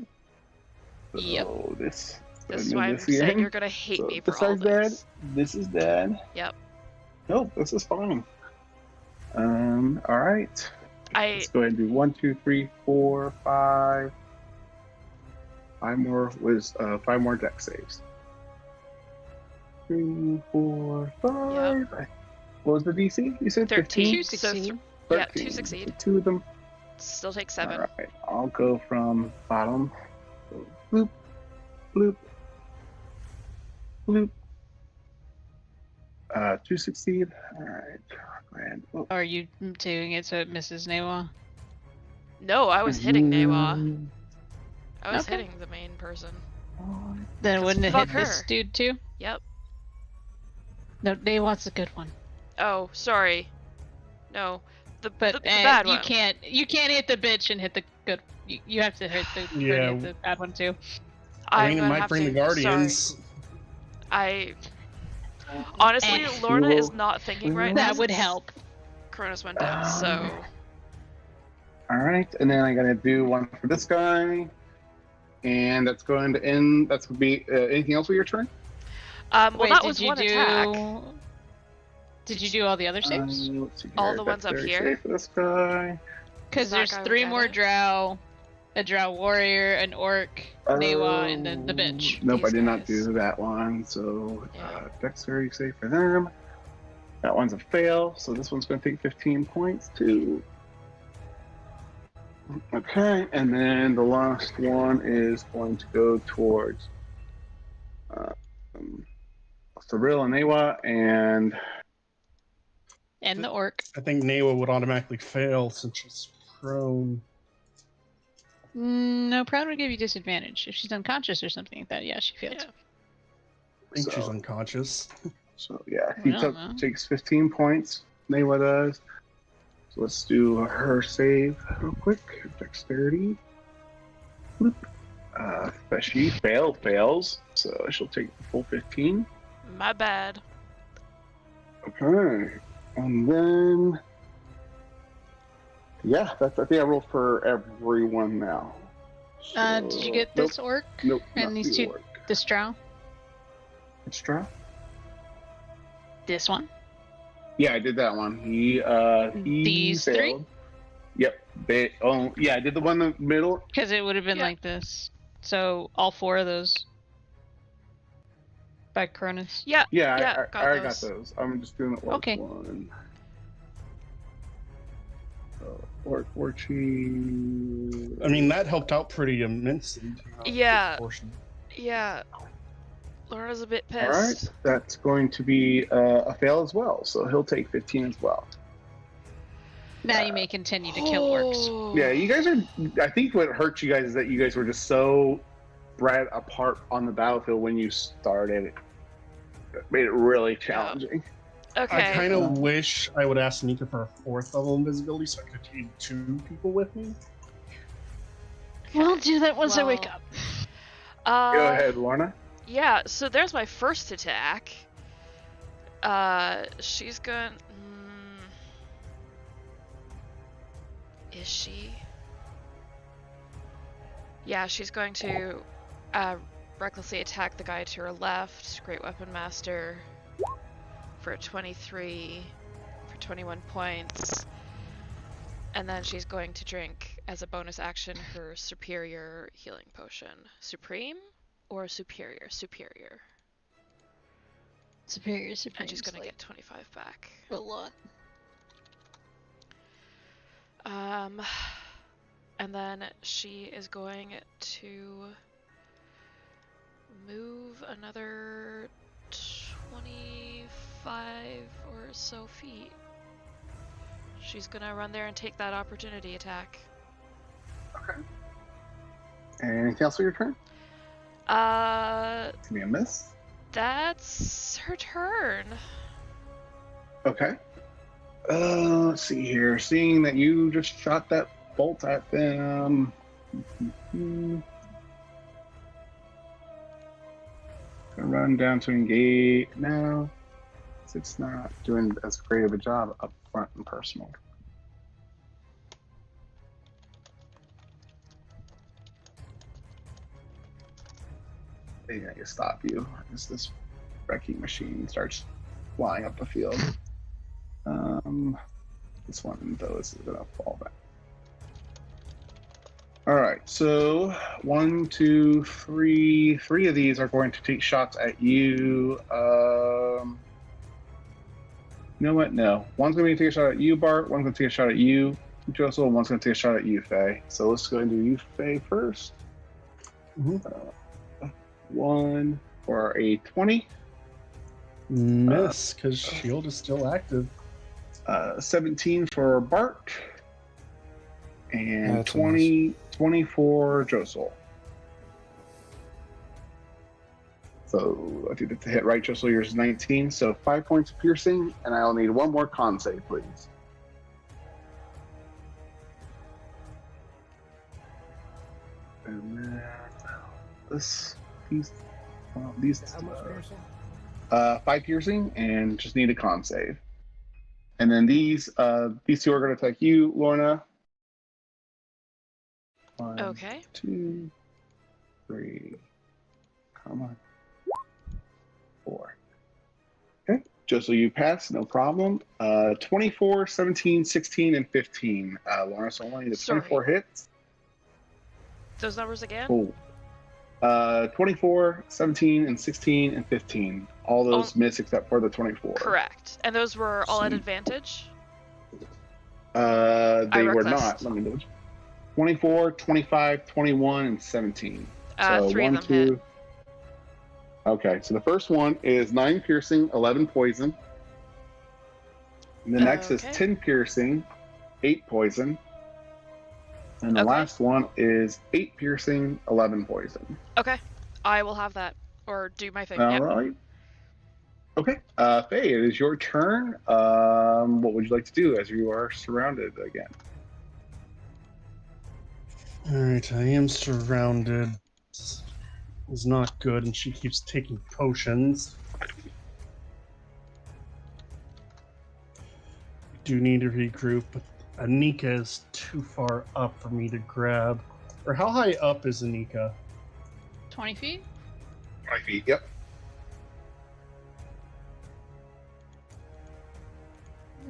Yep. So this. This is why I'm saying you're gonna hate me for this all side's dead. this. This is dead. Yep. Nope, this is fine. All right. Let's go ahead and do 1, 2, 3, 4, 5. 5 more deck saves. 3, 4, 5. What was the DC? You said 13. 2 So succeed. yeah, 13. 2 succeed. So 2 of them. Still take 7. All right. I'll go from bottom. So, bloop, bloop, bloop. 2 succeed. All right. And Are you doing it so it misses Newa? No, I was hitting Newa. I was Okay. hitting the main person. Then wouldn't it fuck hit this her. dude too? Yep. No, Newa's a good one. Oh, sorry. No. The But bad you one. can't hit the bitch and hit the good. You have to hit the Yeah. hit the bad one too. I mean, it gonna might have bring to, the Guardians. Sorry. Honestly, Lorna is not thinking right now. That would help. Cronus went down, so all right, and then I'm gonna do one for this guy, and that's going to end. That's gonna be anything else with your turn? well, Wait, that did was you one do? attack. Did you do all the other saves? Let's see All here. the ones up Dexterity here? save for this guy. Because that there's guy 3 would more get it? drow, a drow warrior, an orc, Newa, and then the bitch. Nope, I These did not guys. do that one. So Yeah. dexterity save for them. That one's a fail, so this one's going to take 15 points too. Okay, and then the last one is going to go towards Cyril and Newa, and And the orc. I think Newa would automatically fail since she's prone. No, Proud would give you disadvantage. If she's unconscious or something like that, yeah, she failed. Yeah. I think she's So- unconscious. so yeah, he I don't know. takes 15 points. Newa does. So let's do her save real quick. Dexterity. Bloop. But she fails, so she'll take the full 15. My bad. Okay, and then yeah, I think I rolled for everyone now. Did you get this orc Nope. and not these the two- orc. this drow? Extra? This one? Yeah, I did that one. He These failed. 3? Yep. Yeah, I did the one in the middle. Because it would have been Yeah. like this. So all 4 of those. By Cronus. Yeah. Yeah, Yeah, I got already those. got those. I'm just doing the orc Okay. one. Orchie. I mean, that helped out pretty immensely. Yeah. Portion. Yeah. Lorna's a bit All right, pissed. that's going to be a fail as well. So he'll take 15 as well. Now you may continue to kill orcs. Oh. Yeah, you guys are. I think what hurt you guys is that you guys were just so spread apart on the battlefield when you started. It made it really challenging. Okay. I kind of wish I would ask Nika for a 4th level invisibility so I could take 2 people with me. We'll do that once I wake Well, up. Go ahead, Lorna. Yeah, so there's my first attack. She's gonna... Is she? Yeah, she's going to recklessly attack the guy to her left, Great Weapon Master, for 23, for 21 points. And then she's going to drink, as a bonus action, her superior healing potion. Supreme or superior? Superior. Superior. And she's going to like get 25 back. a lot. And then she is going to move another 25 or so feet. She's gonna run there and take that opportunity attack. Okay. Anything else for your turn? Give me a miss. That's her turn. Okay. Let's see here. Seeing that you just shot that bolt at them. Gonna run down to engage now. It's not doing as great of a job up front and personal. They gotta stop you as this wrecking machine starts flying up the field. This one though is gonna fall back. All right, so 1, 2, 3. 3 of these are going to take shots at you. You know what? No. One's going to take a shot at you, Bart. One's going to take a shot at you, Joseph. And one's going to take a shot at you, Faye. So let's go and do you, Faye, first. Mm-hmm. 1 for a 20. Miss, because shield is still active. 17 for Bart. And That's 20 for Josel. So I think that's a hit, right, Josel? Yours is 19. So 5 points of piercing, and I'll need one more con save, please. And then these How much piercing? 5 piercing, and just need a con save. And then these two are going to attack you, Lorna. 1, Okay. 2, 3, come on, 4. Okay, Joseph, you pass, no problem. 24, 17, 16, and 15. Lorna, so only the 24 hits. Those numbers again? Cool. 24, 17, and 16, and 15. All those miss except for the 24. Correct. And those were all at Sweet. advantage? They were reckless. not. Let me do it. 24, 25, 21, and 17. So 3 of 1, them 2. hit. Okay, so the first one is 9 piercing, 11 poison. And the next is Okay. 10 piercing, 8 poison. And the Okay. last one is 8 piercing, 11 poison. Okay. I will have that. Or do my thing. All Yep. right. Okay, Faye, it is your turn. What would you like to do as you are surrounded again? Alright, I am surrounded. Is not good, and she keeps taking potions. Do need to regroup, but Anika is too far up for me to grab. Or how high up is Anika? 20 feet? 5 feet, yep.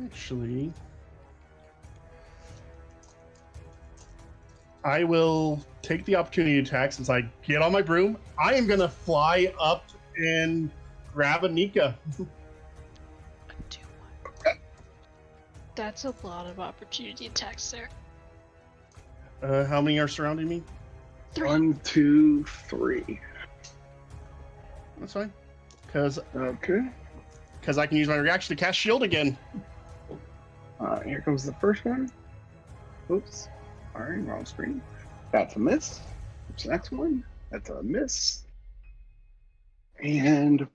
Actually, I will take the opportunity attack since I get on my broom. I am gonna fly up and grab Anika. That's a lot of opportunity attacks there. How many are surrounding me? 3. 1, 2, 3. That's fine. Because Okay. I can use my reaction to cast shield again. Here comes the first one. Oops. All right, wrong screen. That's a miss. What's the next one? That's a miss. And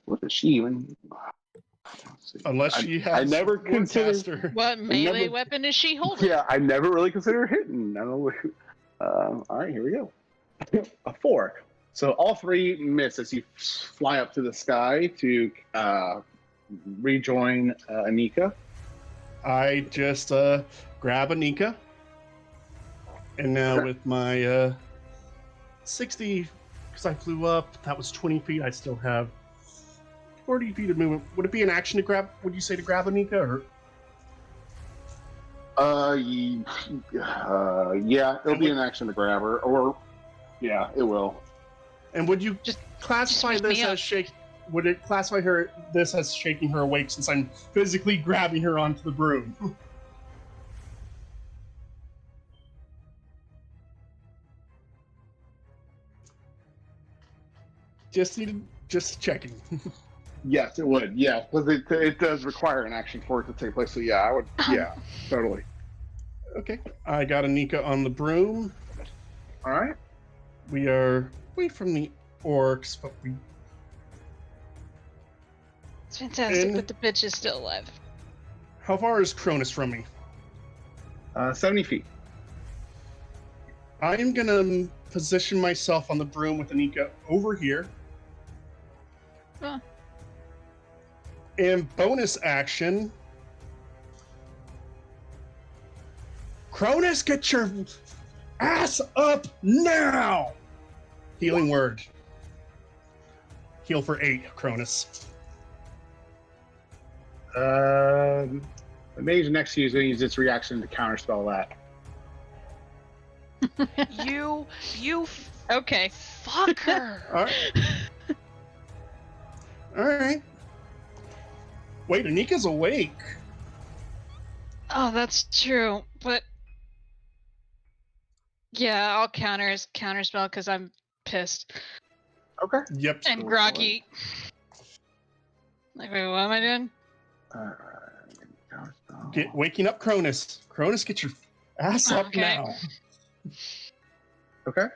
what is she even? Let's see. Unless she has I never Wardcaster. considered. What melee never- weapon is she holding? Yeah, I never really considered hitting. I don't know. All right, here we go. A 4. So all 3 miss as you fly up to the sky to rejoin Anika. I just grab Anika, and now Okay. with my 60, because I flew up. That was 20 feet. I still have 40 feet of movement. Would it be an action to grab? Would you say to grab Anika? Or yeah, it'll be an action to grab her, or yeah, it will. and would you Just classify wake me this up. as shake? Would it classify this as shaking her awake since I'm physically grabbing her onto the broom? Just checking. Yes, it would. Yeah, because it does require an action for it to take place. So yeah, I would. Yeah, totally. Okay, I got Anika on the broom. All right. We are away from the orcs, but we. It's fantastic, And- but the bitch is still alive. How far is Cronus from me? 70 feet. I am gonna position myself on the broom with Anika over here. Huh. And bonus action. Cronus, get your ass up now! Healing word. Heal for 8, Cronus. The mage next to you is going to use its reaction to counterspell that. You Okay. fucker. Alright. Wait, Anika's awake. Oh, that's true, but yeah, I'll counterspell because I'm pissed. Okay. Yep. I'm groggy. Like, wait, what am I doing? Counterspell. Waking up Cronus. Cronus, get your ass up Okay. now. Okay.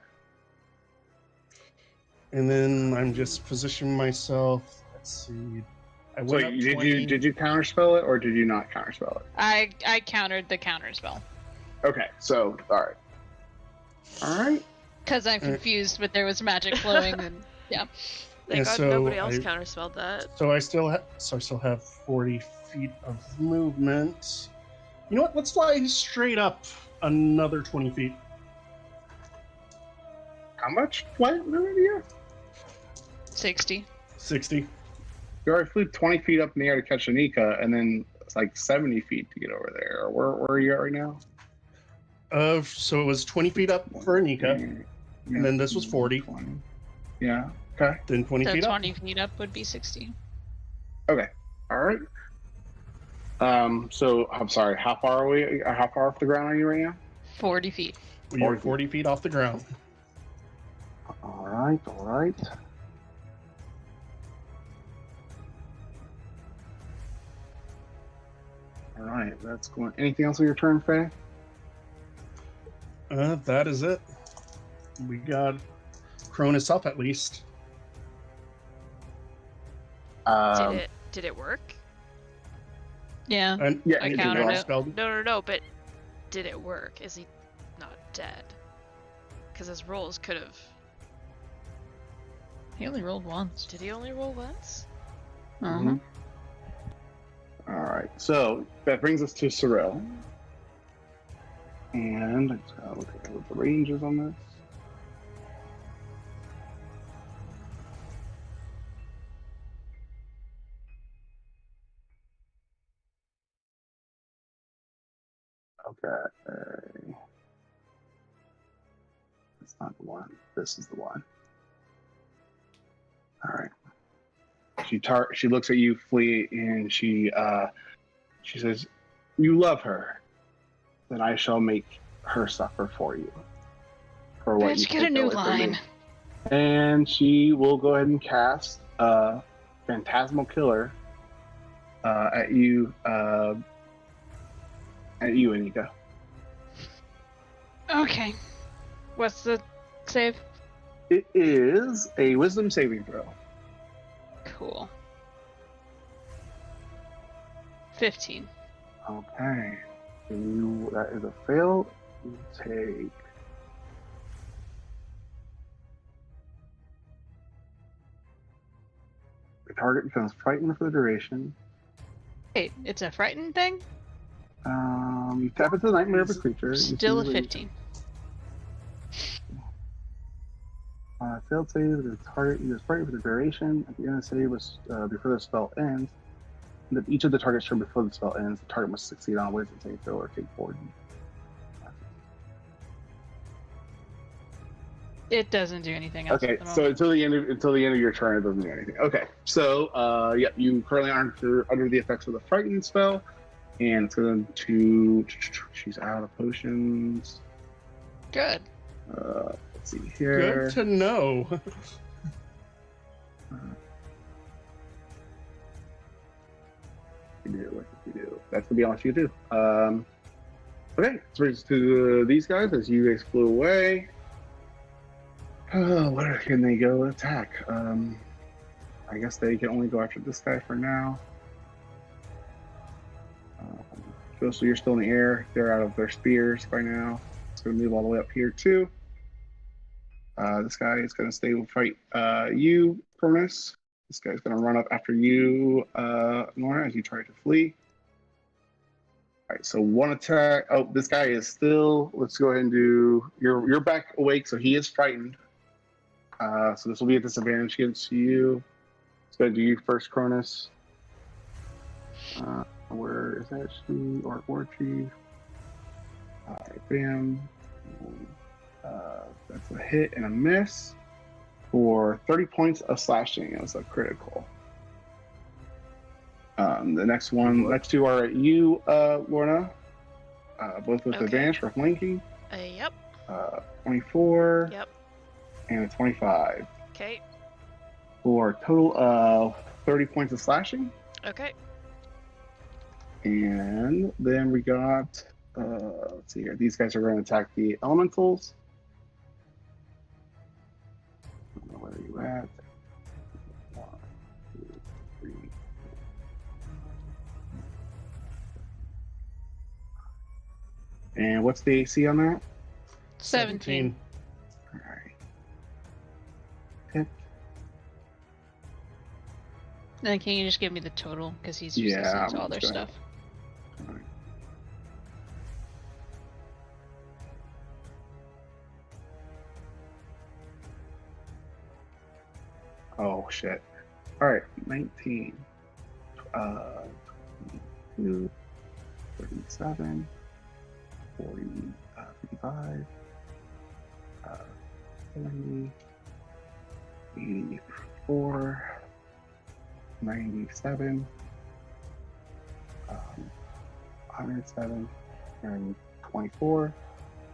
And then I'm just positioning myself. Let's see. I So went up 20. did you counterspell it or did you not counterspell it? I countered the counterspell Okay. So all right. because I'm confused, but there was magic flowing, and yeah. Thank Yeah, God so nobody else I- counterspelled that. So I still have 40 feet of movement. You know what? Let's fly straight up another 20 feet. How much flight movement do you have? 60. 60. You already flew 20 feet up in the air to catch Anika, and then it's like 70 feet to get over there. Where are you at right now? So it was 20 feet up for Anika, and then this was 40. 20. Yeah. Okay. Then 20 So feet up. 20 feet up would be 60. Okay. All right. So I'm sorry. How far are we? How far off the ground are you right now? 40 feet. We are 40 feet off the ground. All right. All right. All right. That's going. Anything else on your turn, Faye? That is it. We got Cronus up at least. Did it work? Yeah. And Yeah, I you countered can it. spelled. No, but did it work? Is he not dead? Because his rolls could have. He only rolled once. Did he only roll once? Uh-huh. All right. So that brings us to Sorrel. And I just gotta look at what the range is on this. Okay. That's not the one. This is the one. All right. She looks at you, Flea, and she says, "You love her, then I shall make her suffer for you." For what you Bitch, get a take new away from me." line. And she will go ahead and cast Phantasmal Killer at you, Anika. Okay. What's the save? It is a Wisdom saving throw. Cool. 15. Okay. That is a fail. You take. The target becomes frightened for the duration. Wait, it's a frightened thing? You tap into the nightmare of a creature. You Still a see 15. failed save, the target is frightened for the duration. At the end of the save, before the spell ends, and if each of the targets turned before the spell ends, the target must succeed on a wisdom saving throw or take 40. It doesn't do anything else. Okay, at the so moment. until the end of your turn, it doesn't do anything. Okay, so yeah, you currently are under the effects of the frightening spell, and it's going to. She's out of potions. Good. Let's see here. Good to know. What you do? That's gonna be all she can do. Okay, let's brings to these guys as you guys flew away. Where can they go attack? I guess they can only go after this guy for now. So you're still in the air. They're out of their spears by now. It's going to move all the way up here too. This guy is going to stay and fight you, Cronus. This guy's going to run up after you, Nora, as you try to flee. All right, so one attack. Oh, this guy is still. Let's go ahead and do. You're back awake, so he is frightened. So this will be a disadvantage against you. So do you first, Cronus. Where is that? She or War Chief? Alright, bam. That's a hit and a miss for 30 points of slashing. It was a critical. The next two are at you, Lorna. Both with Okay. advantage for flanking. Yep. 24. Yep. And a 25. Okay. For a total of 30 points of slashing. Okay. And then we got, let's see here. These guys are going to attack the elementals. I don't know where you at. 1, 2, 3. And what's the AC on that? 17. All right. Hit. Then can you just give me the total? Because he's resistant Yeah, to all their go ahead. stuff. All right. Oh shit. Alright, 19. 22, 37, 40, 55, 70, 84, 97, 107, 124,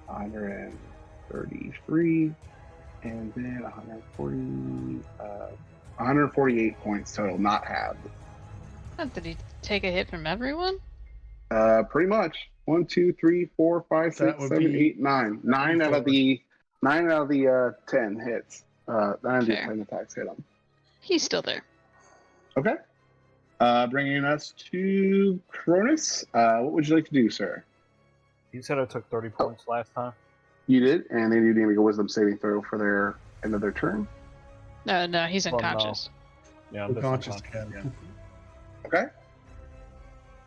133, and then 148 points total, not halved. Did he take a hit from everyone? Pretty much. 1, 2, 3, 4, 5, That 6, would 7, be 8, 9. 9 out of the 10 hits. 9 of the Fair. 10 attacks hit him. He's still there. Okay. Bringing us to Cronus. What would you like to do, sir? You said I took 30 points last time. You did, and they need to make a wisdom saving throw for their end of their turn. No, he's Well, no. unconscious. Yeah, I'm Unconscious disenconscious, again. Okay.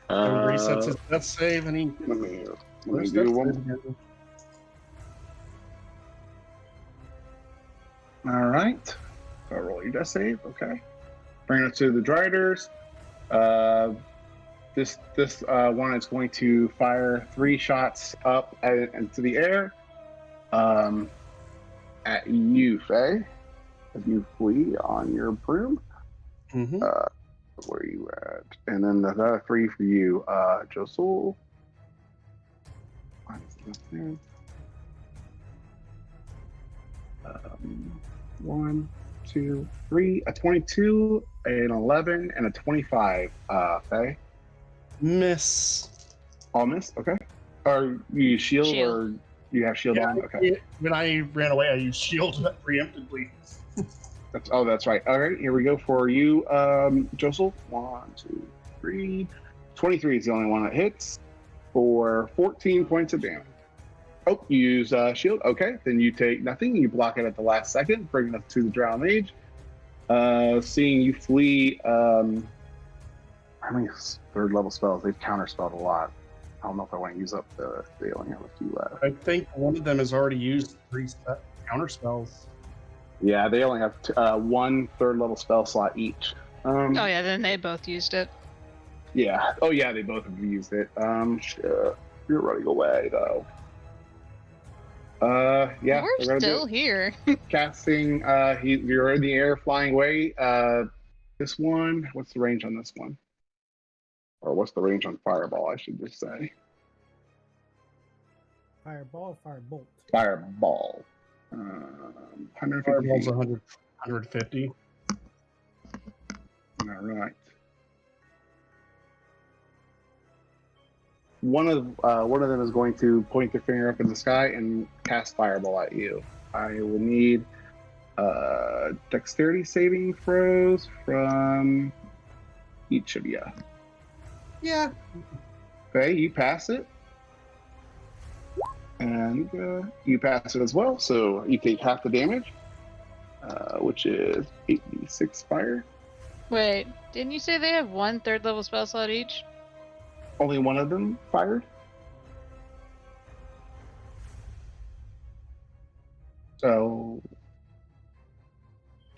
Everybody resets his death save, and he Let me Where's do death one. save again? All right. So roll your death save. Okay. Bring us to the Driders. This one is going to fire 3 shots up into the air. At you, Faye, as you flee on your broom. Mhm. Where are you at? And then the other 3 for you, Josul. 1, 2, 3, a 22, an 11, and a 25. Faye, Miss. all miss. Okay. Or you use shield, Shield. or you have shield Yeah, on? Okay. When I ran away, I used shield preemptively. That's right. All right, here we go for you, Josul. 1, 2, 3. 23 is the only one that hits for 14 points of damage. Oh, you use shield. Okay, then you take nothing. You block it at the last second, bringing us to the Drow Mage. Seeing you flee, how many 3rd level spells? They've counterspelled a lot. I don't know if I want to use up they only have a few left. I think one of them has already used 3 counter spells. Yeah, they only have one third level spell slot each. Oh yeah, then they both used it. Yeah. Oh yeah, they both have used it. Shit. You're running away though. Yeah. We're gonna still here. casting. You're in the air, flying away. This one. What's the range on this one? Or what's the range on Fireball? I should just say. Fireball, firebolt. Fireball. 150 Fireball's feet. 150. All right. One of them is going to point their finger up in the sky and cast Fireball at you. I will need dexterity saving throws from each of you. Yeah. Okay, you pass it. And you pass it as well, so you take half the damage, which is 8d6 fire. Wait, didn't you say they have one third level spell slot each? Only one of them fired. So,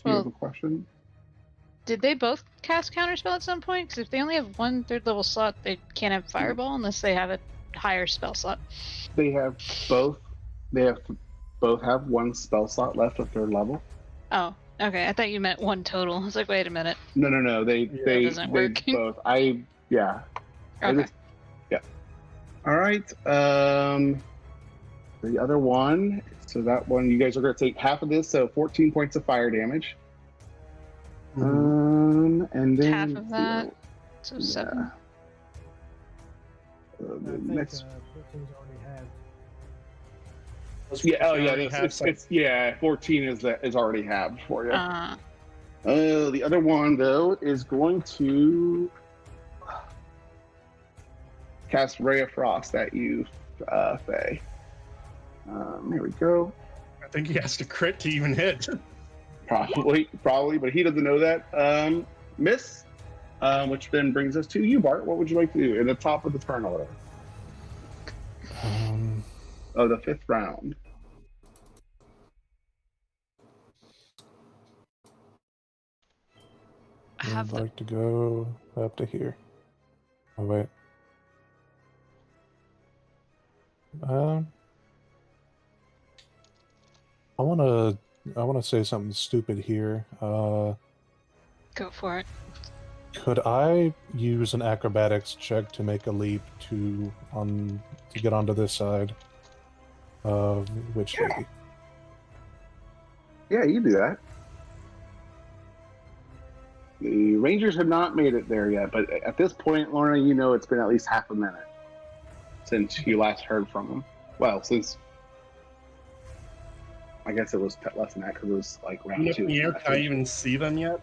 do you have a question? Did they both cast counterspell at some point? Because if they only have one third level slot, they can't have fireball unless they have a higher spell slot. They have both. They have both have one spell slot left at third level. Oh, okay. I thought you meant one total. I was like, wait a minute. No. They doesn't work. both. Yeah. Okay. Yeah. All right. The other one. So that one, you guys are going to take half of this, so 14 points of fire damage. And then Half of that, so 7. The I think next. 14's already had. Yeah. Oh, yeah. Already have some. It's 14 is already halved for you. Uh, The other one though is going to cast Ray of Frost at you, Faye. Here we go. I think he has to crit to even hit. Probably, but he doesn't know that. Miss, which then brings us to you, Bart. What would you like to do in the top of the turn order? Oh, the 5th round. I'd like to go up to here. Oh wait. I wanna say something stupid here. go for it. Could I use an acrobatics check to make a leap to get onto this side? Which Yeah, you do that. The Rangers have not made it there yet, but at this point, Lorna, you know it's been at least half a minute since you last heard from them. Well, since I guess it was less than that because it was like round Up 2. in the air, can I even see them yet?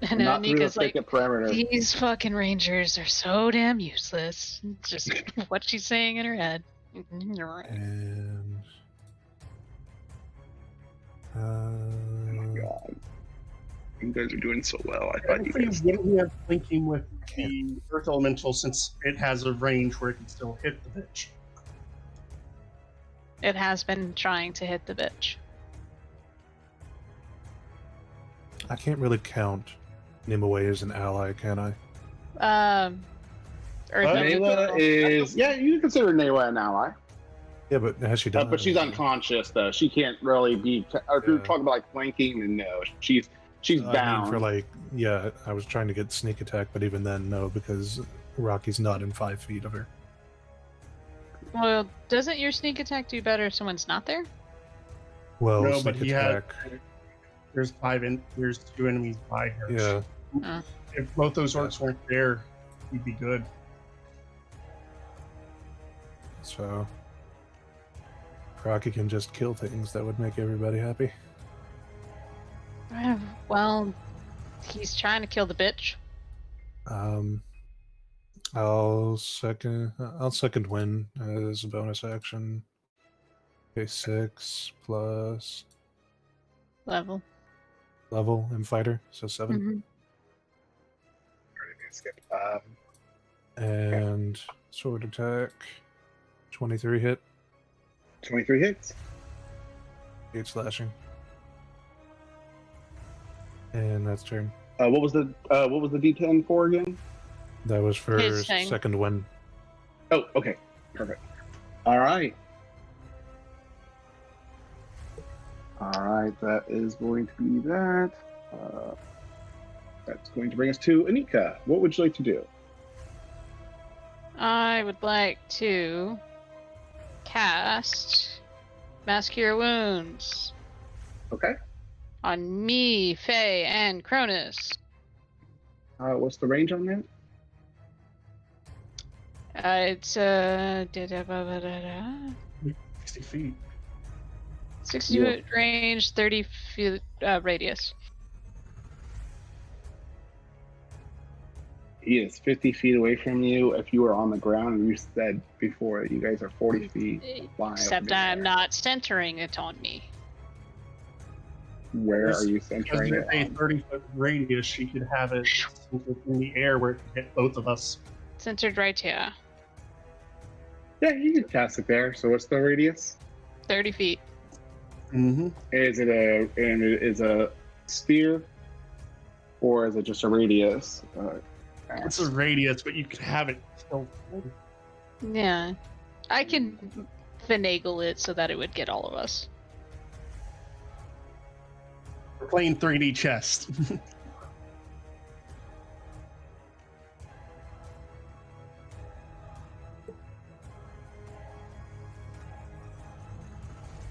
And Not through the Nika's like, thicket perimeter. these fucking rangers are so damn useless. It's just what she's saying in her head. and Oh my god. You guys are doing so well. I thought you Technically, guys. wouldn't we have linking with the Earth Elemental since it has a range where it can still hit the bitch? It has been trying to hit the bitch. I can't really count Nimue as an ally, can I? Earth Nayla is. Yeah, you can consider Nayla an ally. Yeah, but has she done? But she's anything? unconscious, though. She can't really be. If you're Yeah. talking about like flanking, then no. She's I mean, bound. for like, yeah, I was trying to get sneak attack, but even then, no, because Rocky's not in 5 feet of her. Well, doesn't your sneak attack do better if someone's not there? Well, No, sneak but he had. attack. There's there's 2 enemies by her. Yeah, If both those orcs weren't there, he'd be good. so Rocky can just kill things. That would make everybody happy. Well, he's trying to kill the bitch. I'll second win as a bonus action. Okay, 6 plus Level. level and fighter, so 7. Mhm. Skip. And sword attack, 23 hit, 23 hits. 8 slashing. And that's turn. What was the D10 for again? That was for His thing. second win. Oh, okay, perfect. All right, that is going to be that. That's going to bring us to Anika. What would you like to do? I would like to cast Mass Cure Wounds Okay. on me, Faye, and Cronus. What's the range on that? It's 60 feet. 60 foot range, 30 feet radius. He is 50 feet away from you. If you are on the ground, and you said before that you guys are 40 feet. Except I'm not centering it on me. Where Yes, are you Because centering with a it? 30-foot radius, she could have it in the air where it could hit both of us. Centered right here. Yeah, you can cast it there. So what's the radius? 30 feet. Mm-hmm. Is it a spear, or is it just a radius? It's a radius, but you could have it still. Yeah. I can finagle it so that it would get all of us. We're playing 3D chess.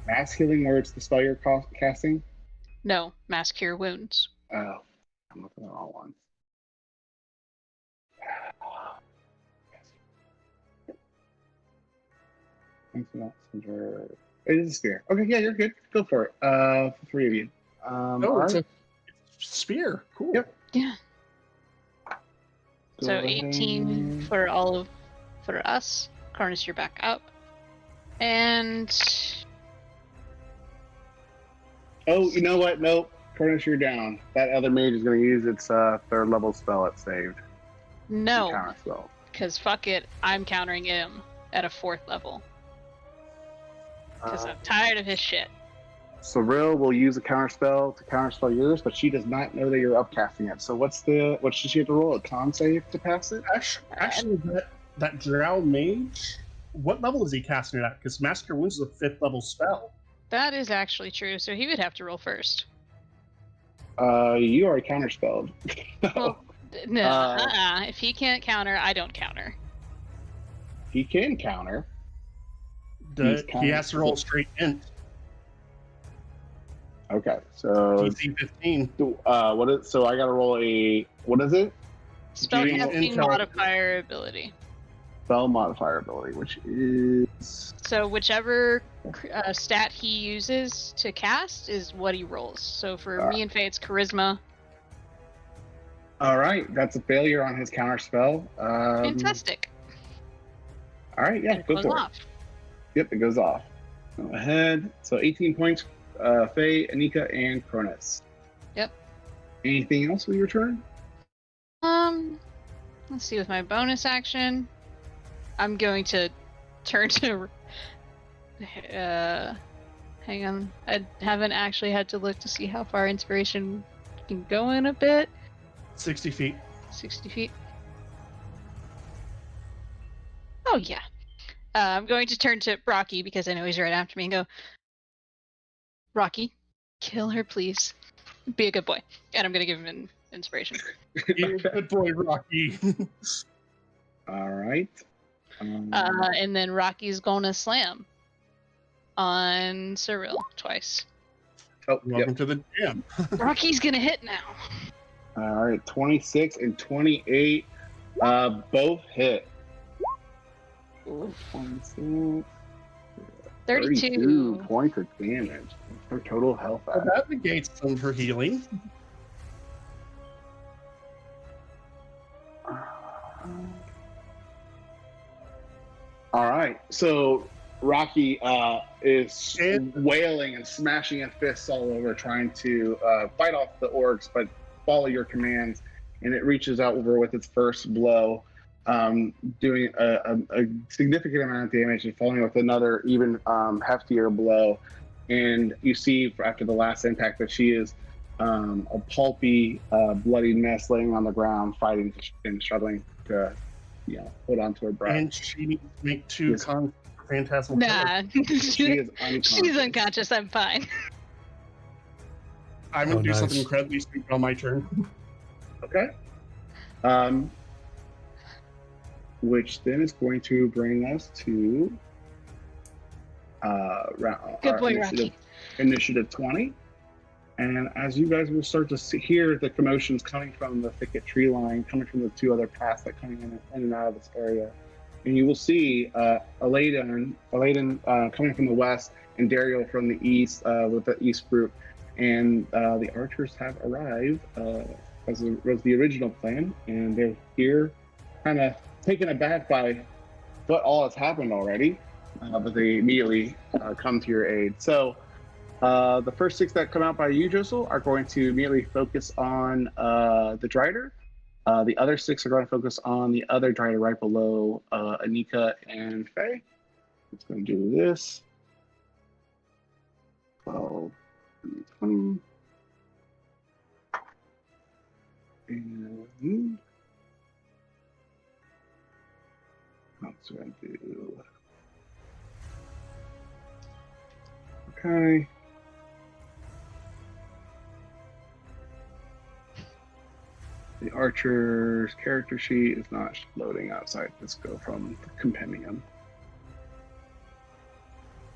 Mass healing, where it's the spell you're casting. No, Mass Cure Wounds. Oh, I'm looking at the wrong one. It is a spear. Okay, yeah, you're good. Go for it. For three of you. Oh, all it's right. a spear. Cool. Yep. Yeah. Go So ahead 18 and- for for us. Cronus, you're back up. And Oh, you know what? Nope. Cronus, you're down. That other mage is going to use its third level spell it saved. no, Counter spell. because fuck it, I'm countering him at a 4th level. Because I'm tired of his shit. Cyril will use a counter spell to counterspell yours, but she does not know that you're upcasting it. So what should she have to roll? A con save to pass it? Actually, that Drow mage, what level is he casting it at? Because Master Wounds is a 5th level spell. That is actually true, so he would have to roll first. You are counterspelled. Well, no, Uh, if he can't counter, I don't counter. He can counter. He has to roll straight int. Okay, so DC 15. what is? So I got to roll a what is it? Spellcasting intel. modifier ability. Spell modifier ability, which is So whichever stat he uses to cast is what he rolls. So for me and Faye, it's charisma. all right. That's a failure on his counter spell. Fantastic. All right, yeah, It go goes for off. it. Yep, it goes off. Go ahead. So 18 points. Faye, Anika, and Cronus. Yep. Anything else with your turn? Let's see. With my bonus action, I'm going to turn to. Hang on. I haven't actually had to look to see how far inspiration can go in a bit. 60 feet. 60 feet. Oh, yeah. I'm going to turn to Rocky because I know he's right after me and go, Rocky, kill her, please. Be a good boy. And I'm going to give him an inspiration. You good boy, Rocky. All right. And then Rocky's going to slam on Cyril twice. Oh, Welcome yep. to the jam. Rocky's going to hit now. All right. 26 and 28 both hit. Ooh. 26. 32. points of damage. Her total health. So that negates some of her healing. All right. So Rocky is And- wailing and smashing his fists all over, trying to fight off the orcs, but follow your commands. And it reaches out over with its first blow, doing a significant amount of damage and following with another even heftier blow. And you see after the last impact that she is a pulpy, bloody mess laying on the ground, fighting and struggling to, hold on to her breath. And she needs to make two Yes. phantasmal Nah, She is unconscious. she's unconscious. I'm fine. I'm going to do nice. something incredibly stupid on my turn. Okay. Which then is going to bring us to Good boy, initiative 20. And as you guys will start to hear the commotions coming from the thicket tree line, coming from the two other paths that coming in and out of this area, and you will see Aladdin coming from the west and Dario from the east with the east group, and the archers have arrived as was the original plan, and they're here, kind of taken aback by what all has happened already, but they immediately come to your aid. So. The first 6 that come out by you, Josel, are going to immediately focus on the Drider. The other 6 are going to focus on the other Drider right below Anika and Faye. It's going to do this. 12, 20. And what's going to do? Okay. The archer's character sheet is not loading outside. Let's go from the compendium.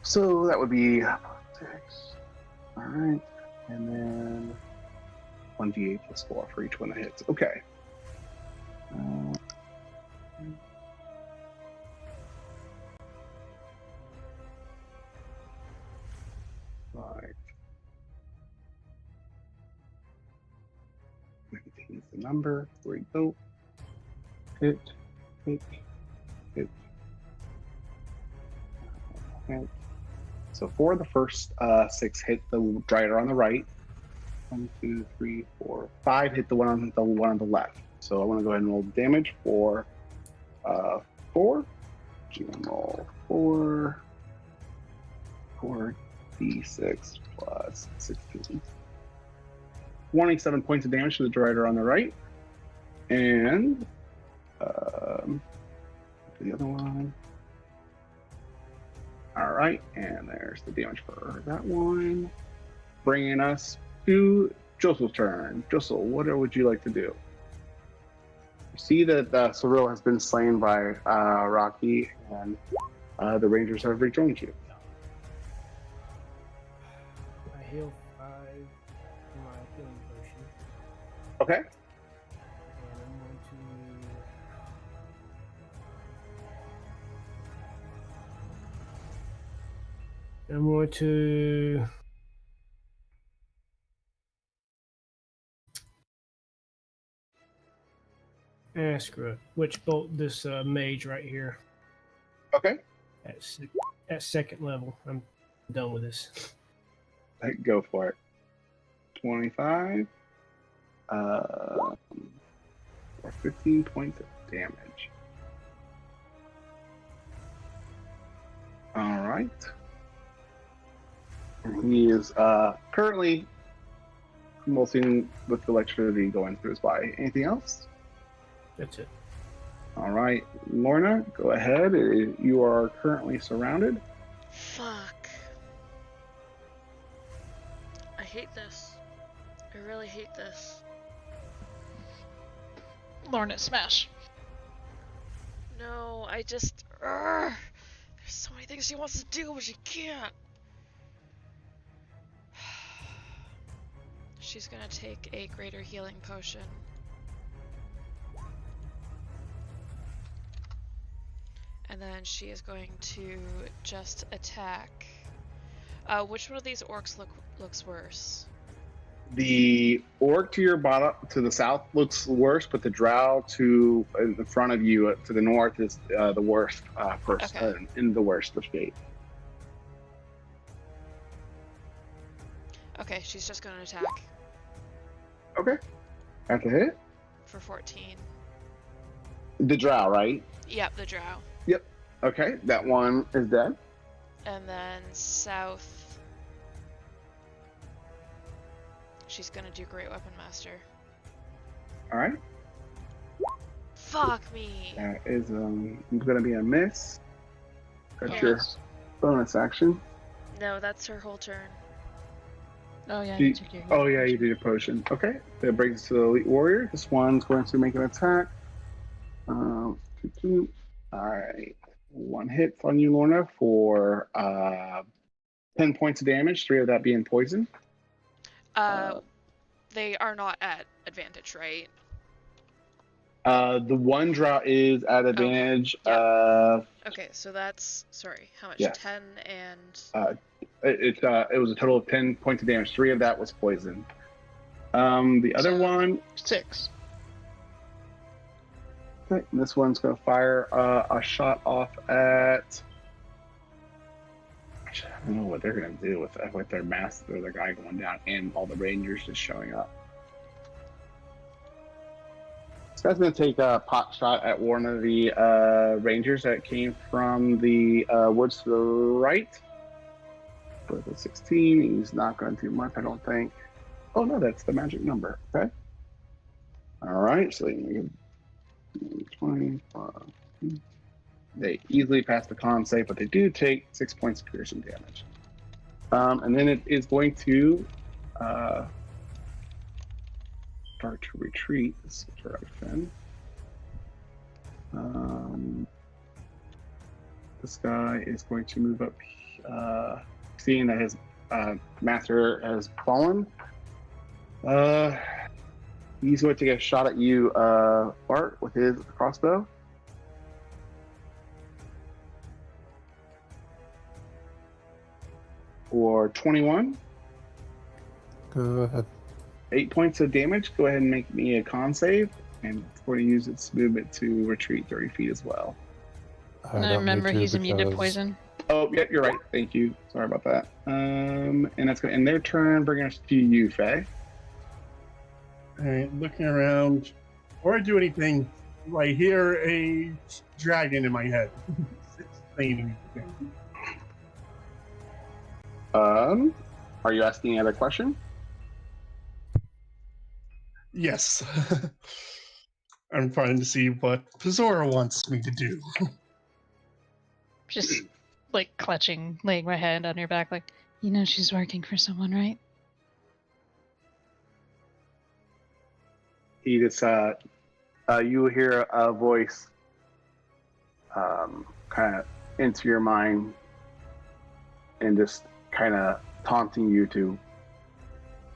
So that would be 6. All right. And then 1d8 plus 4 for each one that hits. Okay. Right. 19 is the number. There we go. Hit. Hit. Hit. Hit. So for the first 6, hit the Drider on the right. 1, 2, 3, 4, 5. Hit the one on the left. So I want to go ahead and roll damage for 4. So I'm gonna roll 4d6 plus 16. 27 points of damage to the Drider on the right. And the other one. All right, and there's the damage for that one. Bringing us to Josel's turn. Josel, what would you like to do? You see that Cyril has been slain by Rocky, and the Rangers have rejoined you. I heal 5 for my healing potion. Okay. And I'm going to screw it. Witch bolt this mage right here Okay. at second level. I'm done with this. Go for it. 25. For 15 points of damage. All right. He is currently convulsing with electricity going through his body. Anything else? That's it. All right, Lorna, go ahead. You are currently surrounded. Fuck. I hate this. I really hate this. Lorna, smash. No, I just... There's so many things she wants to do, but she can't. She's gonna take a greater healing potion. And then she is going to just attack. Which one of these orcs looks worse? The orc to your bottom, to the south, looks worse, but the drow to in the front of you, to the north, is the worst person, Okay. in the worst of state. Okay, she's just gonna attack Okay. That's a hit. for 14. The drow, right? Yep, the drow. Okay, that one is dead. And then south she's gonna do Great Weapon Master. All right. Fuck me. That is going to be a miss. That's Yeah. your bonus action. No, that's her whole turn. Oh yeah, Do you you- took your. Oh yeah, you did your potion. Okay, that brings us to the elite warrior. This one's going to make an attack. All right, one hit on you, Lorna, for 10 points of damage. 3 of that being poison. They are not at advantage, right? The one draw is at advantage. Okay, so that's sorry. How much? Yes. 10 and It was a total of 10 points of damage. 3 of that was poison. The other So- one. 6. Okay, and this one's going to fire a shot off at. Actually, I don't know what they're going to do with their master or their guy going down and all the rangers just showing up. This guy's going to take a pot shot at one of the rangers that came from the woods to the right. With a 16, he's not going to do much, I don't think. Oh no, that's the magic number. Okay. All right, so you 20. They easily pass the con save, but they do take 6 points of piercing damage. And then it is going to start to retreat this direction. This guy is going to move up, seeing that his master has fallen. He's going to get a shot at you, Bart, with his crossbow. For 21. Go ahead. 8 points of damage. Go ahead and make me a con save. And it's going to use its movement to retreat 30 feet as well. I I don't need remember to he's immune to because- poison. Oh, yeah, you're right. Thank you. Sorry about that. And that's going to end their turn, bringing us to you, Faye. All right, looking around. Before I do anything, I hear a dragon in my head. It's saying anything. Are you asking another question? Yes. I'm trying to see what Pizora wants me to do. Just like clutching, laying my hand on your back, like, you know, she's working for someone, right? He just, you hear a voice kind of into your mind and just kind of taunting you to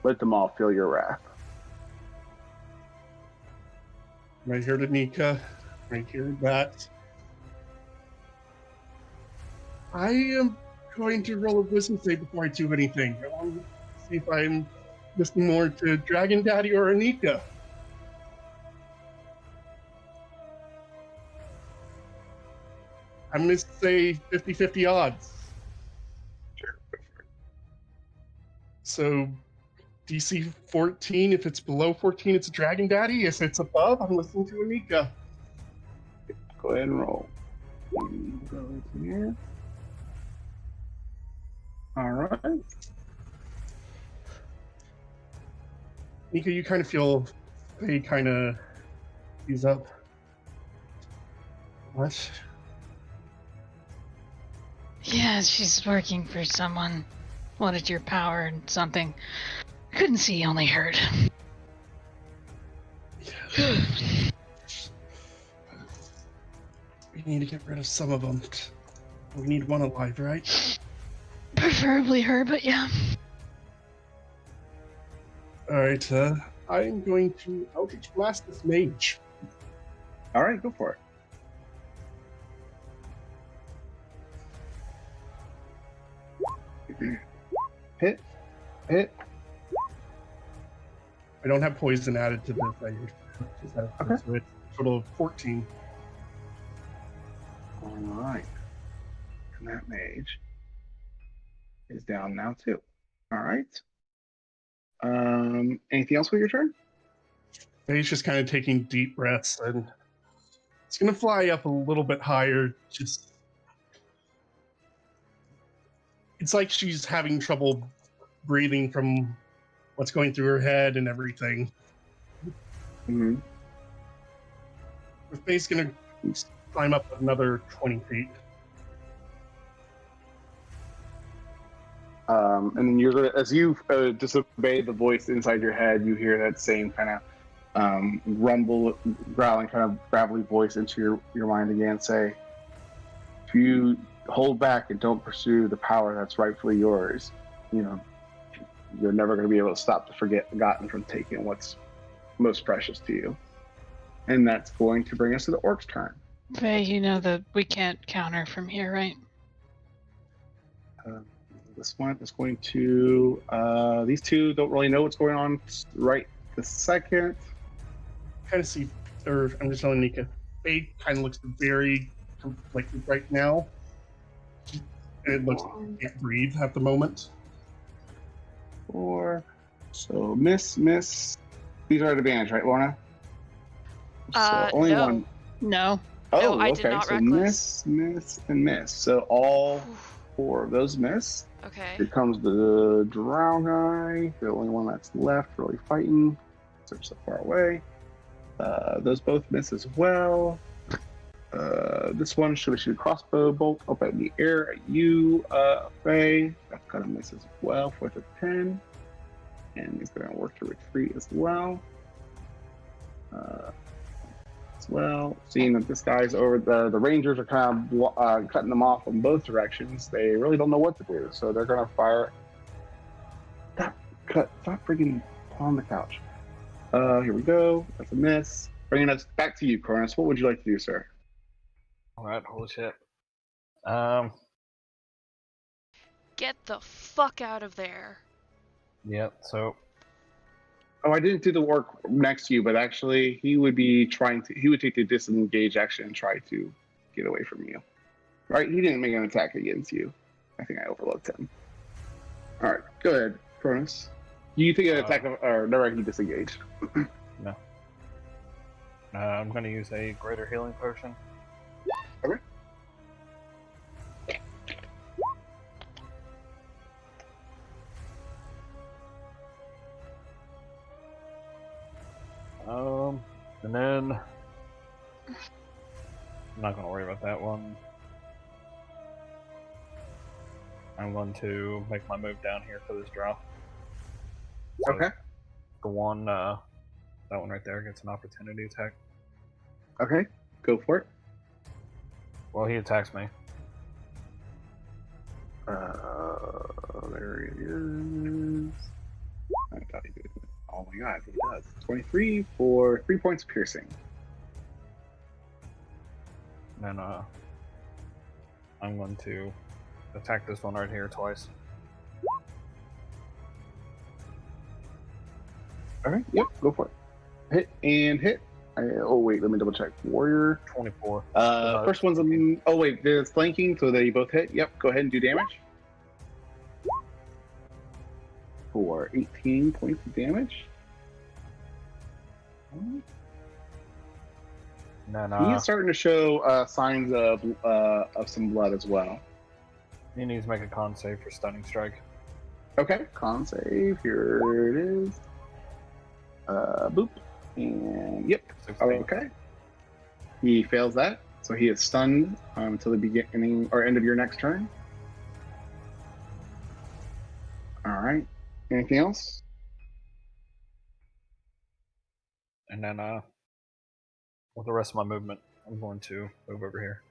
let them all feel your wrath. Right here to Nika. Right here to that. I am going to roll a wisdom save before I do anything. I want to see if I'm listening more to Dragon Daddy or Anika. I'm going to say 50-50 odds. Sure. So DC 14, if it's below 14, it's a Dragon Daddy. If it's above, I'm listening to Anika. Go ahead and roll. Go into here. All right. Nika, you kind of feel they kind of ease up. What? Yeah, she's working for someone. Wanted your power and something. Couldn't see, only heard. We need to get rid of some of them. We need one alive, right? Preferably her, but yeah. Alright, I'm going to Eldritch Blast this mage. All right, go for it. Hit. I don't have poison added to this. I just have Okay. so it's a total of 14. All right. And that mage is down now too. All right. Anything else with your turn? He's just kind of taking deep breaths and it's going to fly up a little bit higher. Just, it's like she's having trouble breathing from what's going through her head and everything. Mm-hmm. Her face gonna climb up another 20 feet. And then you're gonna, as you disobey the voice inside your head, you hear that same kind of rumble, growling, kind of gravelly voice into your mind again. Say, if you hold back and don't pursue the power that's rightfully yours, you're never going to be able to stop the forgotten from taking what's most precious to you. And that's going to bring us to the orc's turn. Faye, you know that we can't counter from here, right? This one is going to. These two don't really know what's going on right this second. Kind of see, or I'm just telling Nika, Faye kind of looks very conflicted right now. It looks like she can't breathe at the moment. 4. So miss. These are at advantage, right, Lorna? So only no. one. No. Oh, No, I okay. did not So reckless. miss, and miss. So all 4 of those miss. Okay. Here comes the drow guy, the only one that's left really fighting. They're so far away. Those both miss as well. This one should shoot a crossbow bolt up in the air at you, Faye. That's gonna miss as well for the 10. And he's gonna work to retreat as well. Seeing that this guy's over, the Rangers are kind of cutting them off in both directions. They really don't know what to do, so they're gonna fire. Stop freaking on the couch. Here we go. That's a miss. Bringing us back to you, Cronus. What would you like to do, sir? All right, holy shit. Get the fuck out of there. Yep. So Oh, I didn't do the work next to you, but actually, he would take the disengage action and try to get away from you. Right? He didn't make an attack against you. I think I overlooked him. All right, go ahead, Cronus. You take an attack or never can disengage. no. I'm gonna use a greater healing potion. Okay. And then I'm not gonna worry about that one. I'm going to make my move down here for this draw. So Okay. The one, that one right there gets an opportunity attack. Okay, go for it. Well, he attacks me. There it is. I thought he did. Oh my god, he does. 23 for 3 points of piercing. And then, I'm going to attack this one right here twice. Alright, yep, go for it. Hit and hit. Oh wait, let me double check. Warrior. 24. First one's oh wait, there's flanking, so they both hit. Yep, go ahead and do damage. For 18 points of damage. And then, He's starting to show signs of some blood as well. he needs to make a con save for stunning strike. Okay, con save. Here it is. Boop. And yep. 16. Okay. He fails that, so he is stunned until the beginning or end of your next turn. All right. Anything else? And then, with the rest of my movement, I'm going to move over here.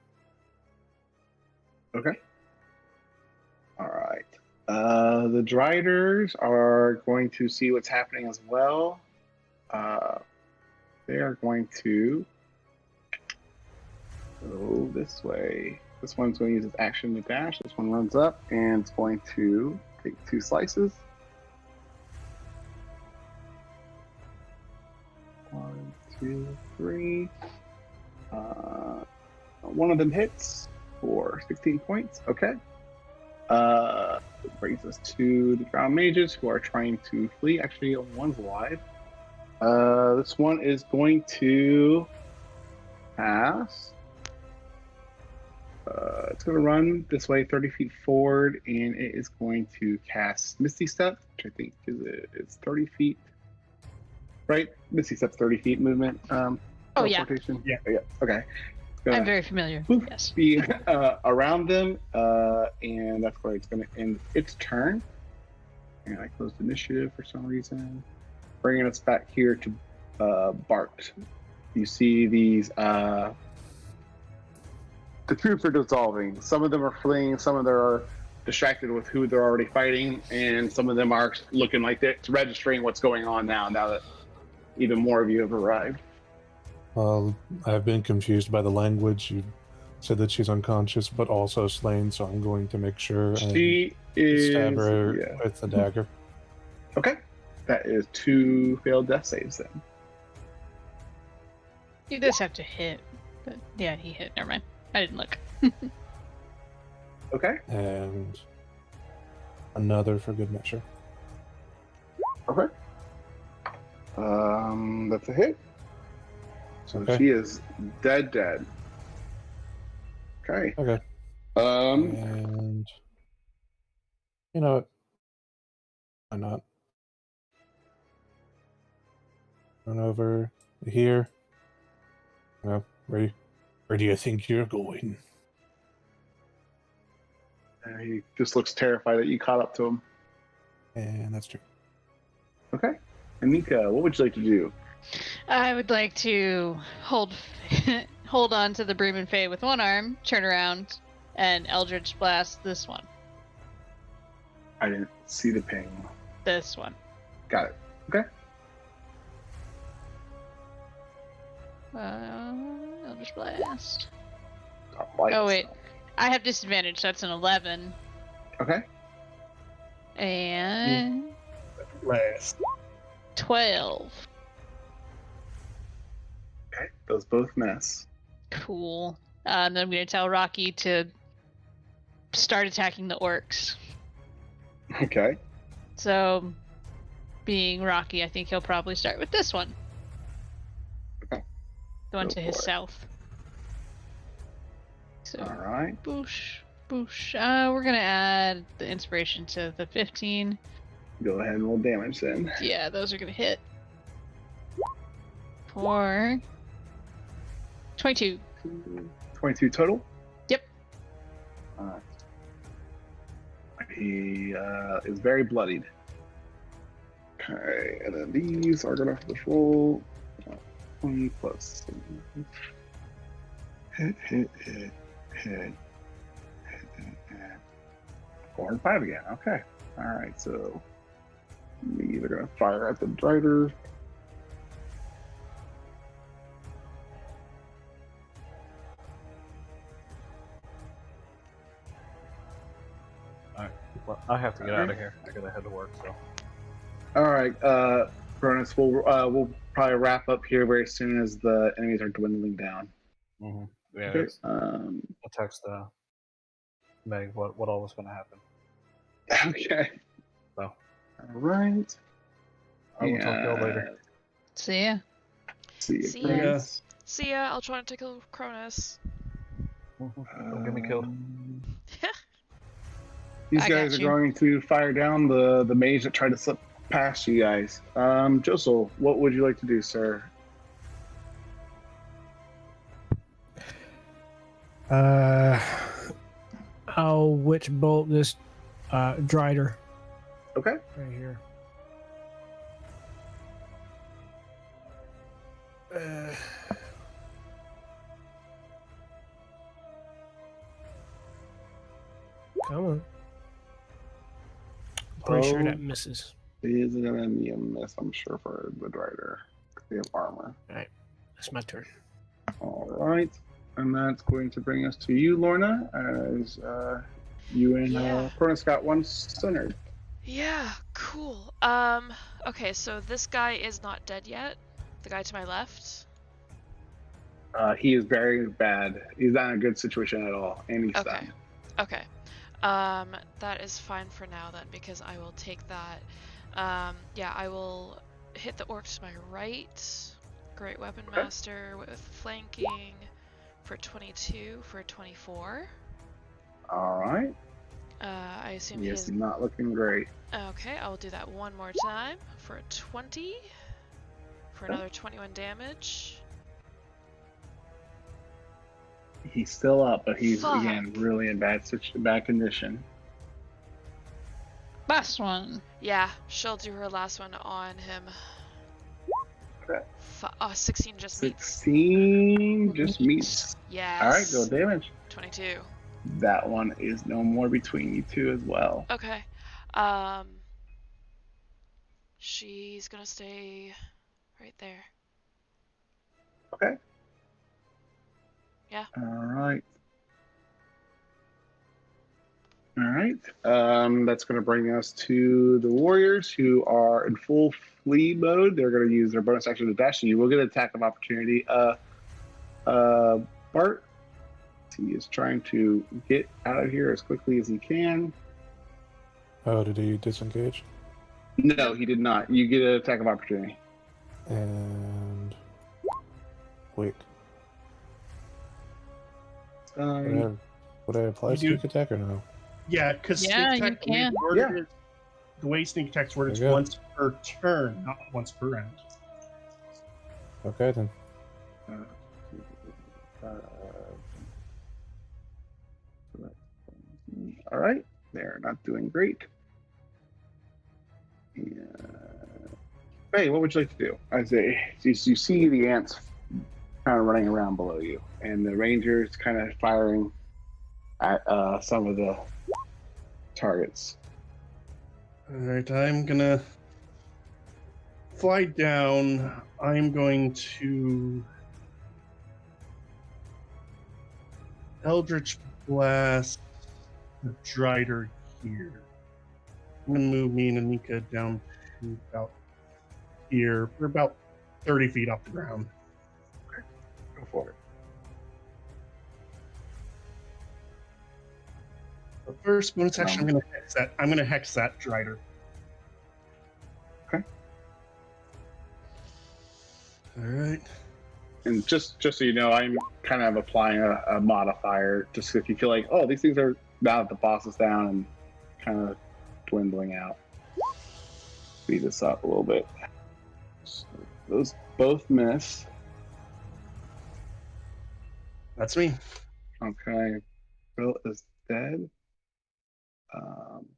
Okay. All right. The Driders are going to see what's happening as well. They are going to go this way. This one's going to use its action to dash. This one runs up and it's going to take 2 slices. 1, 2, 3. One of them hits for 16 points. Okay. Brings us to the ground mages who are trying to flee. Actually, only one's alive. This one is going to pass. It's going to run this way 30 feet forward, and it is going to cast Misty Step, which I think is 30 feet. Right? Misty Step's 30 feet movement. Oh, yeah. Teleportation? Yeah. Okay. I'm very familiar. Poof, Yes. be around them, and that's where it's going to end its turn. And I closed initiative for some reason, bringing us back here to Bart. You see these. The troops are dissolving. Some of them are fleeing. Some of them are distracted with who they're already fighting, and some of them are looking like they're registering what's going on now. Now that even more of you have arrived. Well, I've been confused by the language. You said that she's unconscious, but also slain, so I'm going to make sure and She is. stab her Yeah. with the dagger. Okay. That is 2 failed death saves then. He does have to hit. But yeah, he hit. Never mind. I didn't look. Okay. And another for good measure. Okay. That's a hit. So Okay. she is dead. Okay. Okay. And you know what? Why not? Run over here. No, where do you think you're going? He just looks terrified that you caught up to him. And that's true. Okay. Anika, what would you like to do? I would like to hold on to the Broom and Fae with one arm, turn around, and Eldritch Blast this one. I didn't see the ping. This one. Got it. Okay. Eldritch Blast. Lights. Oh, wait. I have disadvantage, so that's an 11. Okay. And Last. 12. Okay. Those both miss. Cool. And then I'm going to tell Rocky to start attacking the orcs. Okay. So, being Rocky, I think he'll probably start with this one. Okay. The one Go to his for it. south. So, All right. boosh, boosh. We're going to add the inspiration to the 15. Go ahead and roll damage then. Yeah, those are going to hit. For 22. 22 total? Yep. He is very bloodied. Okay, and then these are gonna have to roll 20 plus. Hit. 4 and 5 again. Okay. Alright, so these are gonna fire at the Drider. Well, I have to get out of here. I gotta head to work. So. All right, Cronus, we'll probably wrap up here very soon as the enemies are dwindling down. Mm-hmm. Yeah. Okay. I'll text Meg what all was going to happen. Okay. So. All right. I will talk to y'all later. See ya. See you, See ya. Cronus. See ya, I'll try not to kill Cronus. Don't get me killed. These I guys got are you. going to fire down the mage that tried to slip past you guys. Josel, what would you like to do, sir? I'll witch bolt this Drider Okay. right here. Come on. Pretty sure that misses. It is gonna be a miss, I'm sure, for the Drider. They have armor. That's my turn. All right. And that's going to bring us to you, Lorna, as you and Yeah. Cronus got one centered. Yeah, cool. Okay, so this guy is not dead yet. The guy to my left. He is very bad. He's not in a good situation at all, and he's Okay. stunned. Okay. That is fine for now then, because I will take that. Yeah, I will hit the orc to my right. Great Weapon Master with flanking. for 22 for 24. All right. I assume He he is is. not looking great. Okay, I will do that one more time for a 20 for another 21 damage. He's still up, but he's Fuck. again really in bad condition. Last one. Yeah, she'll do her last one on him. Okay. 16 just meets. 16 just meets. Yes. All right, go damage. 22. That one is no more between you two as well. Okay. She's gonna stay right there. Okay. Yeah. All right. All right. That's going to bring us to the warriors who are in full flee mode. They're going to use their bonus action to dash. You will get an attack of opportunity. Bart, he is trying to get out of here as quickly as he can. Oh, did he disengage? No, he did not. You get an attack of opportunity. And wait, Um, would I apply You do. sneak attack or no? Yeah, because Yeah, sneak you attack, the way can. it's worded Yeah. is- the way sneak attack's worded, it's There you go. once per turn, not once per round. Okay then. All right, they're not doing great. Hey, what would you like to do? I say, you see the ants kind of running around below you, and the rangers kind of firing at some of the targets. Alright, I'm gonna fly down. I'm going to Eldritch Blast the Drider here. I'm gonna move me and Anika down to about here. We're about 30 feet off the ground. Go for it. But first, bonus action, I'm gonna hex that. I'm gonna hex that Drider. Okay. Alright. And just so you know, I'm kind of applying a modifier just if you feel like, oh, these things are now that the boss is down and kind of dwindling out. Speed this up a little bit. So those both miss. That's me. Okay. Bill is dead.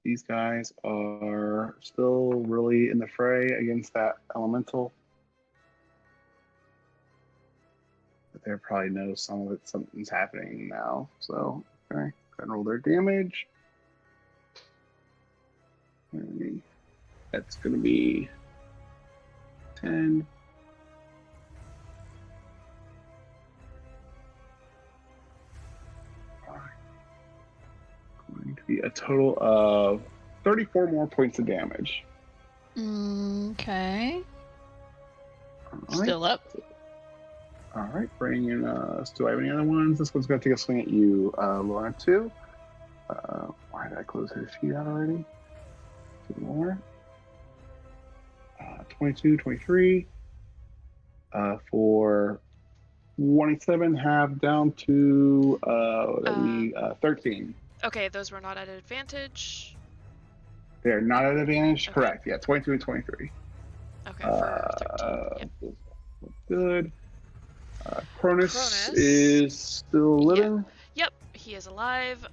These guys are still really in the fray against that elemental. But they probably know something's happening now. So, okay, go ahead and roll their damage. That's going to be 10. Going to be a total of 34 more points of damage. Okay. All right. Still up. All right, bring in. Do I have any other ones? This one's going to take a swing at you, Laura, too. Why did I close her sheet out already? Two more. 22, 23. For 27, half down to 13. Okay, those were not at advantage. They're not at advantage? Okay. Correct, yeah, 22 and 23. Okay, for 13. Yep. Good. Cronus Cronus. is still living. Yep, he is alive.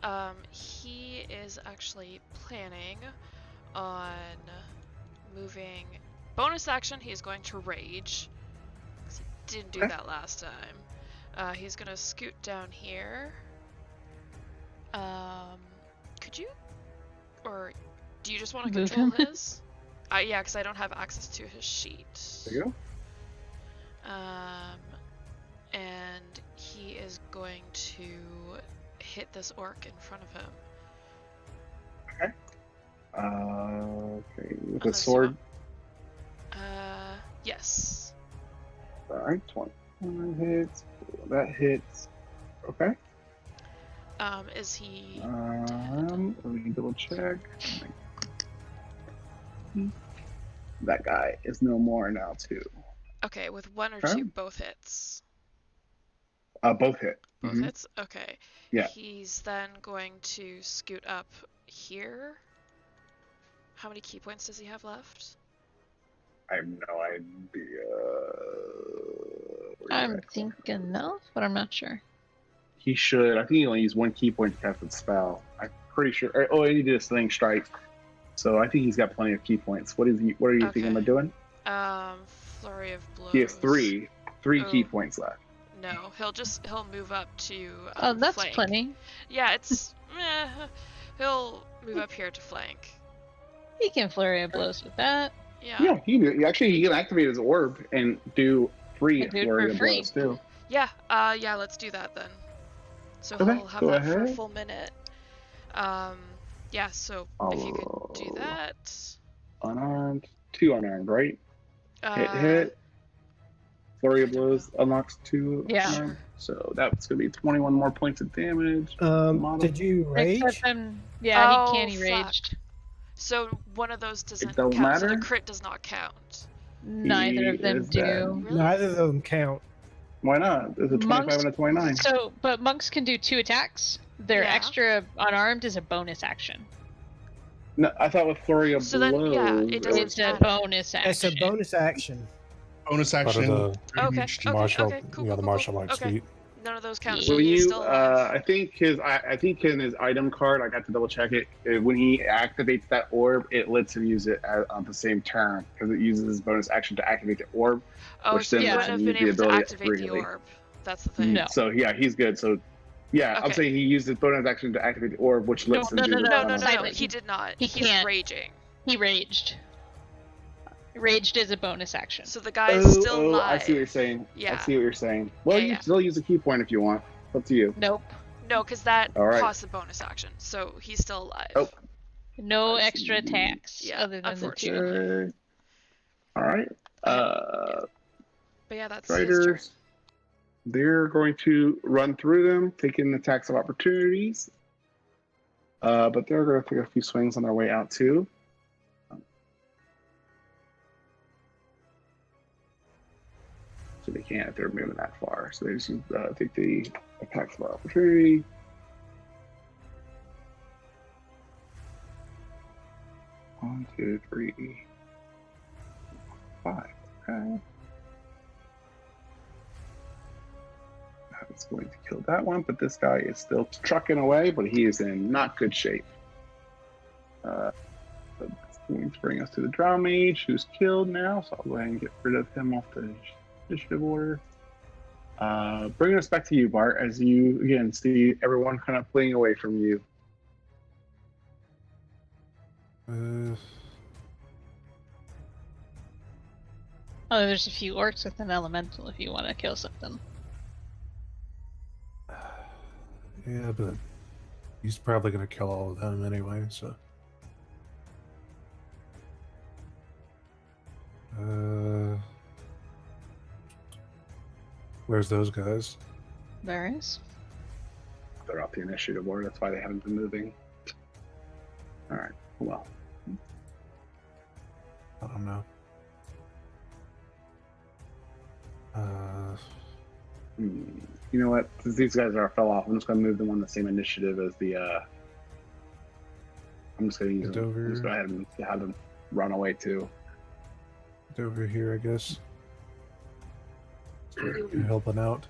He is actually planning on moving. Bonus action, he's going to rage. 'Cause he didn't do Okay. that last time. He's gonna scoot down here. Could you, or do you just want to Move control him? his? Yeah, because I don't have access to his sheet. There you go. And he is going to hit this orc in front of him. Okay, with a Unless sword. Yes. Alright, 21 hits. That hits. Okay. Is he? Let me double check. That guy is no more now, too. Okay, with one or Okay. two, both hits. Both hit. Both Mhm. hits? Okay. Yeah. He's then going to scoot up here. How many key points does he have left? I have no idea. Where's I'm that? thinking enough, but I'm not sure. He should. I think he only used 1 key point to cast the spell. I'm pretty sure. Oh, and he did a sling strike. So I think he's got plenty of key points. What are you thinking about doing? Flurry of blows. He has three key Oh. points left. No, he'll move up to Oh, that's flank. plenty. Yeah, it's he'll move up here to flank. He can flurry of blows with that. Yeah. Yeah, he can activate his orb and do 3 And do it flurry for of free. blows too. Yeah, let's do that then. So Okay, he'll have go that for a ahead. full minute. Yeah, so if you could do that. Unarmed, 2 unarmed, right? Uh, Hit. Flurry of I don't blows unlocks 2 Yeah. unarmed. So that's gonna be 21 more points of damage. Did you rage? Except yeah, Oh, he can. He fuck. raged. So one of those doesn't don't count. So matter? the crit does not count. Neither of them is do. dead. Really? Neither of them count. Why not? There's a 25 Monks- and a 29. So, but monks can do 2 attacks. Their Yeah. extra unarmed is a bonus action. No, I thought with flurry of So then, blows. yeah, it doesn't It's a matter. bonus action. It's a bonus action. Bonus Part action. of Okay, Reached. okay, martial, okay, cool, the cool, martial cool. arts Okay. feat. None of those count. Yeah. So When he's you, still alive. I think in his item card, I got to double check it. When he activates that orb, it lets him use it on the same turn because it uses his bonus action to activate the orb. Oh, which so then you lets wouldn't him have use been the able to ability activate the freely. orb. That's the thing. No. So yeah, he's good. So yeah, I'm Okay. saying he used his bonus action to activate the orb, which lets him no, do no, the no, No, bonus no, no, Silent. he did not. He He's can't. raging. He raged. Raged is a bonus action. So the guy is still I alive. see what you're saying. Yeah. I see what you're saying. Well, Yeah, you yeah. can still use a key point if you want. Up to you. Nope. No, because that All right. costs a bonus action. So he's still alive. Oh. No I extra see. attacks Yeah, other than the 2. Okay. All right. But yeah, that's his turn. Fighters. They're going to run through them, taking attacks of opportunities. But they're going to take a few swings on their way out too. So they can't if they're moving that far. So they just take the attacks of opportunity. One, 2, 3, 5. Okay. That's going to kill that one, but this guy is still trucking away, but he is in not good shape. So that's going to bring us to the Drow Mage, who's killed now, so I'll go ahead and get rid of him off the initiative order. Bringing us back to you, Bart, as you, again, see everyone kind of fleeing away from you. Oh, there's a few orcs with an elemental if you want to kill something. Yeah, but he's probably gonna kill all of them anyway, so. Where's those guys? There is. They're off the initiative order, that's why they haven't been moving. Alright, well. I don't know. You know what? Since these guys fell off, I'm just going to move them on the same initiative as the. I'm just going to use Get them. over. I'm just going to have them run away too. Get over here, I guess. Start helping out.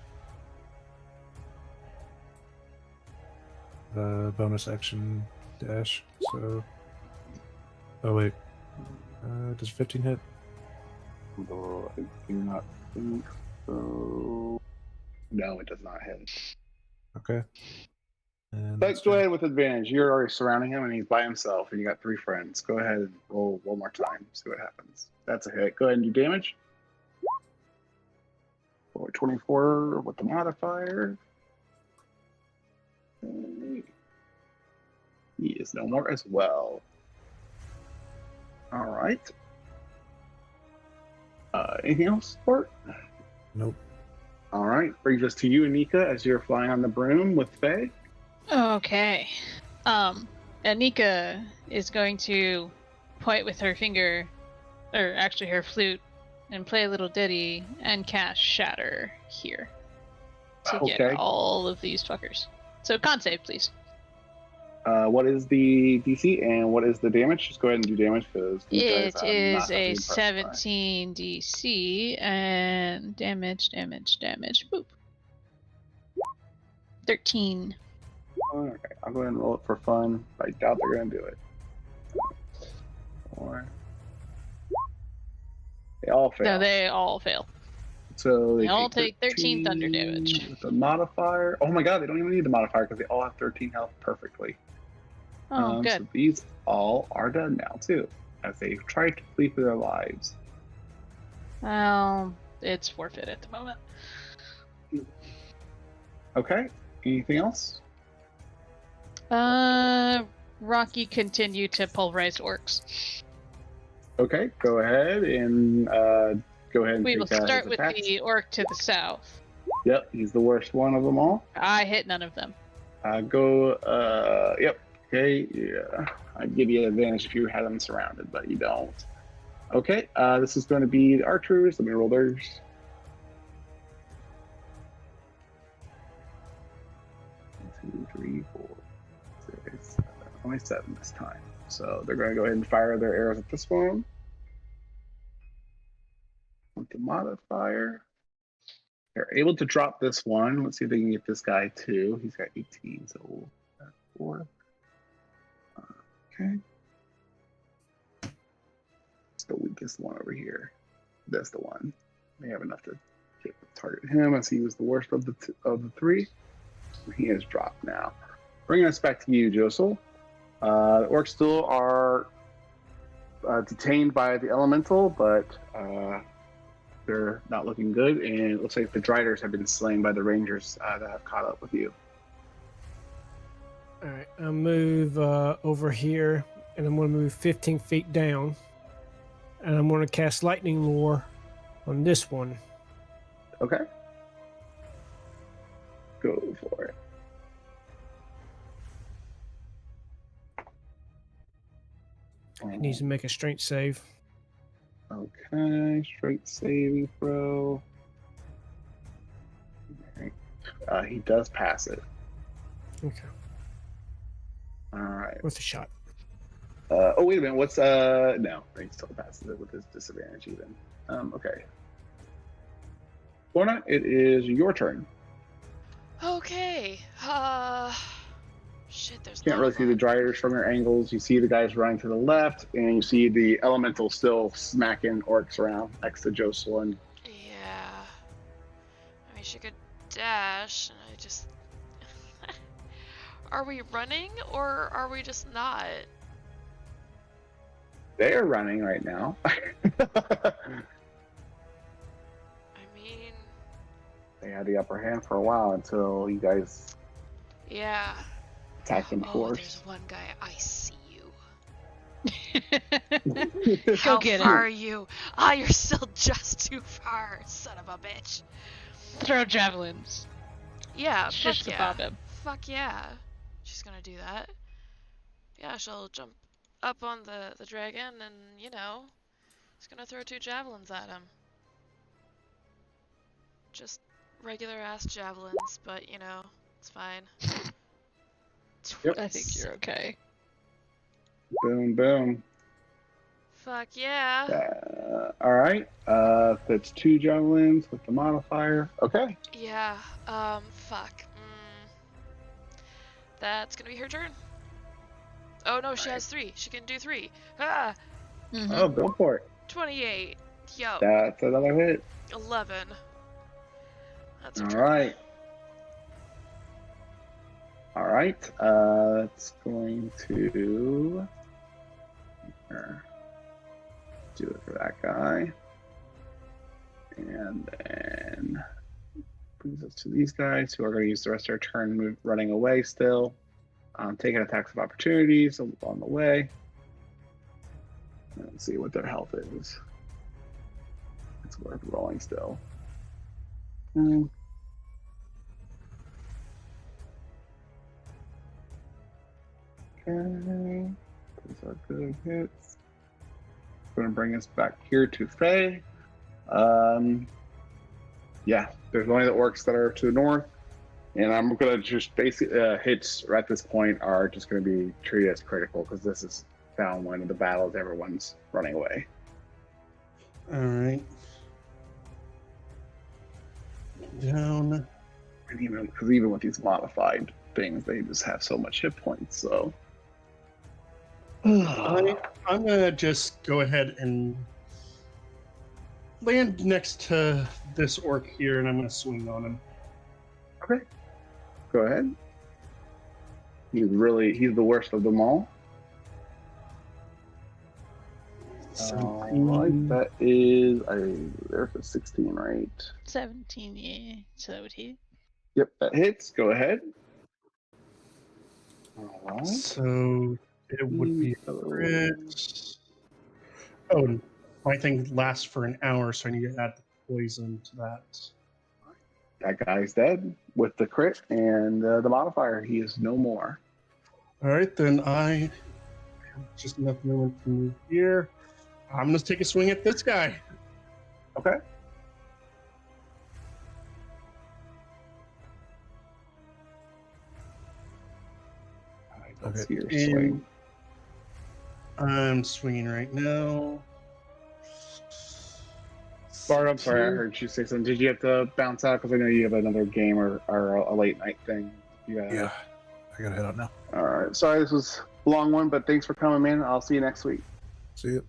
Bonus action dash. So. Oh wait. Does 15 hit? Although I do not think so. No, it does not hit. Okay. And But let's go do- ahead with advantage. You're already surrounding him, and he's by himself, and you got 3 friends. Go ahead and roll one more time. See what happens. That's a hit. Go ahead and do damage. Roll 24 with the modifier. Okay. He is no more as well. All right. Anything else, Bart? Nope. All right. Brings us to you, Anika, as you're flying on the broom with Faye. Okay. Anika is going to point with her finger, or actually her flute, and play a little ditty and cast Shatter here. to Okay. get all of these fuckers. So con save, please. What is the DC and what is the damage? Just go ahead and do damage because It guys, is a impressed by. 17 DC and damage. Boop. 13. Okay, I'll go ahead and roll it for fun. I doubt they're gonna do it. 4. They all fail. No, they all fail. So They all take 13 thunder 13 damage. with the modifier. Oh my god, they don't even need the modifier because they all have 13 health perfectly. Oh, good. So these all are done now too, as they try to flee for their lives. Well, it's forfeit at the moment. Okay. Anything else? Rocky continue to pulverize orcs. Okay. Go ahead and We will take his start with attacks. the orc to the south. Yep, he's the worst one of them all. I hit none of them. Yep. Okay. Yeah. I'd give you an advantage if you had them surrounded, but you don't. Okay. This is going to be the archers. Let me roll theirs. 1, 2, 3, 4, 6, 7. Only 7 this time. So they're going to go ahead and fire their arrows at this one. With the modifier. They're able to drop this one. Let's see if they can get this guy too. He's got 18, so we'll 4. Okay. It's the weakest one over here. That's the one. They have enough to target him as he was the worst of the three. He is dropped now. Bringing us back to you, Josel. The orcs still are detained by the elemental, but they're not looking good, and it looks like the Driders have been slain by the Rangers that have caught up with you. All right, I'll move over here, and I'm going to move 15 feet down, and I'm going to cast Lightning Lure on this one. Okay. Go for it. It needs to make a strength save. Okay, straight saving throw. Okay. He does pass it. Okay, All right. with a shot. Oh, wait a minute. What's no, he still passes it with his disadvantage even. Okay. Lorna, it is your turn. Okay. Shit, there's Can't really see the Driders from your angles. You see the guys running to the left, and you see the elemental still smacking orcs around next to Jocelyn. Yeah. I mean, she could dash, and I just... Are we running, or are we just not? They are running right now. I mean... They had the upper hand for a while until you guys Yeah. attacked in Oh, force. there's one guy. I see you. Go How get far him. are you? Ah, you're still just too far, son of a bitch. Throw javelins. Yeah, Shish fuck the yeah. bob him. Fuck yeah. She's gonna do that. Yeah, she'll jump up on the dragon and, you know, she's gonna throw 2 javelins at him. Just regular ass javelins, but, you know, it's fine. Yep. I think you're okay. Boom, boom. Fuck yeah. All right. That's 2 javelins with the modifier. Okay. Yeah, fuck. That's gonna be her turn. Oh no, she has 3. She can do 3. Ah! Mhm. Oh, go for it. 28. Yo. That's another hit. 11. That's her All turn. right. All right. It's going to do it for that guy, and then brings us to these guys who are going to use the rest of their turn running away still, taking attacks of opportunities on the way. Let's see what their health is. It's worth rolling still. Okay, those are good hits. Going to bring us back here to Faye. Yeah, there's only the orcs that are to the north. And I'm gonna just basically hits at this point are just gonna be treated as critical because this is found one of the battles everyone's running away. All right. Down. And even with these modified things, they just have so much hit points. So I'm gonna just go ahead and land next to this orc here, and I'm gonna swing on him. go ahead. He's the worst of them all. Alright, that is there's a 16, right? 17, yeah. So that would hit. Yep, that hits. Go ahead. Alright. So it would be a crit. Oh, my thing lasts for an hour, so I need to add the poison to that. That guy's dead with the crit and the modifier. He is no more. All right, then I have just enough movement to move here. I'm gonna take a swing at this guy. Okay. Alright, let's see your swing. I'm swinging right now. Bart, I'm sorry, I heard you say something. Did you have to bounce out? Because I know you have another game or a late night thing. Yeah, I gotta head out now. All right. Sorry, this was a long one, but thanks for coming in. I'll see you next week. See you.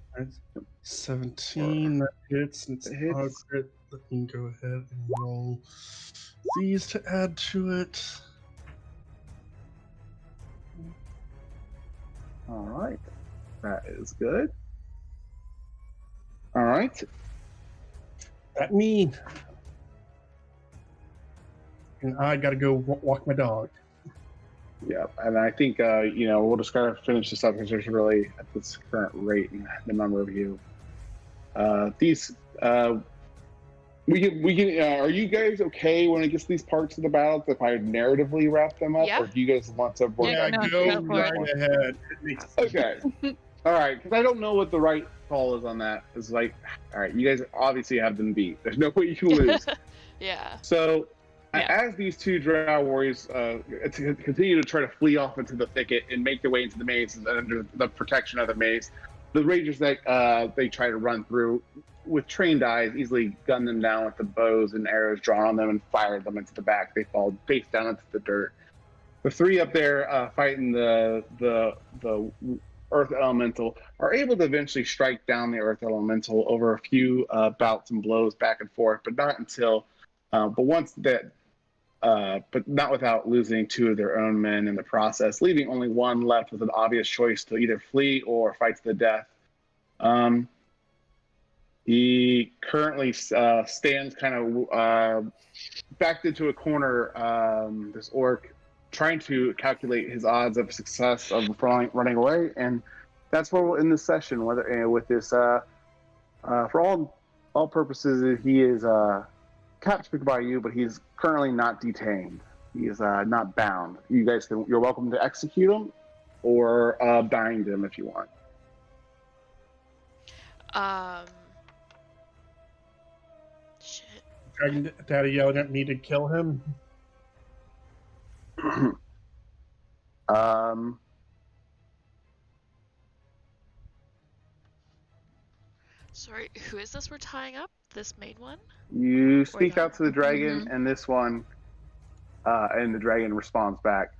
17, that hits. And it's It hits. auto crit. Let me go ahead and roll these to add to it. All right. That is good. All right. That me. And I gotta go walk my dog. Yeah, and I think we'll just kind of finish this up because there's really at this current rate and the number of you. We can. Are you guys okay when it gets to these parts of the battle if I narratively wrap them up, Yeah. or do you guys want to? Yeah, Yeah, no, go go for it. right ahead. Okay. All right, because I don't know what the right call is on that. It's like, all right, you guys obviously have them beat. There's no way you can lose. Yeah. So, Yeah. as these two drow warriors continue to try to flee off into the thicket and make their way into the maze under the protection of the maze, the rangers that they try to run through with trained eyes easily gun them down with the bows and arrows drawn on them and fire them into the back. They fall face down into the dirt. The three up there fighting the Earth Elemental are able to eventually strike down the Earth Elemental over a few bouts and blows back and forth, but not until, but not without losing two of their own men in the process, leaving only one left with an obvious choice to either flee or fight to the death. He currently stands kind of backed into a corner, this orc, trying to calculate his odds of success of running away, and that's where we'll end this session. With this, for all purposes, he is captured by you, but he's currently not detained. He is not bound. You're welcome to execute him or bind him if you want. Shit. Dragon Daddy yelled at me to kill him. Sorry, who is this we're tying up? This main one? You speak that out to the dragon, Mhm. and this one, and the dragon responds back.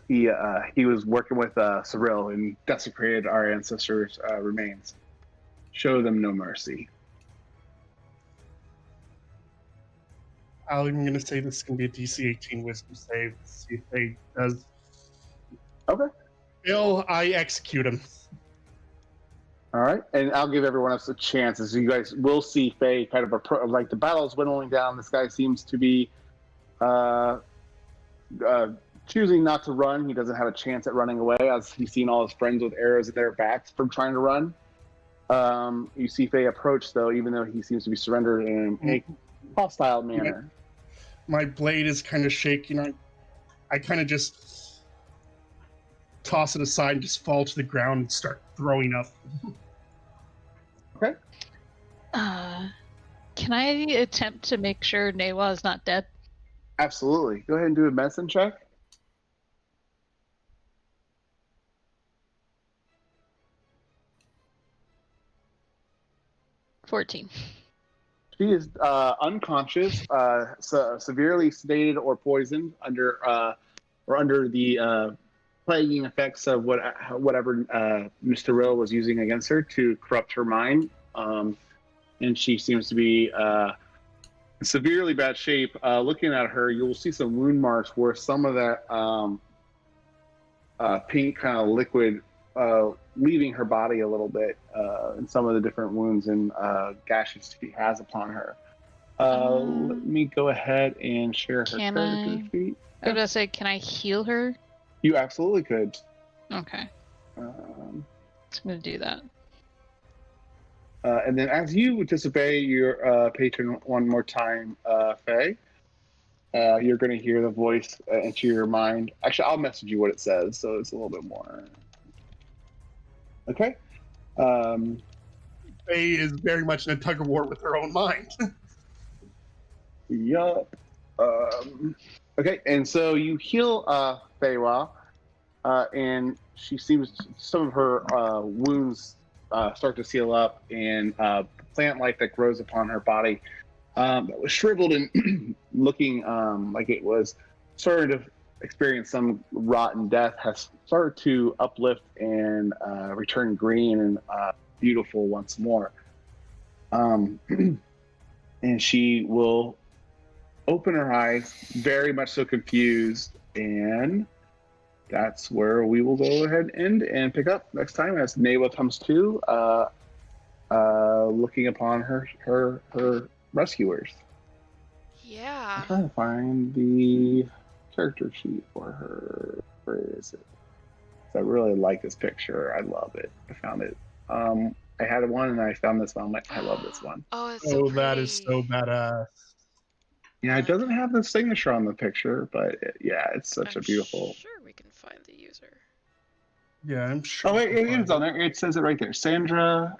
He was working with Cyril and desecrated our ancestors' remains. Show them no mercy. I'm going to say this is going to be a DC 18 Wisdom save. See if they does. Okay. Bill, I execute him. All right, and I'll give everyone else a chance. As you guys will see, Faye kind of like the battle is winnowing down. This guy seems to be choosing not to run. He doesn't have a chance at running away, as he's seen all his friends with arrows in their backs from trying to run. You see Faye approach, though, even though he seems to be surrendered in a hostile manner. My blade is kind of shaking. I kind of just toss it aside and just fall to the ground and start throwing up. Okay. Can I attempt to make sure Newa is not dead? Absolutely. Go ahead and do a medicine check. $14. She is unconscious, severely sedated or poisoned under the plaguing effects of whatever Mr. Rill was using against her to corrupt her mind. And she seems to be in severely bad shape. Looking at her, you will see some wound marks where some of that pink kind of liquid leaving her body a little bit in some of the different wounds and gashes she has upon her. Let me go ahead and share her Can character I- sheet. I was gonna say, can I heal her? You absolutely could. Okay, Um, so I'm gonna do that. and then as you disobey your patron one more time, Faye, you're going to hear the voice enter your mind. Actually, I'll message you what it says, so it's a little bit more. Okay. Faye is very much in a tug of war with her own mind. Yup. Okay, and so you heal Feywa, and she seems some of her wounds start to seal up, and plant life that grows upon her body that was shriveled and looking like it was starting to experience some rotten death has started to uplift and return green and beautiful once more. And she will open her eyes, very much so confused, and that's where we will go ahead and pick up next time as Newa comes to, looking upon her rescuers. Yeah. I'm trying to find the character sheet for her. Where is it? I really like this picture. I love it. I found it. I had one and I found this one. I'm like, I love this one. Oh, it's so Oh, that is so pretty. badass. Yeah, it doesn't have the signature on the picture, but yeah, it's such a I'm beautiful. Sure, we can find the user. Yeah, I'm sure. Oh wait, we can it is find on there. It says it right there. Sandra.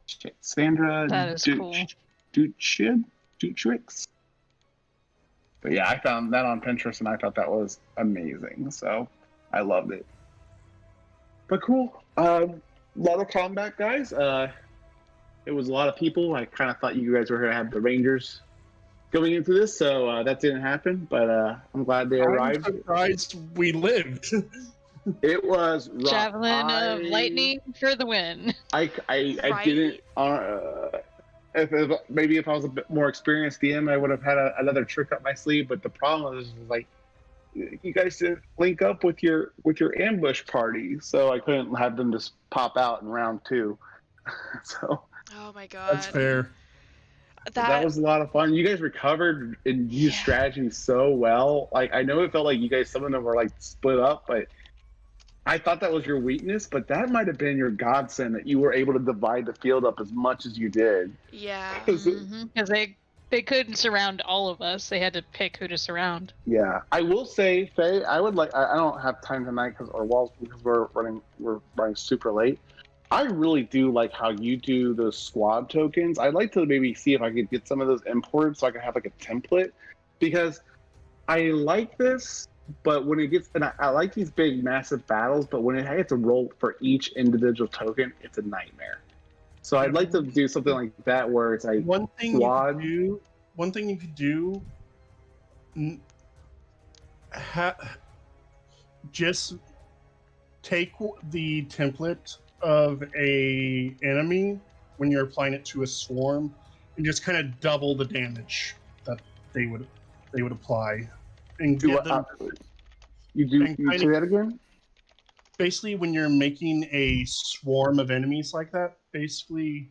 Shit, Sandra. That is cool. Dutrix. But yeah, I found that on Pinterest and I thought that was amazing. So I loved it. But cool. A lot of combat, guys. It was a lot of people. I kind of thought you guys were going to have the Rangers going into this, so that didn't happen. But I'm glad they I'm arrived. surprised we lived. It was rough. Javelin of lightning for the win. I Right? didn't. If I was a bit more experienced DM, I would have had another trick up my sleeve. But the problem is like you guys didn't link up with your ambush party, so I couldn't have them just pop out in round 2. So Oh my god. That's fair. that was a lot of fun. You guys recovered and used strategy so well. Like I know it felt like you guys, some of them were like split up, but I thought that was your weakness. But that might have been your godsend that you were able to divide the field up as much as you did. Yeah. Because they couldn't surround all of us. They had to pick who to surround. Yeah, I will say, Faye, I would like. I don't have time tonight because we're running super late. I really do like how you do those squad tokens. I'd like to maybe see if I could get some of those imported so I can have like a template, because I like this, but when it gets, and I like these big massive battles, but when I have to roll for each individual token, it's a nightmare. So I'd like to do something like that where it's like One thing squad. you could do, just take the template of a enemy when you're applying it to a swarm, and just kind of double the damage that they would apply, and Do get what? them. You and say that again? Basically, when you're making a swarm of enemies like that, basically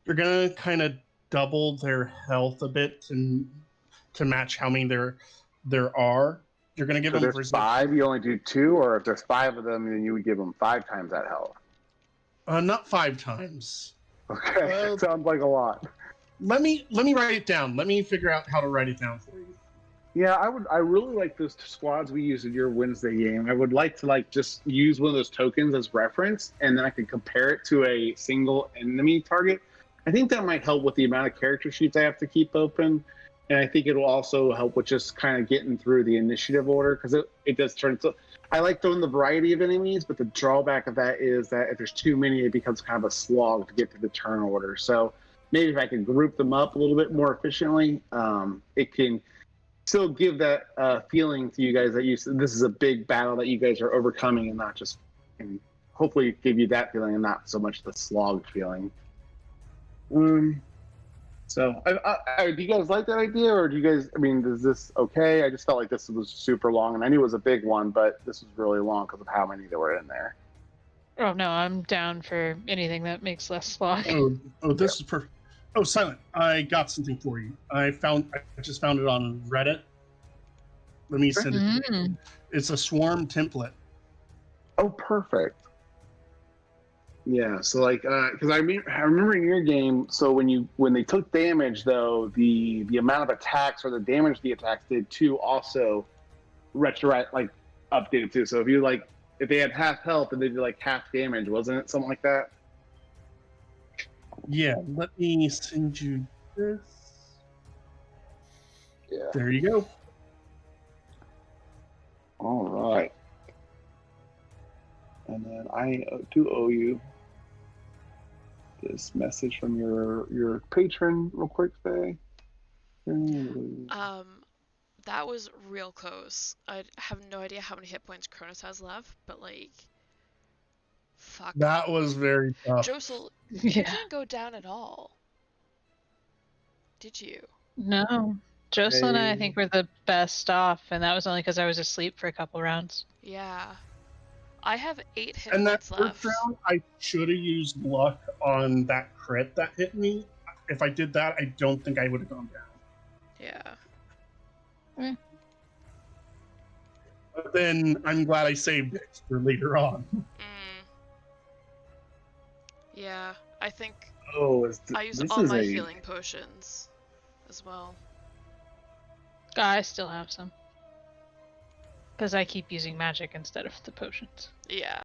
you're gonna kind of double their health a bit to match how many there are. You're gonna give So them there's 5, you only do 2, or if there's 5 of them, then you would give them 5 times that health. not 5 times. Okay, Well- sounds like a lot. Let me write it down. Let me figure out how to write it down for you. Yeah, I really like those squads we used in your Wednesday game. I would like to just use one of those tokens as reference, and then I can compare it to a single enemy target. I think that might help with the amount of character sheets I have to keep open. And I think it will also help with just kind of getting through the initiative order, because it does turn. So I like throwing the variety of enemies, but the drawback of that is that if there's too many, it becomes kind of a slog to get to the turn order. So maybe if I can group them up a little bit more efficiently, it can still give that feeling to you guys that this is a big battle that you guys are overcoming, and not just, and hopefully give you that feeling and not so much the slog feeling. So, do you guys like that idea, or do you guys? I mean, is this okay? I just felt like this was super long, and I knew it was a big one, but this was really long because of how many there were in there. Oh no, I'm down for anything that makes less slog. This is perfect. Oh, Silent, I got something for you. I just found it on Reddit. Let me send it to you. It's a swarm template. Oh, perfect. Yeah, so like, because I remember in your game, so when they took damage, though, the amount of attacks or the damage the attacks did too also updated too. So if they had half health and they did like half damage, wasn't it something like that? Yeah, let me send you this. Yeah. There you go. All right. And then I do owe you this message from your patron real quick, Faye. That was real close. I have no idea how many hit points Cronus has left, but like, fuck. That was very tough. Josel, you didn't go down at all. Did you? No. Josel and I think we're the best off, and that was only because I was asleep for a couple rounds. Yeah. I have 8 hit And that points left. first round, I should have used luck on that crit that hit me. If I did that, I don't think I would have gone down. Yeah. But then I'm glad I saved it for later on. Yeah, I think I used this all is my a- healing potions as well. I still have some. Because I keep using magic instead of the potions. Yeah.